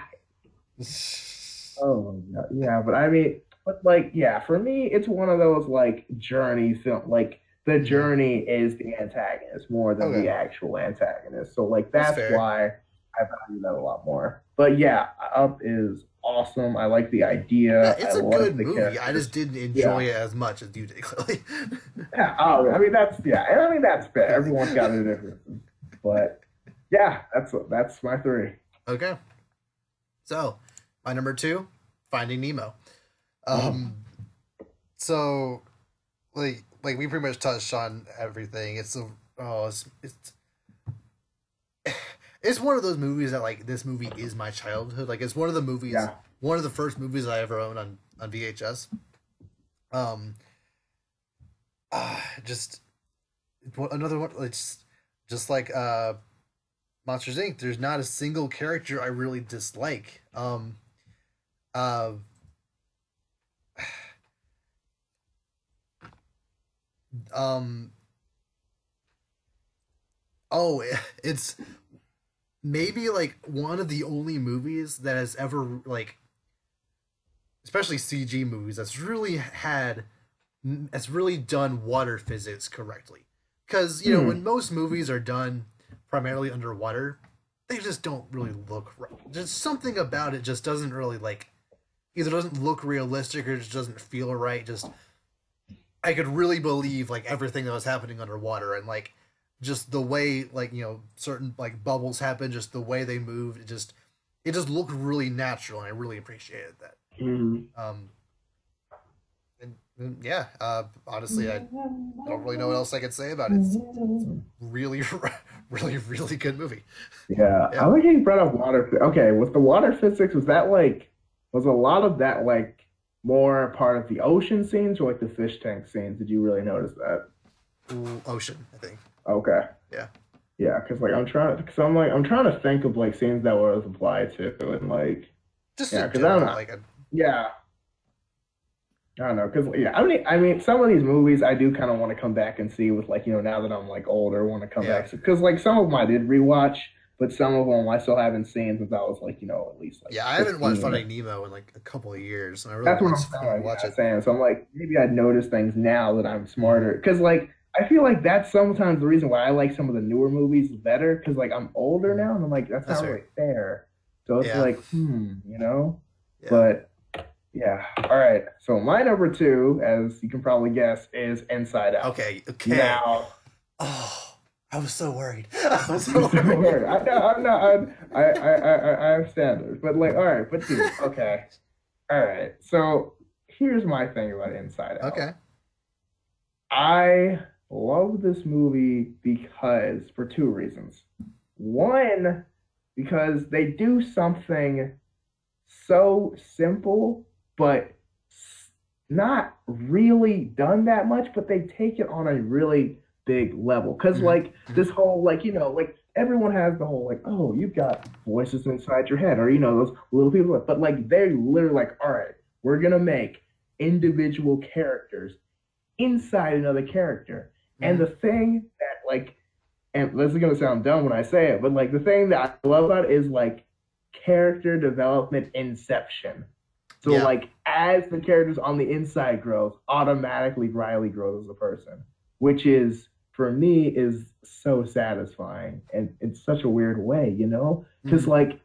Oh my God. Yeah, but I mean, for me, it's one of those, like, journey film. Like, the journey is the antagonist more than the actual antagonist. So, like, that's why I value that a lot more. But, yeah, Up is awesome. I like the idea. Yeah, it's a good movie. Characters. I just didn't enjoy it as much as you did, clearly. That's fair. Everyone's got a difference. But, yeah, that's my 3. Okay. So, my number 2, Finding Nemo. So, like we pretty much touched on everything. It's one of those movies that, like, this movie is my childhood. Like, it's one of the movies, one of the first movies I ever owned on VHS. Just another one. It's just like Monsters Inc. There's not a single character I really dislike. It's maybe, like, one of the only movies that has ever, like, especially CG movies, that's really done water physics correctly. Because, when most movies are done primarily underwater, they just don't really look right. There's something about it just doesn't really, like, either doesn't look realistic or just doesn't feel right. Just, I could really believe, like, everything that was happening underwater, and, like, just the way, like, certain, like, bubbles happen, just the way they moved, it just looked really natural, and I really appreciated that. Honestly, I don't really know what else I could say about it. It's really, really, really good movie. Yeah. I like how you brought up water. Okay, with the water physics, was a lot of that, like, more part of the ocean scenes or, like, the fish tank scenes? Did you really notice that? Ocean, I think. Okay. Yeah. Yeah, because, like, I'm trying to think of, like, scenes that were applied to, and, like, just because I don't know. I don't know, because I mean, some of these movies I do kind of want to come back and see with, like, now that I'm, like, older, want to come back, because, like, some of them I did rewatch, but some of them I still haven't seen since I was, like, at least, like, I haven't watched Finding Nemo in, like, a couple of years, and I really that's what I'm watch it. Saying. So I'm like, maybe I'd notice things now that I'm smarter, because, like, I feel like that's sometimes the reason why I like some of the newer movies better, because, like, I'm older now, and I'm like, that's not really fair. So it's like, Yeah. But, yeah. All right. So my number 2, as you can probably guess, is Inside Out. Okay. Now. Oh, I was so worried. I have standards, but, like, all right. But, dude, okay. All right. So here's my thing about Inside Out. Okay. I love this movie for 2 reasons. One, because they do something so simple, but not really done that much, but they take it on a really big level. Because, like, this whole, like, like, everyone has the whole, like, oh, you've got voices inside your head, or, those little people. But, like, they're literally like, all right, we're going to make individual characters inside another character. And the thing that, like, and this is going to sound dumb when I say it, but, like, the thing that I love about it is, like, character development inception. So, like, as the characters on the inside grows, automatically Riley grows as a person, which is, for me, is so satisfying and in such a weird way, Because, like,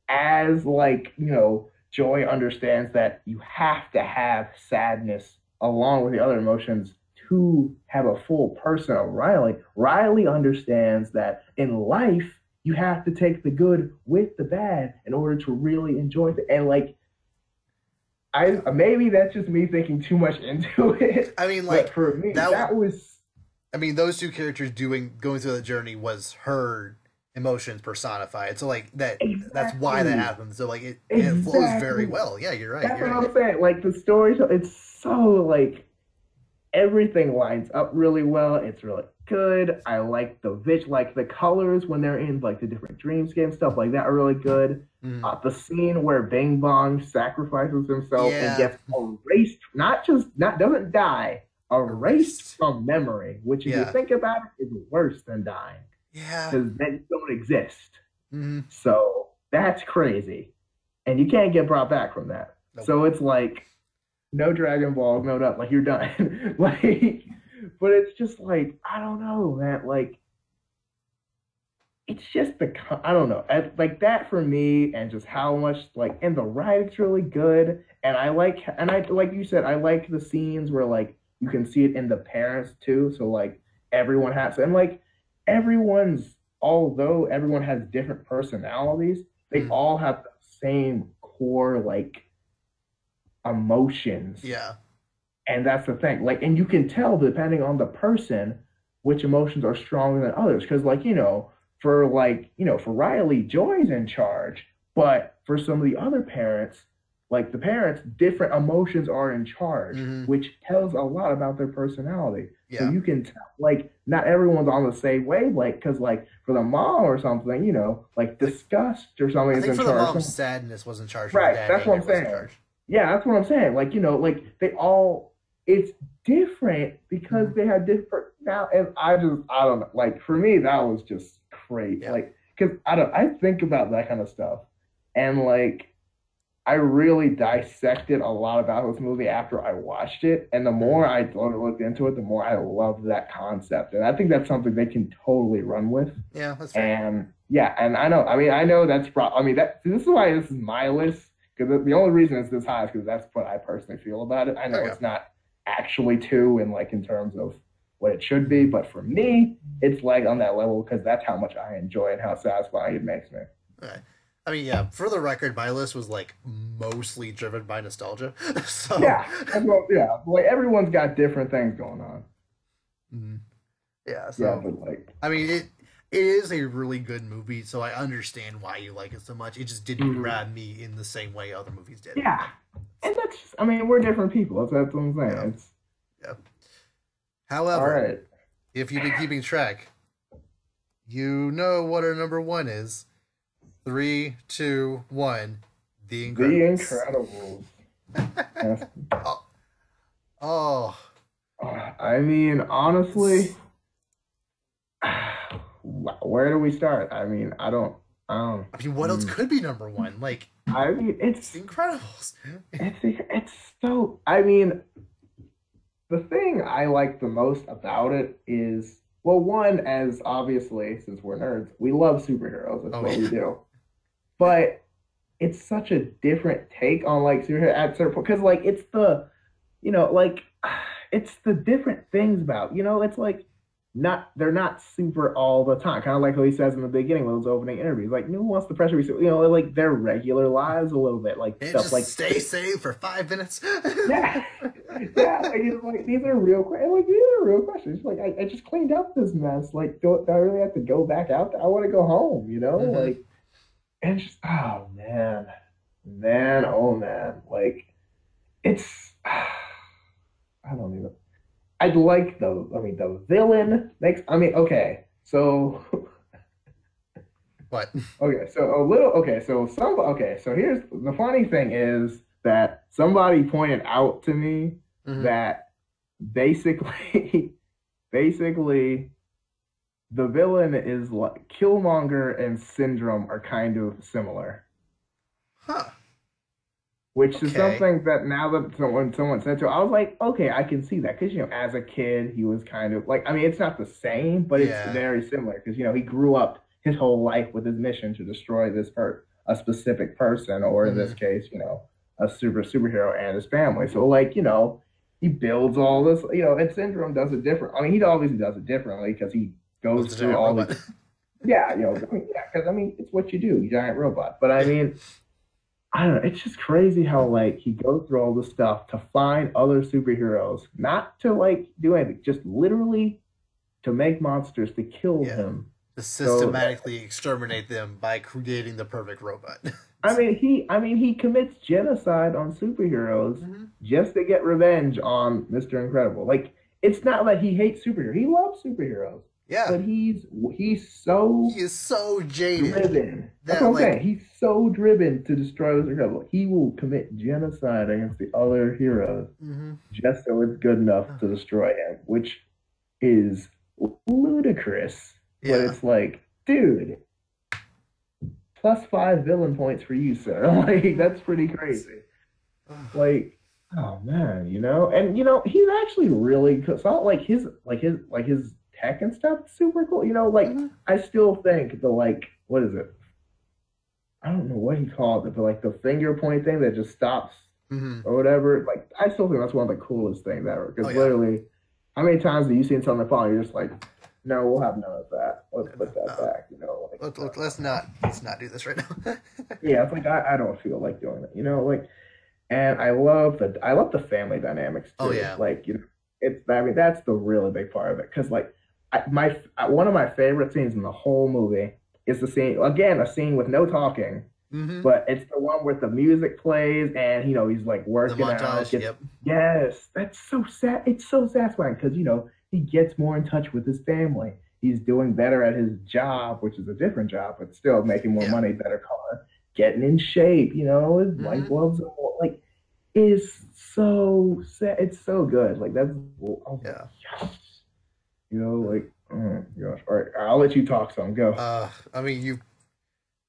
as, like, Joy understands that you have to have sadness along with the other emotions to have a full person of Riley. Riley understands that in life, you have to take the good with the bad in order to really enjoy it. And, like, maybe that's just me thinking too much into it. I mean, like, but for me, that was. I mean, those two characters going through the journey was her emotions personified. So, like, that's why that happened. So, like, it flows very well. Yeah, you're right. That's what I'm saying. Like, the story, it's so, like, everything lines up really well. It's really good. I like the colors when they're in, like, the different dreamscape stuff like that are really good. The scene where Bing Bong sacrifices himself and gets erased, doesn't die, erased from memory, which if you think about it, is worse than dying. Yeah. Because then you don't exist. So that's crazy. And you can't get brought back from that. Nope. So it's like, no Dragon Balls, no nothing. Like, you're done. Like, but it's just like, I don't know, man. Like, it's just I don't know. Like, that for me, and just how much, like, and the writing's really good. And I like you said, I like the scenes where, like, you can see it in the parents too. So, like, everyone has, and, like, although everyone has different personalities, they all have the same core, like, emotions. Yeah. And that's the thing. Like, and you can tell, depending on the person, which emotions are stronger than others. Because, like, for Riley, Joy's in charge. But for some of the other parents, like the parents, different emotions are in charge, which tells a lot about their personality. Yeah. So you can tell, like, not everyone's on the same wavelength. Because, like, for the mom or something, like, disgust or something is in charge. For the mom, sadness was in charge. Right, that's what I'm saying. Yeah, that's what I'm saying. Like, like, they all, it's different because they have different, now, and I don't know. Like, for me, that was just great. Yeah. Like, because I think about that kind of stuff. And, like, I really dissected a lot about this movie after I watched it. And the more I looked into it, the more I loved that concept. And I think that's something they can totally run with. Yeah, that's fair. And, yeah, and I know that's this is why this is my list. Because the only reason it's this high is because that's what I personally feel about it. I know it's not actually 2 in terms of what it should be, but for me, it's, like, on that level because that's how much I enjoy and how satisfying it makes me. Okay. I mean, yeah, for the record, my list was, like, mostly driven by nostalgia. So yeah, like, everyone's got different things going on. Yeah, so yeah, but, like, I mean, it is a really good movie, so I understand why you like it so much. It just didn't grab me in the same way other movies did. Yeah, and that's just, I mean, we're different people. That's what I'm saying. Yeah. However, if you've been keeping track, you know what our number 1 is. 3, 2, 1. The Incredibles. Oh. I mean, honestly, where do we start? I mean, I don't. I mean, what else could be number 1? Like, I mean, it's Incredibles. It's so. I mean, the thing I like the most about it is, well, one, as obviously, since we're nerds, we love superheroes. That's what we do. But it's such a different take on, like, superhero at certain point, because, like, it's the, like, it's the different things about, it's like, they're not super all the time. Kind of like how he says in the beginning with those opening interviews, like, no one wants the pressure. Like, their regular lives a little bit, like, stuff just like stay safe for 5 minutes. yeah, like, these are real questions. Like, these are real questions. Like, I just cleaned up this mess. Like, do I really have to go back out? I want to go home. Like, and just, oh man, man, oh man, like it's I don't even. I'd like the. I mean, the villain makes. I mean, okay, so What? okay, so a little. Okay, so some. Okay, so here's the funny thing is that somebody pointed out to me Hmm. that basically, basically, the villain is like Killmonger and Syndrome are kind of similar. Huh. Which is Okay. something that now that someone said to, I was like, okay, I can see that because as a kid he was kind of like, I mean, it's not the same, but it's Yeah. very similar because he grew up his whole life with his mission to destroy a specific person, or in this Hmm. case, a superhero and his family. So like, he builds all this, and Syndrome does it different. I mean, he obviously does it differently because he With goes the through giant all robot. these, yeah, I mean, yeah, because I mean, it's what you do, you giant robot. But I Yeah. mean, I don't know. It's just crazy how like he goes through all this stuff to find other superheroes, not to like do anything, just literally to make monsters to kill Yeah. him. To So that, systematically exterminate them by creating the perfect robot. I mean he commits genocide on superheroes Hmm. just to get revenge on Mr. Incredible. Like it's not like he hates superheroes. He loves superheroes, Yeah. but he's so He is so jaded driven. That's that what I'm like saying. He's so driven to destroy Mr. Incredible. He will commit genocide against the other heroes hmm just so it's good enough to destroy him, which is ludicrous. But yeah. it's like, dude, +5 villain points for you, sir. Like, that's pretty crazy. Like, oh man, and he's actually really cool. It's not like his tech and stuff is super cool. Like Hmm. I still think the like what is it? I don't know what he called it, but like the finger point thing that just stops Hmm. or whatever. Like I still think that's one of the coolest things ever. Oh Because yeah. literally, how many times have you seen something fall? You're just like, no, we'll have none of that. Let's No, no, put that no. back. Like no, Let's no, no. not do this right now. Yeah, it's like I don't feel like doing it. Like, and I love the family dynamics Oh too. yeah. Like it's I mean that's the really big part of it. Because like one of my favorite scenes in the whole movie is the scene again, a scene with no talking, Hmm. but it's the one where the music plays and he's like The working out, montage. gets Yep. yes, that's so sad. It's so satisfying because he gets more in touch with his family. He's doing better at his job, which is a different job, but still making more Yeah. money, better car, getting in shape. His wife Hmm. loves him. Like, is so sad. It's so good. Like that's. I was like, Yeah. yes. Like, oh gosh. All right, I'll let you talk some. Go. I mean,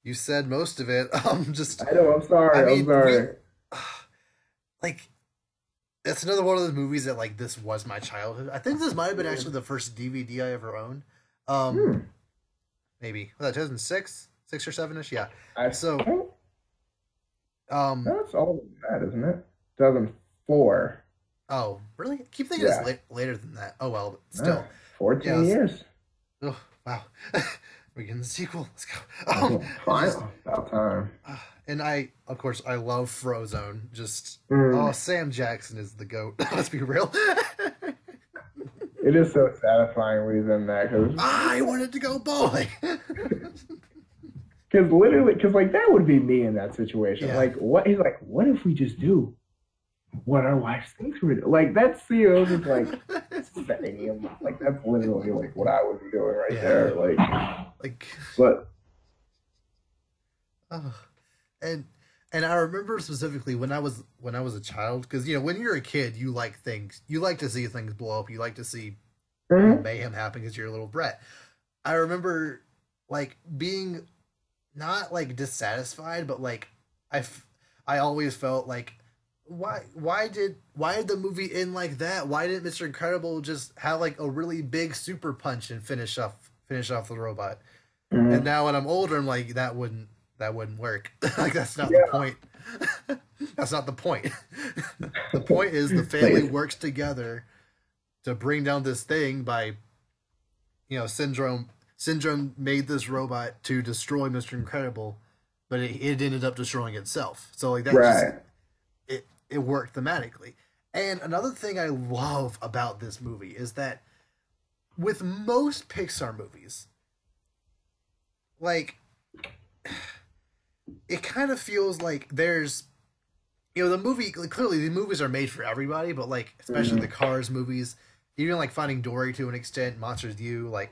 you said most of it. Just, I know. I'm I sorry. I'm mean, we sorry. like it's another one of those movies that like this was my childhood. I think this might have been actually Hmm. the first DVD I ever owned. Um, maybe was that 2006, 6 or 7ish. Yeah. I So, think um, that's all that, isn't it? 2004. oh, really? I keep thinking it's Yeah. later than that. Oh well, but Ah, still, 14 yes. years. Oh wow, we're getting the sequel. Let's go. It's just, Fine. About time. and of course, I love Frozone. Just, oh, Mm. Sam Jackson is the goat. Let's be real. It is so satisfying when he's in that I wanted to go bowling. because literally, because like that would be me in that situation. Yeah. Like, what he's like, what if we just do what our wives think we're doing? Like, that's just like setting him. Like, that's literally like what I would be doing right Yeah. there. Like, Like, but oh. and and I remember specifically when I was a child, because when you're a kid, you like things, you like to see things blow up, you like to see mhm. mayhem happen because you're a little brat. I remember like being not like dissatisfied, but like I, f- I always felt like why did the movie end like that? Why didn't Mr. Incredible just have like a really big super punch and finish off the robot? And Mhm. now when I'm older, I'm like that wouldn't work. Like that's not the Yeah. point. That's not the point. The point is the family Like, works together to bring down this thing by Syndrome made this robot to destroy Mr. Incredible, but it ended up destroying itself. So like that just right. it worked thematically. And another thing I love about this movie is that with most Pixar movies, like it kind of feels like there's, the movie, like, clearly the movies are made for everybody, but like especially the Cars movies, even like Finding Dory to an extent, Monsters U, like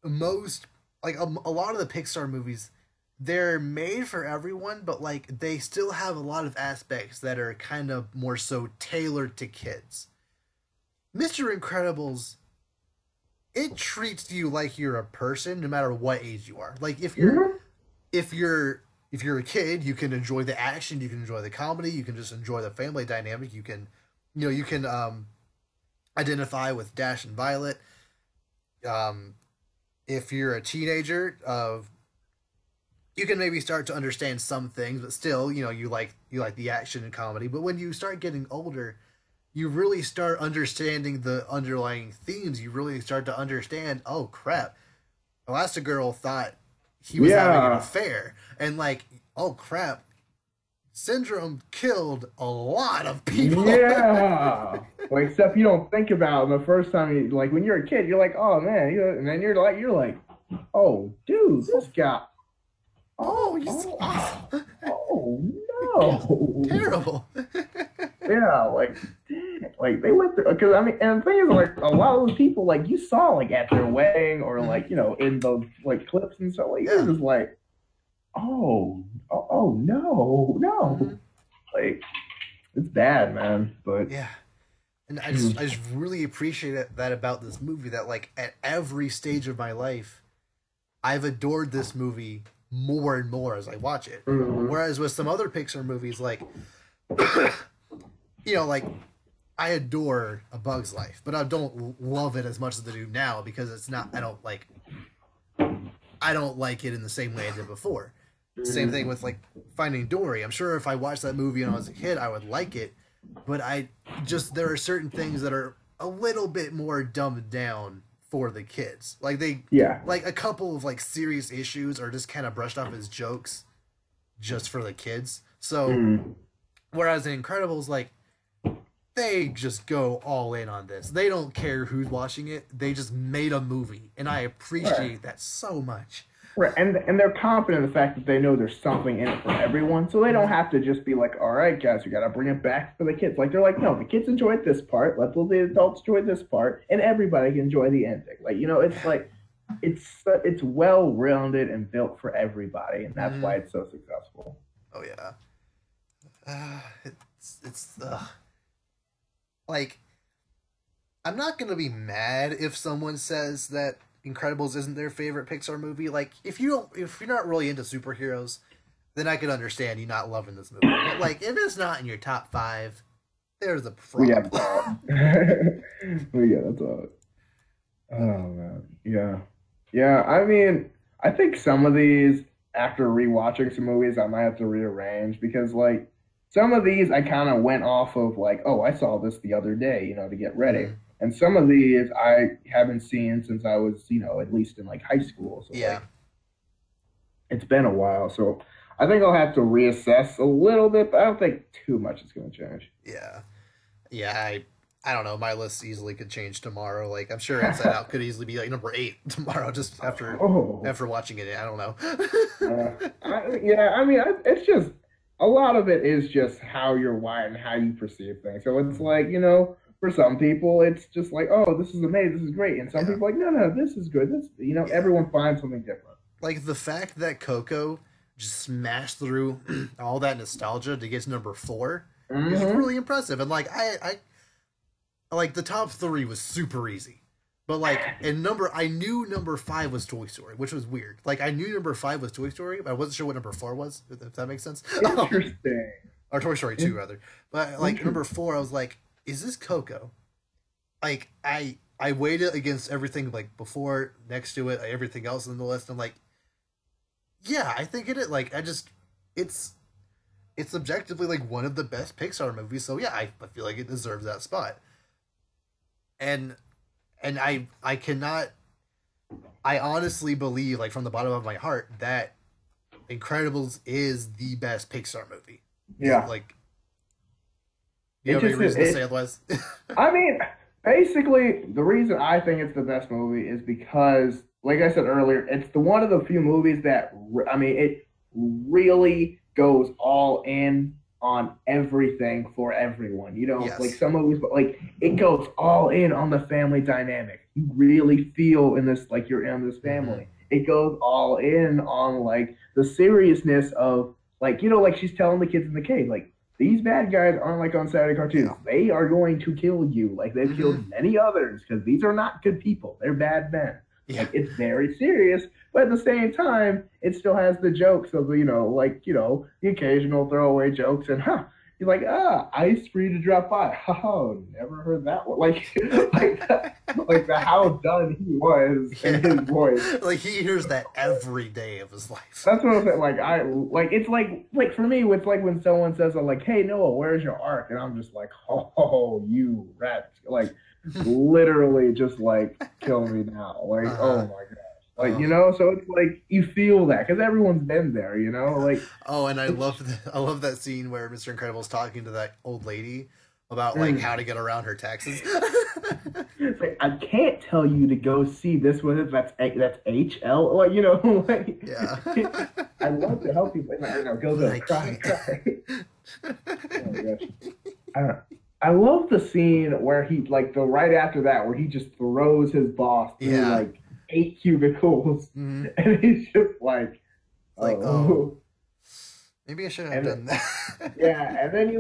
most, like a lot of the Pixar movies, they're made for everyone, but like they still have a lot of aspects that are kind of more so tailored to kids. Mr. Incredibles, it treats you like you're a person no matter what age you are. Like if you're a kid, you can enjoy the action, you can enjoy the comedy, you can just enjoy the family dynamic, you can identify with Dash and Violet. If you're a teenager, you can maybe start to understand some things, but still, you like the action and comedy. But when you start getting older, you really start understanding the underlying themes. You really start to understand, oh crap, Elastigirl thought he was having an affair, and like, oh crap, Syndrome killed a lot of people. Yeah, like stuff you don't think about the first time. You, like when you're a kid, you're like, oh man, and then you're like, oh dude, this guy. Oh no! Terrible. Yeah, like they went through, because I mean, and the thing is, like a lot of those people, like you saw, like at their wedding or like in those like clips and stuff, like you're just like, oh no, like it's bad, man. But yeah, and I just really appreciate that about this movie, that like at every stage of my life, I've adored this movie more and more as I watch it. Whereas with some other Pixar movies, like, like I adore A Bug's Life, but I don't love it as much as I do now because it's not. I don't like it in the same way I did before. Same thing with like Finding Dory. I'm sure if I watched that movie when I was a kid, I would like it, but there are certain things that are a little bit more dumbed down for the kids. Like like a couple of like serious issues are just kind of brushed off as jokes just for the kids. So whereas in Incredibles, like they just go all in on this. They don't care who's watching it. They just made a movie, and I appreciate that so much. Right, and they're confident in the fact that they know there's something in it for everyone, so they don't have to just be like, all right, guys, we got to bring it back for the kids. Like, they're like, no, the kids enjoyed this part, let the adults enjoy this part, and everybody can enjoy the ending. Like, it's like, it's well-rounded and built for everybody, and that's why it's so successful. Oh, yeah. Like, I'm not going to be mad if someone says that Incredibles isn't their favorite Pixar movie. Like, if you're not really into superheroes, then I could understand you not loving this movie. But like, if it's not in your top 5, there's a problem. That's all. Oh man, yeah. I mean, I think some of these, after rewatching some movies, I might have to rearrange, because like some of these I kind of went off of like, oh, I saw this the other day, to get ready. And some of these I haven't seen since I was, at least in like high school. So like, it's been a while. So I think I'll have to reassess a little bit, but I don't think too much is going to change. Yeah. I don't know. My list easily could change tomorrow. Like, I'm sure Inside Out could easily be like number 8 tomorrow, just after watching it. I don't know. I mean, it's just, a lot of it is just how you're wired and how you perceive things. So it's like, for some people, it's just like, oh, this is amazing, this is great. And some people are like, no, this is good. This, everyone finds something different. Like, the fact that Coco just smashed through all that nostalgia to get to number 4 is really impressive. And, like, I like, the top 3 was super easy. But, like, I knew number 5 was Toy Story, which was weird. Like, I knew number 5 was Toy Story, but I wasn't sure what number 4 was, if that makes sense. Interesting. Or Toy Story 2, rather. But, like, number 4, I was like, is this Coco? Like, I weighed it against everything, like, before, next to it, everything else on the list. I'm like, yeah, I think it is. Like, it's objectively, like, one of the best Pixar movies. So, yeah, I feel like it deserves that spot. And I honestly believe, like, from the bottom of my heart, that Incredibles is the best Pixar movie. Yeah. Like, you have any reason to say otherwise? I mean, basically, the reason I think it's the best movie is because, like I said earlier, it's one of the few movies that, I mean, it really goes all in on everything for everyone. You know, like some movies, but like it goes all in on the family dynamic. You really feel in this, like you're in this family. It goes all in on like the seriousness of like, you know, like she's telling the kids in the cave, like, these bad guys aren't like on Saturday cartoons. Yeah. They are going to kill you. Like they've killed many others because these are not good people. They're bad men. Yeah. Like it's very serious, but at the same time, it still has the jokes of, you know, like, you know, the occasional throwaway jokes and you're like, ice for you to drop by. Oh, never heard that one. Like how done he was in his voice. Like he hears that every day of his life. That's what I'm saying. It's like for me, it's like when someone says, like, hey Noah, where's your arc? And I'm just like, oh, you rat. Like literally just like kill me now. Like, oh my God. Like, you know, so it's like you feel that because everyone's been there, you know, like. Oh, and I love that scene where Mr. Incredible's talking to that old lady about like how to get around her taxes. It's like, I can't tell you to go see this one. That's HL, like, you know, like. Yeah. I love to help people. I don't know, go cry. Oh my gosh. I love the scene where he like right after that where he just throws his boss through like 8 cubicles, and he's just like, oh, maybe I should have done that. Yeah, and then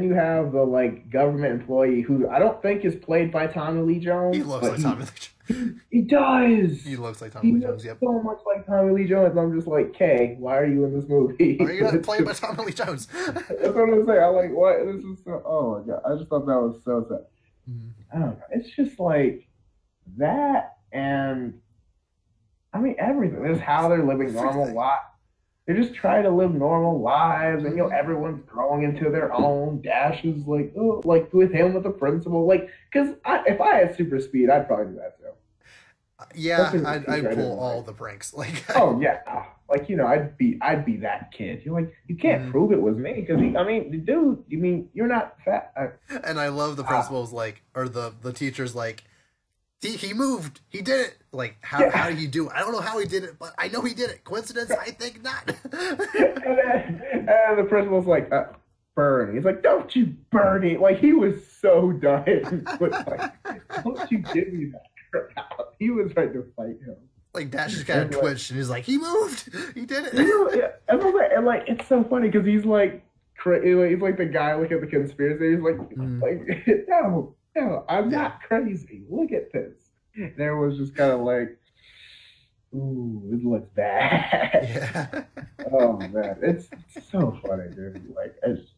you have the like government employee who I don't think is played by Tommy Lee Jones. He looks like Tommy Lee Jones. He does. He looks like Tommy Lee Jones. Yep. So much like Tommy Lee Jones. I'm just like, Kay, why are you in this movie? Are you not played by Tommy Lee Jones? That's what I'm saying. I'm like, what? This is so. Oh my God! I just thought that was so sad. I don't know. It's just like that. And I mean everything. This is how they're living normal lives. They're just trying to live normal lives, and you know everyone's growing into their own. Dash is like, oh, like with him with the principal, like because if I had super speed, I'd probably do that too. Yeah, I'd pull all the pranks. Like, oh yeah, like you know, I'd be that kid. You're like, you can't prove it was me because I mean, dude, you mean you're not fat. And I love the principal's like, or the teacher's like. He moved. He did it. Like, how did he do it? I don't know how he did it, but I know he did it. Coincidence? I think not. and the principal's like, burn. He's like, don't you burn it. Like, he was so done. But like, don't you give me that crap. He was trying to fight him. Like, Dash just kind of twitched, and he's like, he moved. He did it. And like, it's so funny, because he's like, he's like the guy looking at the conspiracy. He's like, no, I'm not crazy. Look at this. And everyone's just kind of like, ooh, it looks bad. Yeah. Oh man, it's so funny, dude. Like, it's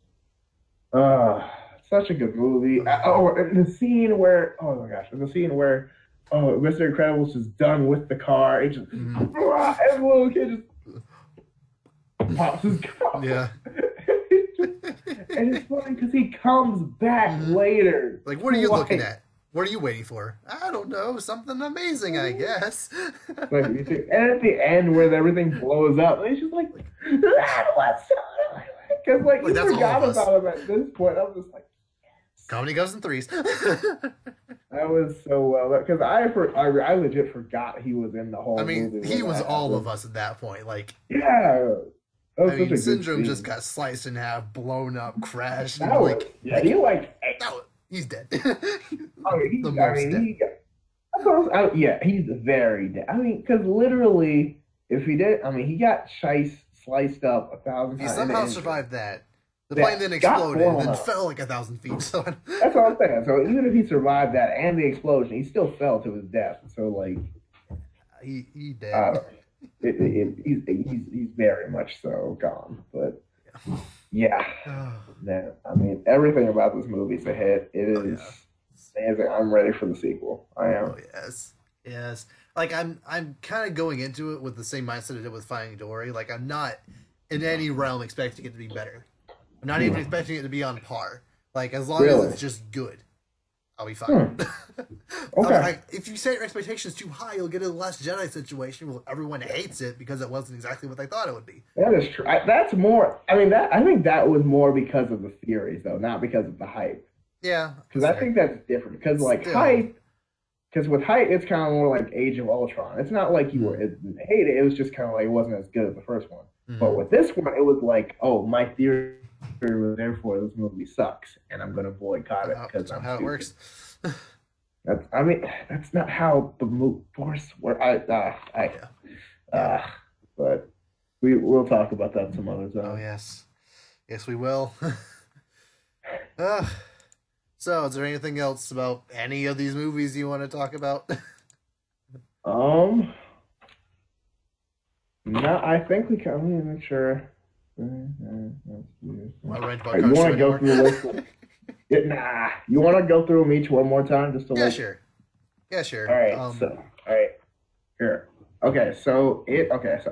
such a good movie. The scene where, oh my gosh, the scene where, Mr. Incredible's just done with the car. It just, and the little kid just pops his car. Yeah. And it's funny because he comes back later. Like, what are you looking at? What are you waiting for? I don't know. Something amazing, I guess. And at the end, where everything blows up, it's just like, what's up? Because, like, you forgot about him at this point. I was just like, yes. Comedy goes in threes. That was so well. Because I legit forgot he was in the whole movie. I mean, he was all of us at that point. Like, yeah. I mean, Syndrome just got sliced in half, blown up, crashed. He's dead. He's very dead. I mean, because literally, if he did, I mean, he got sliced up 1,000 times. He somehow survived that. The plane then exploded and then fell like 1,000 feet. So that's what I'm saying. So even if he survived that and the explosion, he still fell to his death. So like, he dead. He's very much so gone, but yeah, man. I mean, everything about this movie is a hit. It is amazing. I'm ready for the sequel. I am. Oh yes. Like I'm kind of going into it with the same mindset I did with Finding Dory. Like I'm not in any realm expecting it to be better. I'm not even expecting it to be on par. Like as long as it's just good, I'll be fine. Okay. If you set your expectations too high, you'll get a Last Jedi situation where everyone hates it because it wasn't exactly what they thought it would be. That is true. That's more. I mean, I think that was more because of the theories, though, not because of the hype. Yeah. Because I think that's different. Because hype, because with height, it's kind of more like Age of Ultron. It's not like you were hate it. It was just kind of like it wasn't as good as the first one. But with this one, it was like, oh, my theory was therefore this movie sucks, and I'm gonna boycott it because that's how it works. That's not how the movie Force works. But we'll talk about that some other time. Oh yes, we will. So, is there anything else about any of these movies you want to talk about? No, I think we can. Let me make sure. You want to go through the list? Nah, you want to go through them each one more time just to sure. Yeah, sure. All right. All right. Here. Okay. So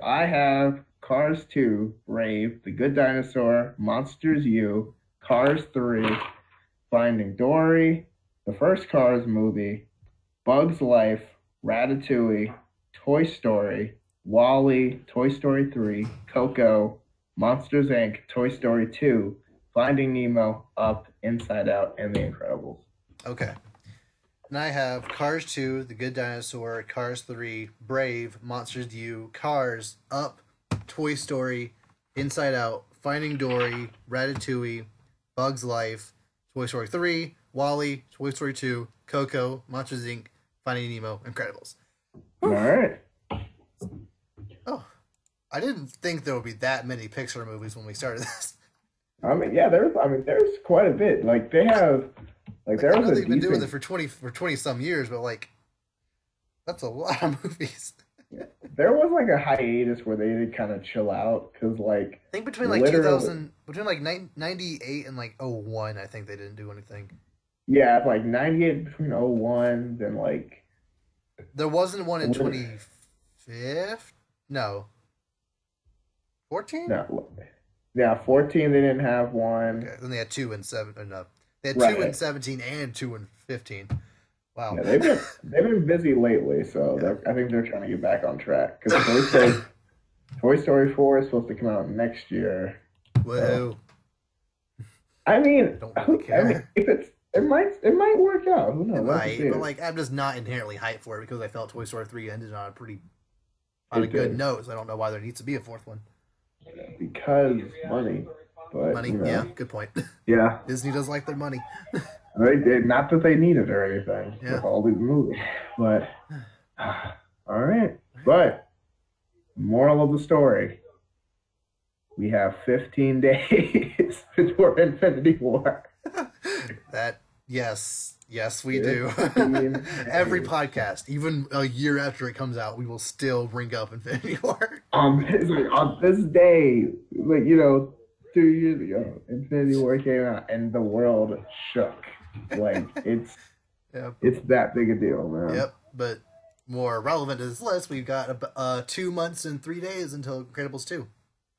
I have Cars 2, Brave, The Good Dinosaur, Monsters U, Cars 3, Finding Dory, the first Cars movie, Bugs Life, Ratatouille, Toy Story, WALL-E, Toy Story 3, Coco, Monsters Inc., Toy Story 2, Finding Nemo, Up, Inside Out, and The Incredibles. Okay. And I have Cars 2, The Good Dinosaur, Cars 3, Brave, Monsters U, Cars, Up, Toy Story, Inside Out, Finding Dory, Ratatouille, Bugs Life, Toy Story 3, WALL-E, Toy Story 2, Coco, Monsters Inc., Finding Nemo, Incredibles. All right. Oh, I didn't think there would be that many Pixar movies when we started this. There's quite a bit. Like they have, like there I was know a they've been doing it for 20 some years, but like that's a lot of movies. There was like a hiatus where they did kind of chill out because like I think between like 2000, between like 98 and like 01, I think they didn't do anything. Yeah, like 98 between 01, then like there wasn't one in 25. No. 14? No. Yeah, 14 they didn't have one. Okay, then they had 2 and 7. No, they had 2 and 17 and 2 and 15. Wow. Yeah, they've been busy lately, so I think they're trying to get back on track because Toy Story 4 is supposed to come out next year. Whoa. I mean, I don't really care. It might work out. Who knows? It might, but like I'm just not inherently hyped for it because I felt Toy Story 3 ended on a good note. So I don't know why there needs to be a fourth one. Because money. But, money, yeah, good point. Yeah. Disney does like their money. They did, not that they need it or anything with all these movies. But, all right. But, moral of the story, we have 15 days before Infinity War. Yes, we do. Every podcast, even a year after it comes out, we will still bring up Infinity War. On this day, 2 years ago, Infinity War came out and the world shook. Like it's that big a deal, man. Yep. But more relevant to this list, we've got 2 months and 3 days until Incredibles 2.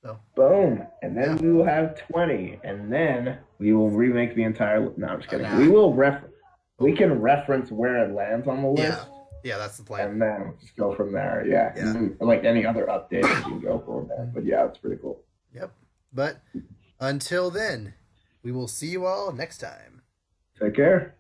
So boom, and then we will have 20, and then we will remake the entire. No, I'm just kidding. We will We can reference where it lands on the list. Yeah, that's the plan. And then just go from there. Yeah. And like any other updates, you can go from there. But yeah, it's pretty cool. Yep. But until then, we will see you all next time. Take care.